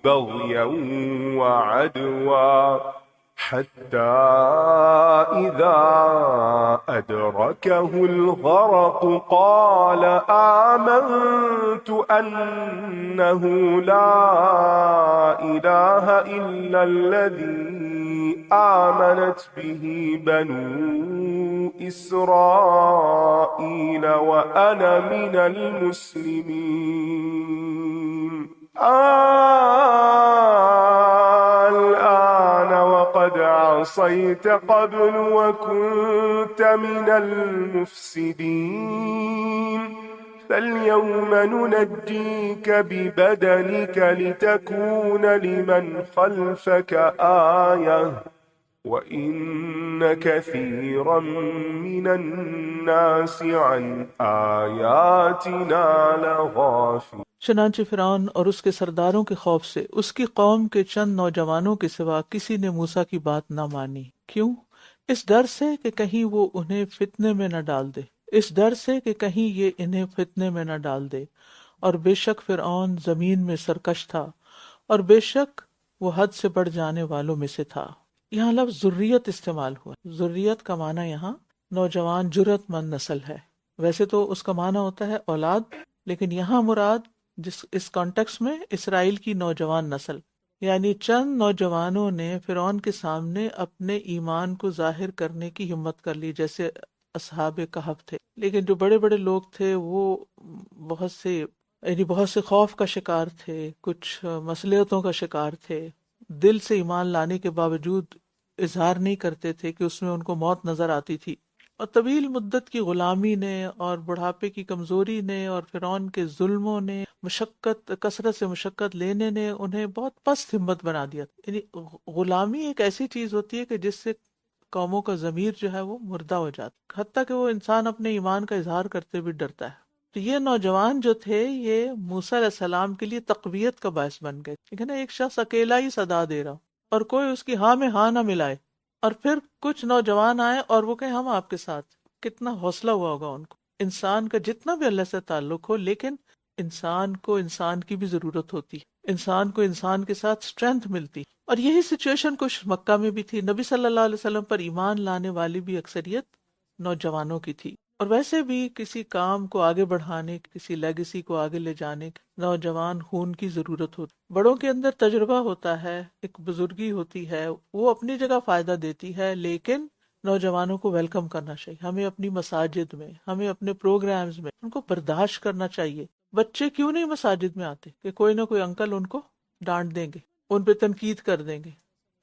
بغيا وعدوا حتى إذا أدركه الغرق قال آمنت أنه لا إله إلا الذي آمنت به بنو إسرائيل وأنا من المسلمين الآن وقد عصيت قبل وكنت من المفسدين فاليوم ننجيك ببدنك لتكون لمن خلفك آية وَإِنَّ كَثِيرًا مِّنَ النَّاسِ عَنْ آيَاتِنَا لَغَافِلُونَ۔ چنانچہ فرعون اور اس کے سرداروں کے خوف سے اس کی قوم کے چند نوجوانوں کے سوا کسی نے موسیٰ کی بات نہ مانی۔ کیوں؟ اس ڈر سے کہ کہیں وہ انہیں فتنے میں نہ ڈال دے، اس ڈر سے کہ کہیں یہ انہیں فتنے میں نہ ڈال دے۔ اور بے شک فرعون زمین میں سرکش تھا، اور بے شک وہ حد سے بڑھ جانے والوں میں سے تھا۔ یہاں لفظ ذریت استعمال ہوا۔ ذریت کا معنی یہاں نوجوان جرأت مند نسل ہے۔ ویسے تو اس کا معنی ہوتا ہے اولاد، لیکن یہاں مراد اس کانٹیکس میں اسرائیل کی نوجوان نسل، یعنی چند نوجوانوں نے فرعون کے سامنے اپنے ایمان کو ظاہر کرنے کی ہمت کر لی، جیسے اصحاب کہف تھے۔ لیکن جو بڑے بڑے لوگ تھے وہ بہت سے خوف کا شکار تھے، کچھ مصلحتوں کا شکار تھے، دل سے ایمان لانے کے باوجود اظہار نہیں کرتے تھے کہ اس میں ان کو موت نظر آتی تھی۔ اور طویل مدت کی غلامی نے اور بڑھاپے کی کمزوری نے اور فرعون کے ظلموں نے کثرت سے مشقت لینے نے انہیں بہت پست ہمت بنا دیا۔ یعنی غلامی ایک ایسی چیز ہوتی ہے کہ جس سے قوموں کا ضمیر جو ہے وہ مردہ ہو جاتا، حتیٰ کہ وہ انسان اپنے ایمان کا اظہار کرتے بھی ڈرتا ہے۔ تو یہ نوجوان جو تھے یہ موسیٰ علیہ السلام کے لیے تقویت کا باعث بن گئے۔ لیکن ایک شخص اکیلا ہی صدا دے رہا اور کوئی اس کی ہاں میں ہاں نہ ملائے، اور پھر کچھ نوجوان آئے اور وہ کہیں ہم آپ کے ساتھ، کتنا حوصلہ ہوا ہوگا ان کو۔ انسان کا جتنا بھی اللہ سے تعلق ہو، لیکن انسان کو انسان کی بھی ضرورت ہوتی، انسان کو انسان کے ساتھ اسٹرینتھ ملتی۔ اور یہی سچویشن کچھ مکہ میں بھی تھی۔ نبی صلی اللہ علیہ وسلم پر ایمان لانے والی بھی اکثریت نوجوانوں کی تھی۔ اور ویسے بھی کسی کام کو آگے بڑھانے، کسی لیگیسی کو آگے لے جانے نوجوان خون کی ضرورت ہوتی۔ بڑوں کے اندر تجربہ ہوتا ہے، ایک بزرگی ہوتی ہے، وہ اپنی جگہ فائدہ دیتی ہے، لیکن نوجوانوں کو ویلکم کرنا چاہیے۔ ہمیں اپنی مساجد میں، ہمیں اپنے پروگرامز میں ان کو برداشت کرنا چاہیے۔ بچے کیوں نہیں مساجد میں آتے کہ کوئی نہ کوئی انکل ان کو ڈانٹ دیں گے، ان پہ تنقید کر دیں گے،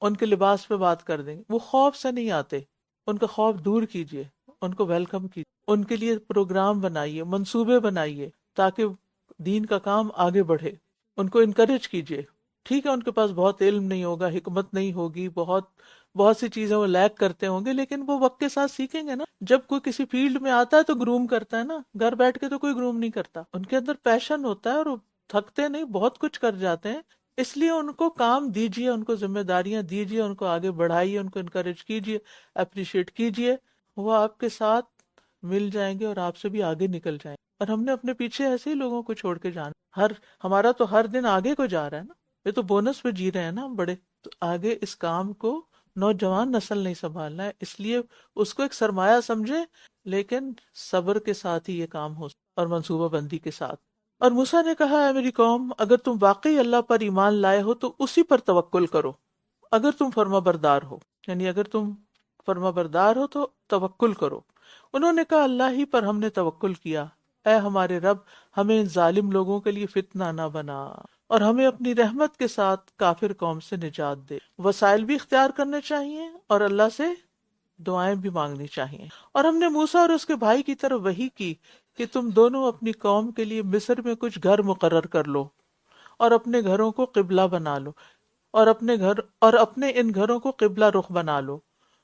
ان کے لباس پہ بات کر دیں گے۔ وہ خوف سے نہیں آتے، ان کا خوف دور کیجیے، ان کو ویلکم کیجیے، ان کے لیے پروگرام بنائیے، منصوبے بنائیے تاکہ دین کا کام آگے بڑھے، ان کو انکریج کیجیے۔ ٹھیک ہے ان کے پاس بہت علم نہیں ہوگا، حکمت نہیں ہوگی، بہت سی چیزیں وہ لیک کرتے ہوں گے، لیکن وہ وقت کے ساتھ سیکھیں گے نا۔ جب کوئی کسی فیلڈ میں آتا ہے تو گروم کرتا ہے نا، گھر بیٹھ کے تو کوئی گروم نہیں کرتا۔ ان کے اندر پیشن ہوتا ہے اور وہ تھکتے نہیں، بہت کچھ کر جاتے ہیں۔ اس لیے ان کو کام دیجیے، ان کو ذمہ داریاں دیجیے، ان کو آگے بڑھائیے، ان کو انکریج کیجیے، اپریشیٹ کیجیے۔ وہ آپ کے ساتھ مل جائیں گے اور آپ سے بھی آگے نکل جائیں گے۔ اور ہم نے اپنے پیچھے ایسے ہی لوگوں کو چھوڑ کے جانا، ہمارا تو ہر دن آگے کو جا رہا ہے نا، یہ تو بونس پہ جی رہے ہیں نا ہم بڑے۔ تو آگے اس کام کو نوجوان نسل نہیں سنبھالنا ہے، اس لیے اس کو ایک سرمایہ سمجھے، لیکن صبر کے ساتھ ہی یہ کام ہو اور منصوبہ بندی کے ساتھ۔ اور موسیٰ نے کہا، اے میری قوم، اگر تم واقعی اللہ پر ایمان لائے ہو تو اسی پر توکل کرو، اگر تم فرما بردار ہو، یعنی اگر تم فرما بردار ہو تو توکل کرو۔ انہوں نے کہا، اللہ ہی پر ہم نے توکل کیا، اے ہمارے رب ہمیں ان ظالم لوگوں کے لیے فتنہ نہ بنا، اور ہمیں اپنی رحمت کے ساتھ کافر قوم سے نجات دے۔ وسائل بھی اختیار کرنے چاہیے اور اللہ سے دعائیں بھی مانگنی چاہیے۔ اور ہم نے موسیٰ اور اس کے بھائی کی طرف وحی کی کہ تم دونوں اپنی قوم کے لیے مصر میں کچھ گھر مقرر کر لو اور اپنے گھروں کو قبلہ بنا لو، اور اپنے ان گھروں کو قبلہ رخ بنا لو،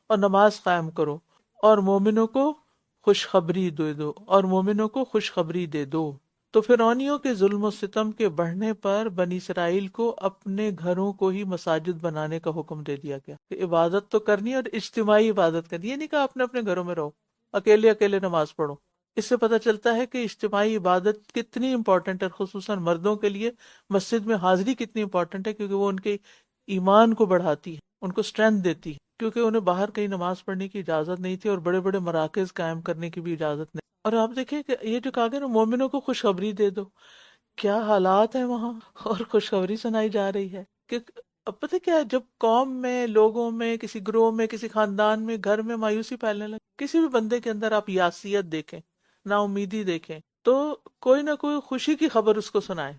اور نماز قائم کرو، اور مومنوں کو خوشخبری دے دو۔ تو فرعونیوں کے ظلم و ستم کے بڑھنے پر بنی اسرائیل کو اپنے گھروں کو ہی مساجد بنانے کا حکم دے دیا گیا کہ عبادت تو کرنی اور اجتماعی عبادت کرنی، یہ نہیں کہا اپنے اپنے گھروں میں رہو، اکیلے نماز پڑھو۔ اس سے پتہ چلتا ہے کہ اجتماعی عبادت کتنی امپورٹنٹ ہے، خصوصاً مردوں کے لیے مسجد میں حاضری کتنی امپورٹنٹ ہے، کیونکہ وہ ان کے ایمان کو بڑھاتی ہے، ان کو اسٹرینتھ دیتی ہے، کیونکہ انہیں باہر کہیں نماز پڑھنے کی اجازت نہیں تھی اور بڑے بڑے مراکز قائم کرنے کی بھی اجازت نہیں۔ اور آپ دیکھیں کہ یہ جو کہا گیا نا، مومنوں کو خوشخبری دے دو، کیا حالات ہیں وہاں، اور خوشخبری سنائی جا رہی ہے کہ اب پتہ کیا ہے، جب قوم میں، لوگوں میں، کسی گروہ میں، کسی خاندان میں، گھر میں مایوسی پھیلنے لگے، کسی بھی بندے کے اندر آپ یاسیت دیکھیں، نا امیدی دیکھیں، تو کوئی نہ کوئی خوشی کی خبر اس کو سنائیں،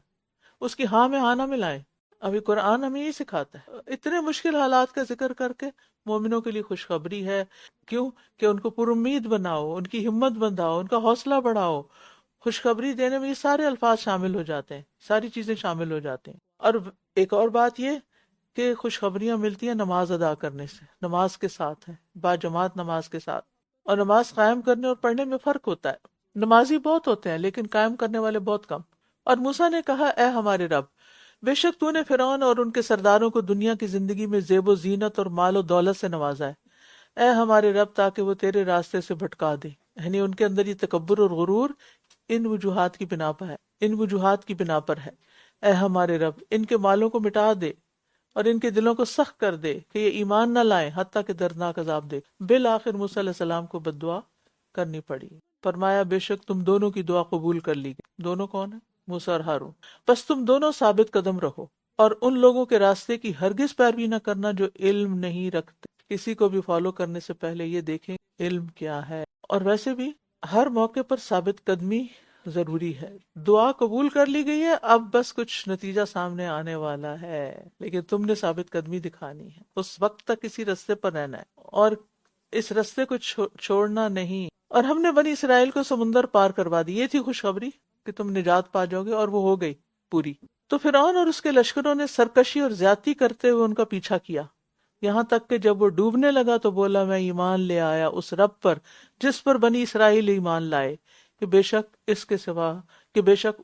اس کی ہاں میں ہاں نہ ملائیں۔ ابھی قرآن ہمیں یہ سکھاتا ہے، اتنے مشکل حالات کا ذکر کر کے مومنوں کے لیے خوشخبری ہے۔ کیوں؟ کہ ان کو پر امید بناؤ، ان کی ہمت بندھاؤ، ان کا حوصلہ بڑھاؤ۔ خوشخبری دینے میں یہ سارے الفاظ شامل ہو جاتے ہیں، ساری چیزیں شامل ہو جاتی ہیں۔ اور ایک اور بات یہ کہ خوشخبریاں ملتی ہیں نماز ادا کرنے سے، نماز کے ساتھ ہے، با جماعت نماز کے ساتھ۔ اور نماز قائم کرنے اور پڑھنے میں فرق ہوتا ہے، نمازی بہت ہوتے ہیں لیکن قائم کرنے والے بہت کم۔ اور موسیٰ نے کہا، اے ہمارے رب، بے شک تو نے فرعون اور ان کے سرداروں کو دنیا کی زندگی میں زیب و زینت اور مال و دولت سے نوازا ہے، اے ہمارے رب، تاکہ وہ تیرے راستے سے بھٹکا دے۔ یعنی ان کے اندر یہ تکبر اور غرور ان وجوہات کی بنا پر ہے۔ اے ہمارے رب، ان کے مالوں کو مٹا دے اور ان کے دلوں کو سخت کر دے کہ یہ ایمان نہ لائیں حتیٰ کہ دردناک عذاب دے۔ بالآخر موسیٰ علیہ السلام کو بددعا کرنی پڑی۔ فرمایا، بے شک تم دونوں کی دعا قبول کر لی گئی۔ دونوں کون ہیں؟ موسیٰ اور ہارون۔ بس تم دونوں ثابت قدم رہو اور ان لوگوں کے راستے کی ہرگز پیروی نہ کرنا جو علم نہیں رکھتے۔ کسی کو بھی فالو کرنے سے پہلے یہ دیکھیں علم کیا ہے۔ اور ویسے بھی ہر موقع پر ثابت قدمی ضروری ہے۔ دعا قبول کر لی گئی ہے، اب بس کچھ نتیجہ سامنے آنے والا ہے، لیکن تم نے ثابت قدمی دکھانی ہے، اس وقت تک اسی رستے پر رہنا ہے اور اس رستے کو چھوڑنا نہیں۔ اور ہم نے بنی اسرائیل کو سمندر پار کروا دی، یہ تھی خوشخبری کہ تم نجات پا جاؤ گے، اور وہ ہو گئی پوری۔ تو فرعون اور اس کے لشکروں نے سرکشی اور زیادتی کرتے ہوئے ان کا پیچھا کیا، یہاں تک کہ جب وہ ڈوبنے لگا تو بولا، میں ایمان لے آیا اس رب پر جس پر بنی اسرائیل ایمان لائے، کہ بے شک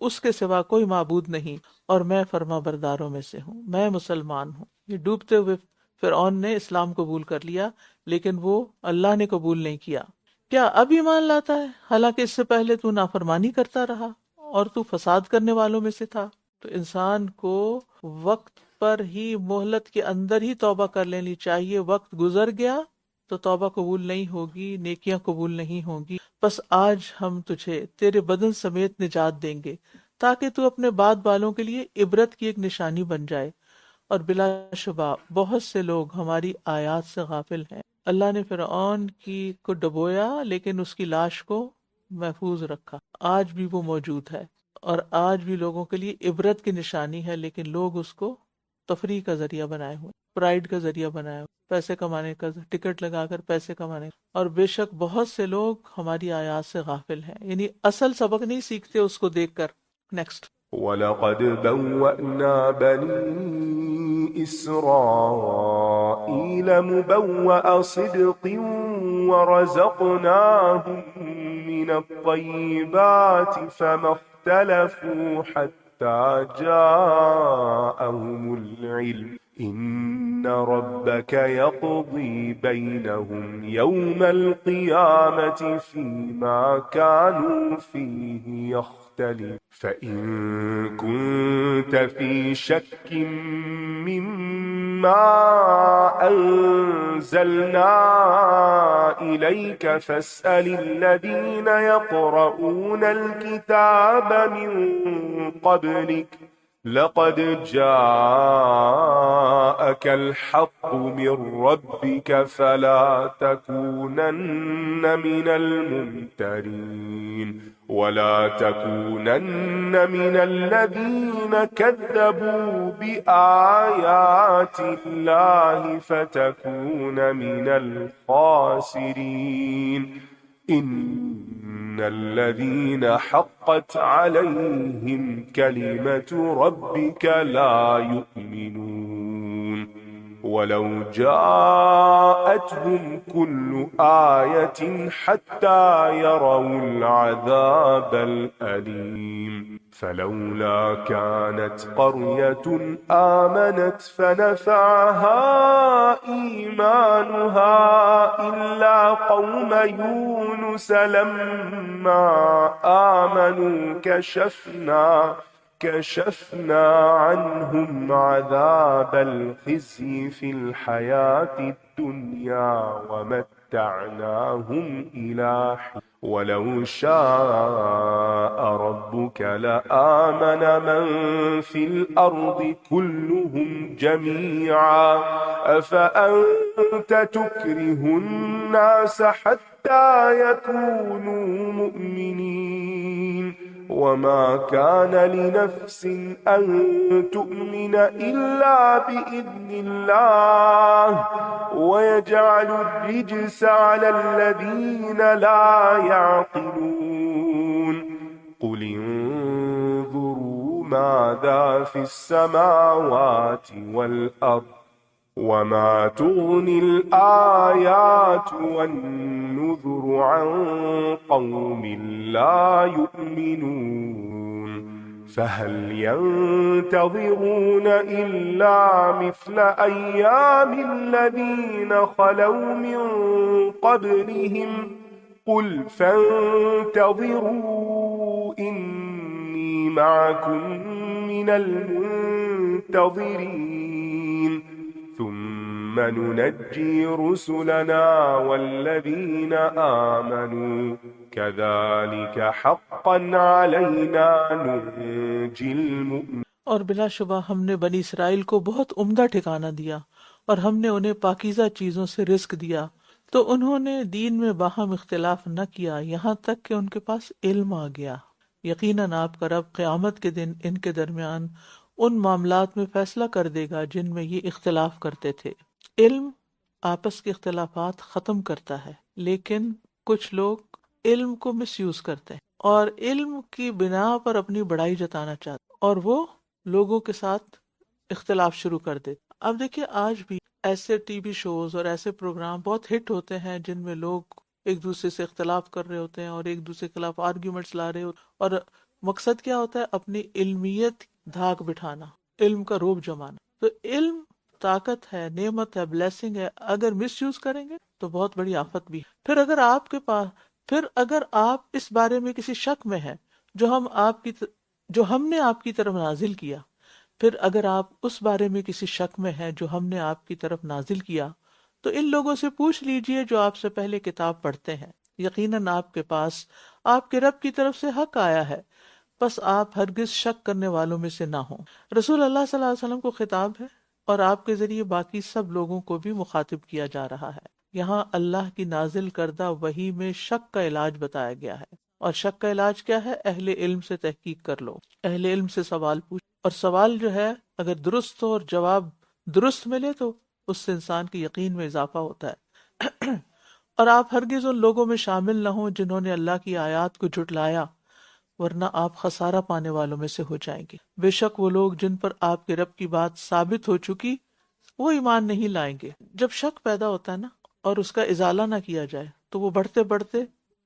اس کے سوا کوئی معبود نہیں، اور میں فرما برداروں میں سے ہوں، میں مسلمان ہوں۔ یہ ڈوبتے ہوئے فرعون نے اسلام قبول کر لیا، لیکن وہ اللہ نے قبول نہیں کیا۔ کیا اب ایمان لاتا ہے حالانکہ اس سے پہلے تو نافرمانی کرتا رہا اور تو فساد کرنے والوں میں سے تھا؟ تو انسان کو وقت پر ہی، مہلت کے اندر ہی توبہ کر لینی چاہیے۔ وقت گزر گیا تو توبہ قبول نہیں ہوگی، نیکیاں قبول نہیں ہوں گی۔ بس آج ہم تجھے تیرے بدن سمیت نجات دیں گے تاکہ تو اپنے بعد والوں کے لیے عبرت کی ایک نشانی بن جائے، اور بلا شبہ بہت سے لوگ ہماری آیات سے غافل ہیں۔ اللہ نے فرعون کو ڈبویا لیکن اس کی لاش کو محفوظ رکھا، آج بھی وہ موجود ہے اور آج بھی لوگوں کے لیے عبرت کی نشانی ہے، لیکن لوگ اس کو تفریح کا ذریعہ بنائے ہوئے، پرائیڈ کا ذریعہ بنائے ہوئے، پیسے کمانے کا، ٹکٹ لگا کر پیسے کمانے، اور بے شک بہت سے لوگ ہماری آیات سے غافل ہیں، یعنی اصل سبق نہیں سیکھتے اس کو دیکھ کر۔ نیکسٹ۔ وَلَقَدْ بَوَّأْنَا بَنِي إِسْرَائِيلَ مُبَوَّأَ صِدْقٍ وَرَزَقْنَاهُم مِّنَ الطَّيِّبَاتِ فَمَا اخْتَلَفُوا حَتَّى جَاءَهُمُ الْعِلْمُ إِنَّ رَبَّكَ يَقْضِي بَيْنَهُمْ يَوْمَ الْقِيَامَةِ فِيمَا كَانُوا فِيهِ يَخْتَلِفُونَ فَإِن كُنتَ فِي شَكٍّ مِّمَّا أَنزَلْنَا إِلَيْكَ فَاسْأَلِ الَّذِينَ يَقْرَؤُونَ الْكِتَابَ مِن قَبْلِكَ لَقَدْ جَاءَكَ الْحَقُّ مِن رَّبِّكَ فَلَا تَكُونَنَّ مِنَ الْمُمْتَرِينَ وَلَا تَكُونَنَّ مِنَ الَّذِينَ كَذَّبُوا بِآيَاتِ اللَّهِ فَتَكُونَ مِنَ الْخَاسِرِينَ إِنَّ الَّذِينَ حَقَّتْ عَلَيْهِمْ كَلِمَةُ رَبِّكَ لَا يُؤْمِنُونَ وَلَوْ جَاءَتْهُمْ كُلُّ آيَةٍ حَتَّى يَرَوْا الْعَذَابَ الْأَلِيمَ فَلَوْلَا كَانَتْ قَرْيَةٌ آمَنَتْ فَنَفَعَهَا إِيمَانُهَا إِلَّا قَوْمَ يُونُسَ لَمَّا آمَنُوا كشفنا عنهم عذاب الخزي في الحياة الدنيا ومتعناهم إلى حين ولو شاء ربك لآمن من في الأرض كلهم جميعا أفأنت تكره الناس حتى يكونوا مؤمنين وما كان لنفس أن تؤمن إلا بإذن الله ويجعل الرجس على الذين لا يعقلون قل انظروا ماذا في السماوات والأرض وما تغني الآيات والنذر عن قوم لا يؤمنون فهل ينتظرون إلا مثل أيام الذين خلوا من قبلهم قل فانتظروا إني معكم من المنتظرين ثم ننجي رسلنا والذين آمنوا كذلك حقا علينا ننجي المؤمنين. اور بلا شبہ ہم نے بنی اسرائیل کو بہت عمدہ ٹھکانہ دیا اور ہم نے انہیں پاکیزہ چیزوں سے رزق دیا، تو انہوں نے دین میں باہم اختلاف نہ کیا یہاں تک کہ ان کے پاس علم آ گیا۔ یقیناً آپ کا رب قیامت کے دن ان کے درمیان ان معاملات میں فیصلہ کر دے گا جن میں یہ اختلاف کرتے تھے۔ علم آپس کے اختلافات ختم کرتا ہے، لیکن کچھ لوگ علم کو مس یوز کرتے ہیں اور علم کی بنا پر اپنی بڑائی جتانا چاہتے ہیں اور وہ لوگوں کے ساتھ اختلاف شروع کر دیتے۔ اب دیکھیے آج بھی ایسے ٹی وی شوز اور ایسے پروگرام بہت ہٹ ہوتے ہیں جن میں لوگ ایک دوسرے سے اختلاف کر رہے ہوتے ہیں اور ایک دوسرے کے خلاف آرگیومنٹس لا رہے ہوتے ہیں، اور مقصد کیا ہوتا ہے؟ اپنی علمیت دھاک بٹھانا، علم کا روب جمانا۔ تو علم طاقت ہے، نعمت ہے، بلیسنگ ہے، اگر مس یوز کریں گے تو بہت بڑی آفت بھی ہے۔ پھر اگر آپ اس بارے میں کسی شک میں ہیں جو ہم نے آپ کی طرف نازل کیا، پھر اگر آپ اس بارے میں کسی شک میں ہیں جو ہم نے آپ کی طرف نازل کیا، تو ان لوگوں سے پوچھ لیجئے جو آپ سے پہلے کتاب پڑھتے ہیں، یقیناً آپ کے پاس آپ کے رب کی طرف سے حق آیا ہے، بس آپ ہرگز شک کرنے والوں میں سے نہ ہوں۔ رسول اللہ صلی اللہ علیہ وسلم کو خطاب ہے اور آپ کے ذریعے باقی سب لوگوں کو بھی مخاطب کیا جا رہا ہے۔ یہاں اللہ کی نازل کردہ وحی میں شک کا علاج بتایا گیا ہے، اور شک کا علاج کیا ہے؟ اہل علم سے تحقیق کر لو، اہل علم سے سوال پوچھ، اور سوال جو ہے اگر درست ہو اور جواب درست ملے تو اس سے انسان کے یقین میں اضافہ ہوتا ہے۔ اور آپ ہرگز ان لوگوں میں شامل نہ ہوں جنہوں نے اللہ کی آیات کو جھٹلایا، ورنہ آپ خسارہ پانے والوں میں سے ہو جائیں گے۔ بے شک وہ لوگ جن پر آپ کے رب کی بات ثابت ہو چکی وہ ایمان نہیں لائیں گے۔ جب شک پیدا ہوتا ہے نا اور اس کا ازالہ نہ کیا جائے تو وہ بڑھتے بڑھتے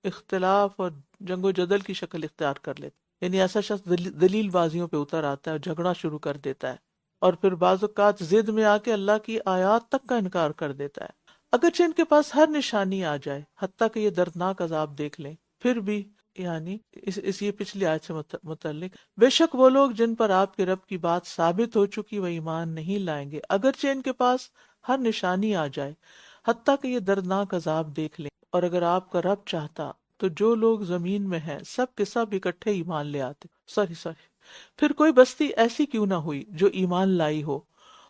اختلاف اور جنگ و جدل کی شکل اختیار کر لیتا، یعنی ایسا شخص دلیل بازیوں پہ اتر آتا ہے اور جھگڑا شروع کر دیتا ہے، اور پھر بعض اوقات ضد میں آ کے اللہ کی آیات تک کا انکار کر دیتا ہے، اگرچہ ان کے پاس ہر نشانی آ جائے، حتیٰ کہ یہ دردناک عذاب دیکھ لیں، پھر بھی یعنی یہ پچھلی آیت سے متعلق، بے شک وہ لوگ جن پر آپ کے رب کی بات ثابت ہو چکی وہ ایمان نہیں لائیں گے، اگرچہ ان کے پاس ہر نشانی آ جائے، حتیٰ کہ یہ دردناک عذاب دیکھ لیں۔ اور اگر آپ کا رب چاہتا تو جو لوگ زمین میں ہیں سب کے سب اکٹھے ایمان لے آتے۔ پھر کوئی بستی ایسی کیوں نہ ہوئی جو ایمان لائی ہو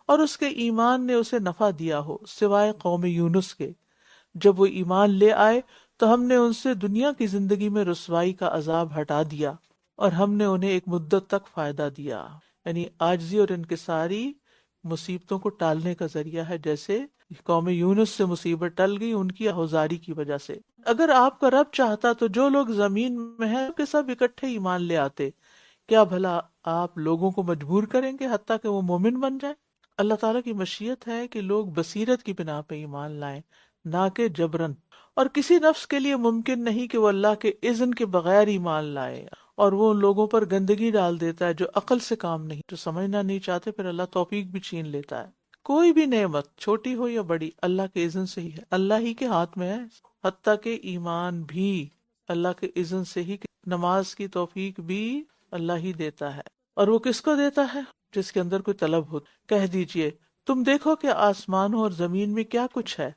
اور اس کے ایمان نے اسے نفع دیا ہو سوائے قوم یونس کے۔ جب وہ ایمان لے آئے تو ہم نے ان سے دنیا کی زندگی میں رسوائی کا عذاب ہٹا دیا اور ہم نے انہیں ایک مدت تک فائدہ دیا۔ یعنی عاجزی اور انکساری مصیبتوں کو ٹالنے کا ذریعہ ہے، جیسے قوم یونس سے مصیبت ٹل گئی ان کی ہوزاری کی وجہ سے۔ اگر آپ کا رب چاہتا تو جو لوگ زمین میں ہیں کہ سب اکٹھے ایمان لے آتے، کیا بھلا آپ لوگوں کو مجبور کریں گے حتیٰ کہ وہ مومن بن جائیں؟ اللہ تعالیٰ کی مشیت ہے کہ لوگ بصیرت کی بنا پہ ایمان لائیں، نہ کہ جبرن، اور کسی نفس کے لیے ممکن نہیں کہ وہ اللہ کے اذن کے بغیر ایمان لائے، اور وہ ان لوگوں پر گندگی ڈال دیتا ہے جو عقل سے کام نہیں، جو سمجھنا نہیں چاہتے، پھر اللہ توفیق بھی چھین لیتا ہے۔ کوئی بھی نعمت چھوٹی ہو یا بڑی اللہ کے اذن سے ہی ہے، اللہ ہی کے ہاتھ میں ہے، حتیٰ کہ ایمان بھی اللہ کے اذن سے ہی، نماز کی توفیق بھی اللہ ہی دیتا ہے، اور وہ کس کو دیتا ہے؟ جس کے اندر کوئی طلب ہو۔ کہہ دیجئے تم دیکھو کہ آسمانوں اور زمین میں کیا کچھ ہے،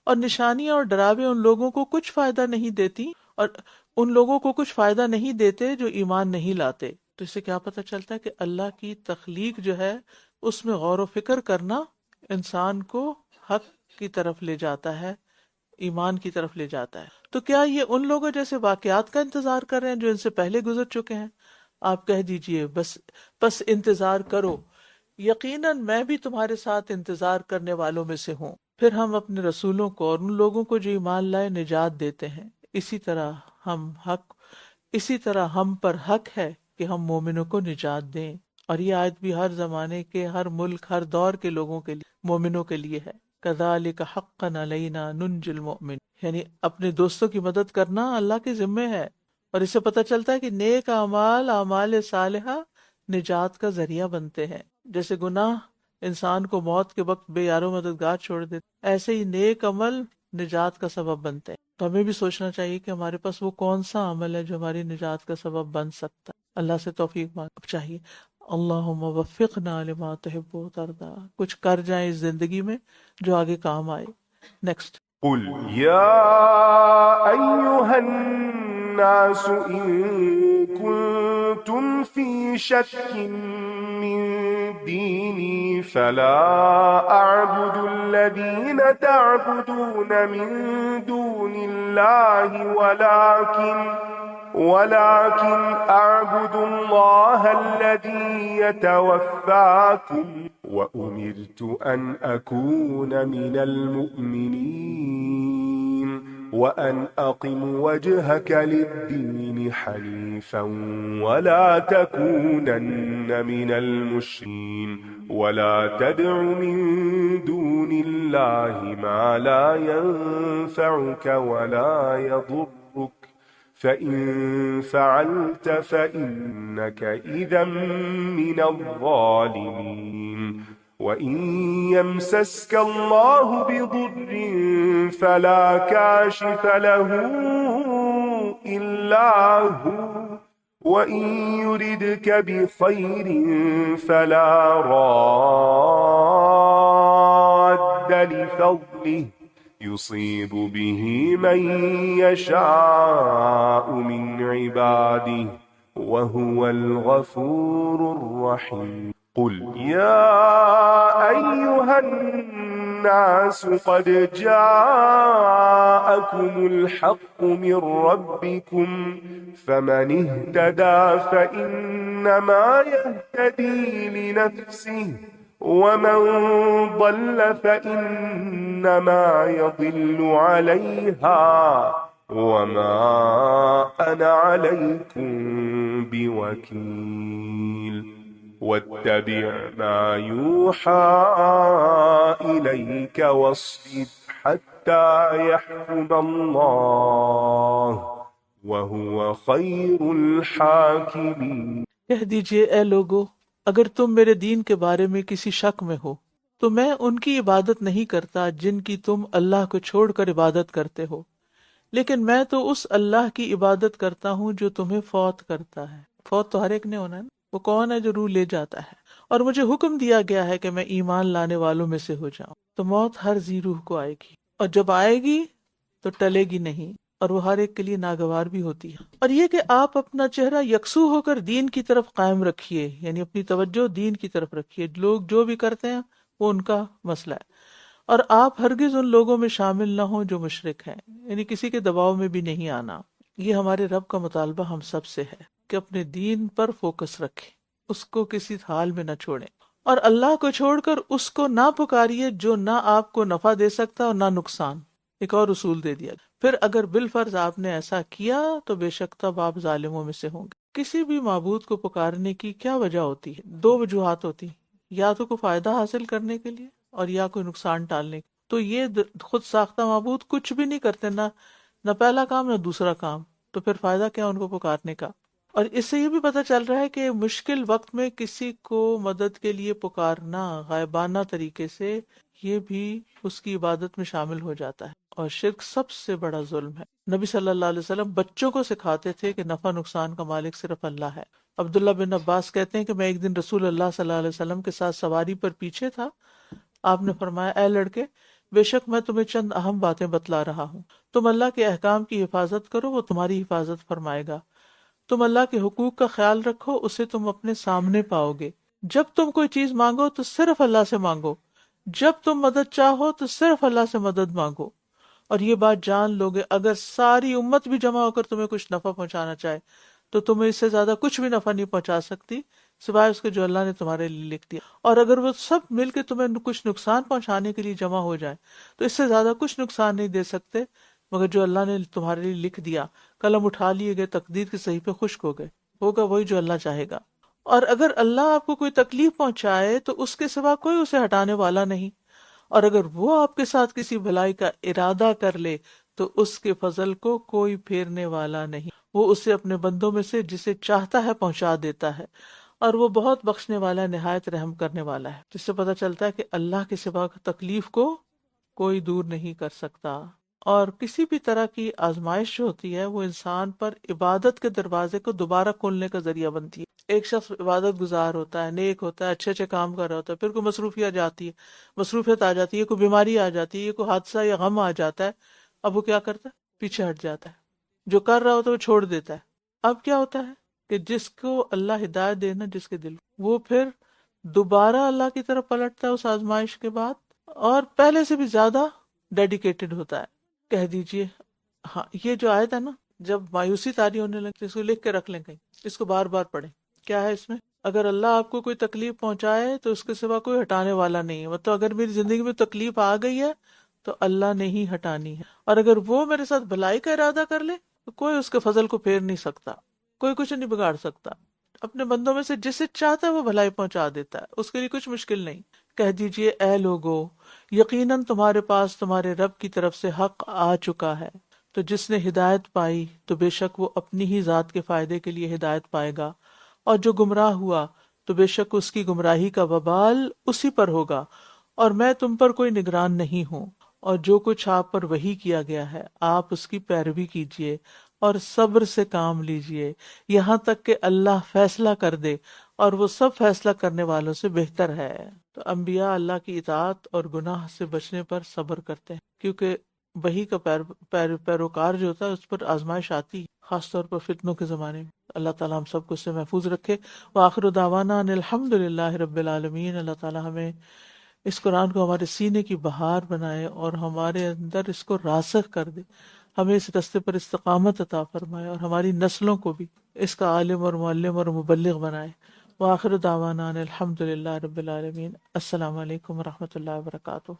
اور نشانیاں اور ڈراوے ان لوگوں کو کچھ فائدہ نہیں دیتی، اور ان لوگوں کو کچھ فائدہ نہیں دیتے جو ایمان نہیں لاتے. تو اس سے کیا پتہ چلتا ہے کہ اللہ کی تخلیق جو ہے اس میں غور و فکر کرنا انسان کو حق کی طرف لے جاتا ہے، ایمان کی طرف لے جاتا ہے. تو کیا یہ ان لوگوں جیسے واقعات کا انتظار کر رہے ہیں جو ان سے پہلے گزر چکے ہیں؟ آپ کہہ دیجئے بس انتظار کرو، یقیناً میں بھی تمہارے ساتھ انتظار کرنے والوں میں سے ہوں. پھر ہم اپنے رسولوں کو اور ان لوگوں کو جو ایمان لائے نجات دیتے ہیں. اسی طرح ہم پر حق ہے کہ ہم مومنوں کو نجات دیں. اور یہ آیت بھی ہر زمانے کے، ہر ملک، ہر دور کے لوگوں کے لیے، مومنوں کے لیے ہے. کذالک حقا علینا ننجی المؤمن، یعنی اپنے دوستوں کی مدد کرنا اللہ کے ذمے ہے. اور اس سے پتہ چلتا ہے کہ نیک اعمال صالحہ نجات کا ذریعہ بنتے ہیں. جیسے گناہ انسان کو موت کے وقت بے یار و مددگار چھوڑ دیتے، ایسے ہی نیک عمل نجات کا سبب بنتے ہیں. تو ہمیں بھی سوچنا چاہیے کہ ہمارے پاس وہ کون سا عمل ہے جو ہماری نجات کا سبب بن سکتا ہے. اللہ سے توفیق مانگنا چاہیے. اللہم وفقنا لما تحب و ترضى. کچھ کر جائیں اس زندگی میں جو آگے کام آئے. نیکسٹ. قل يا أيها الناس إن كنتم في شك من ديني فلا أعبد الذين تعبدون من دون الله ولكن أعبد الله الذي يتوفاكم وأمرت أن أكون من المؤمنين وأن أقم وجهك للدين حنيفا ولا تكونن من المشركين ولا تدع من دون الله ما لا ينفعك ولا يضرك فإن فعلت فإنك إذا من الظالمين وإن يمسسك الله بضر فلا كاشف له إلا هو وإن يردك بخير فلا راد لفضله يصيب به من يشاء من عباده وهو الغفور الرحيم. قل يا أيها الناس قد جاءكم الحق من ربكم فمن اهتدى فإنما يهتدي لنفسه ومن ضل فإنما يضل عليها وما أنا عليكم بوكيل. واتبع ما يوحى إليك واصبر حتى يحكم الله وهو خير الحاكمين. کہہ دیجئے اے لوگو، اگر تم میرے دین کے بارے میں کسی شک میں ہو تو میں ان کی عبادت نہیں کرتا جن کی تم اللہ کو چھوڑ کر عبادت کرتے ہو، لیکن میں تو اس اللہ کی عبادت کرتا ہوں جو تمہیں فوت کرتا ہے. فوت تو ہر ایک نے ہونا ہے نا. وہ کون ہے جو روح لے جاتا ہے. اور مجھے حکم دیا گیا ہے کہ میں ایمان لانے والوں میں سے ہو جاؤں. تو موت ہر ذی روح کو آئے گی، اور جب آئے گی تو ٹلے گی نہیں، اور وہ ہر ایک کے لیے ناگوار بھی ہوتی ہے. اور یہ کہ آپ اپنا چہرہ یکسو ہو کر دین کی طرف قائم رکھیے، یعنی اپنی توجہ دین کی طرف رکھیے. لوگ جو بھی کرتے ہیں وہ ان کا مسئلہ ہے، اور آپ ہرگز ان لوگوں میں شامل نہ ہوں جو مشرک ہیں، یعنی کسی کے دباؤ میں بھی نہیں آنا. یہ ہمارے رب کا مطالبہ ہم سب سے ہے کہ اپنے دین پر فوکس رکھیں، اس کو کسی حال میں نہ چھوڑیں، اور اللہ کو چھوڑ کر اس کو نہ پکاریے جو نہ آپ کو نفع دے سکتا اور نہ نقصان. ایک اور اصول دے دیا. پھر اگر بالفرض آپ نے ایسا کیا تو بے شک تب آپ ظالموں میں سے ہوں گے. کسی بھی معبود کو پکارنے کی کیا وجہ ہوتی ہے؟ دو وجوہات ہوتی ہیں، یا تو کوئی فائدہ حاصل کرنے کے لیے اور یا کوئی نقصان ٹالنے کے. تو یہ خود ساختہ معبود کچھ بھی نہیں کرتے، نہ پہلا کام نہ دوسرا کام. تو پھر فائدہ کیا ان کو پکارنے کا؟ اور اس سے یہ بھی پتہ چل رہا ہے کہ مشکل وقت میں کسی کو مدد کے لیے پکارنا غائبانہ طریقے سے، یہ بھی اس کی عبادت میں شامل ہو جاتا ہے. اور شرک سب سے بڑا ظلم ہے. نبی صلی اللہ علیہ وسلم بچوں کو سکھاتے تھے کہ نفع نقصان کا مالک صرف اللہ ہے. عبداللہ بن عباس کہتے ہیں کہ میں ایک دن رسول اللہ صلی اللہ علیہ وسلم کے ساتھ سواری پر پیچھے تھا. آپ نے فرمایا اے لڑکے، بے شک میں تمہیں چند اہم باتیں بتلا رہا ہوں. تم اللہ کے احکام کی حفاظت کرو، وہ تمہاری حفاظت فرمائے گا. تم اللہ کے حقوق کا خیال رکھو، اسے تم اپنے سامنے پاؤ گے. جب تم کوئی چیز مانگو تو صرف اللہ سے مانگو. جب تم مدد چاہو تو صرف اللہ سے مدد مانگو. اور یہ بات جان لوگے اگر ساری امت بھی جمع ہو کر تمہیں کچھ نفع پہنچانا چاہے تو تمہیں اس سے زیادہ کچھ بھی نفع نہیں پہنچا سکتی سوائے اس کے جو اللہ نے تمہارے لیے لکھ دیا. اور اگر وہ سب مل کے تمہیں کچھ نقصان پہنچانے کے لیے جمع ہو جائے تو اس سے زیادہ کچھ نقصان نہیں دے سکتے مگر جو اللہ نے تمہارے لیے لکھ دیا. قلم اٹھا لیے گئے، تقدیر کی صحیفے خشک ہو گئے. ہوگا وہی جو اللہ چاہے گا. اور اگر اللہ آپ کو کوئی تکلیف پہنچائے تو اس کے سوا کوئی اسے ہٹانے والا نہیں. اور اگر وہ آپ کے ساتھ کسی بھلائی کا ارادہ کر لے تو اس کے فضل کو کوئی پھیرنے والا نہیں. وہ اسے اپنے بندوں میں سے جسے چاہتا ہے پہنچا دیتا ہے، اور وہ بہت بخشنے والا، نہایت رحم کرنے والا ہے. جس سے پتہ چلتا ہے کہ اللہ کے سوا تکلیف کو کوئی دور نہیں کر سکتا. اور کسی بھی طرح کی آزمائش جو ہوتی ہے وہ انسان پر عبادت کے دروازے کو دوبارہ کھولنے کا ذریعہ بنتی ہے. ایک شخص عبادت گزار ہوتا ہے، نیک ہوتا ہے، اچھے اچھے کام کر رہا ہوتا ہے، پھر کوئی مصروفیت آ جاتی ہے، کوئی بیماری آ جاتی ہے، کوئی حادثہ یا غم آ جاتا ہے. اب وہ کیا کرتا ہے؟ پیچھے ہٹ جاتا ہے. جو کر رہا ہوتا ہے وہ چھوڑ دیتا ہے. اب کیا ہوتا ہے کہ جس کو اللہ ہدایت دے نا جس کے دل، وہ پھر دوبارہ اللہ کی طرف پلٹتا ہے اس آزمائش کے بعد، اور پہلے سے بھی زیادہ ڈیڈیکیٹڈ ہوتا ہے. کہہ دیجئے ہاں یہ جو آیت ہے نا، جب مایوسی طاری ہونے لگتی اس کو لکھ کے رکھ لیں کہیں، اس کو بار بار پڑھیں. کیا ہے اس میں؟ اگر اللہ آپ کو کوئی تکلیف پہنچائے تو اس کے سوا کوئی ہٹانے والا نہیں ہے. مطلب اگر میری زندگی میں تکلیف آ گئی ہے تو اللہ نے ہی ہٹانی ہے. اور اگر وہ میرے ساتھ بھلائی کا ارادہ کر لے تو کوئی اس کے فضل کو پھیر نہیں سکتا، کوئی کچھ نہیں بگاڑ سکتا. اپنے بندوں میں سے جسے چاہتا ہے وہ بھلائی پہنچا دیتا ہے، اس کے لیے کچھ مشکل نہیں. کہہ دیجئے اے لوگو، یقیناً تمہارے پاس تمہارے رب کی طرف سے حق آ چکا ہے. تو جس نے ہدایت پائی تو بے شک وہ اپنی ہی ذات کے فائدے کے لیے ہدایت پائے گا، اور جو گمراہ ہوا تو بے شک اس کی گمراہی کا وبال اسی پر ہوگا. اور میں تم پر کوئی نگران نہیں ہوں، اور جو کچھ آپ پر وحی کیا گیا ہے آپ اس کی پیروی کیجیے اور صبر سے کام لیجیے یہاں تک کہ اللہ فیصلہ کر دے، اور وہ سب فیصلہ کرنے والوں سے بہتر ہے. تو انبیاء اللہ کی اطاعت اور گناہ سے بچنے پر صبر کرتے ہیں، کیونکہ وحی کا پیروکار جو ہوتا ہے اس پر آزمائش آتی ہے، خاص طور پر فتنوں کے زمانے میں. اللہ تعالیٰ ہم سب کو اس سے محفوظ رکھے. وآخر دعوانا ان الحمد للہ رب العالمین. اللہ تعالیٰ ہمیں اس قرآن کو ہمارے سینے کی بہار بنائے اور ہمارے اندر اس کو راسخ کر دے، ہمیں اس راستے پر استقامت عطا فرمائے، اور ہماری نسلوں کو بھی اس کا عالم اور معلم اور مبلغ بنائے. وآخر دعوانا ان الحمد للہ رب العالمین. السلام علیکم ورحمۃ اللہ وبرکاتہ.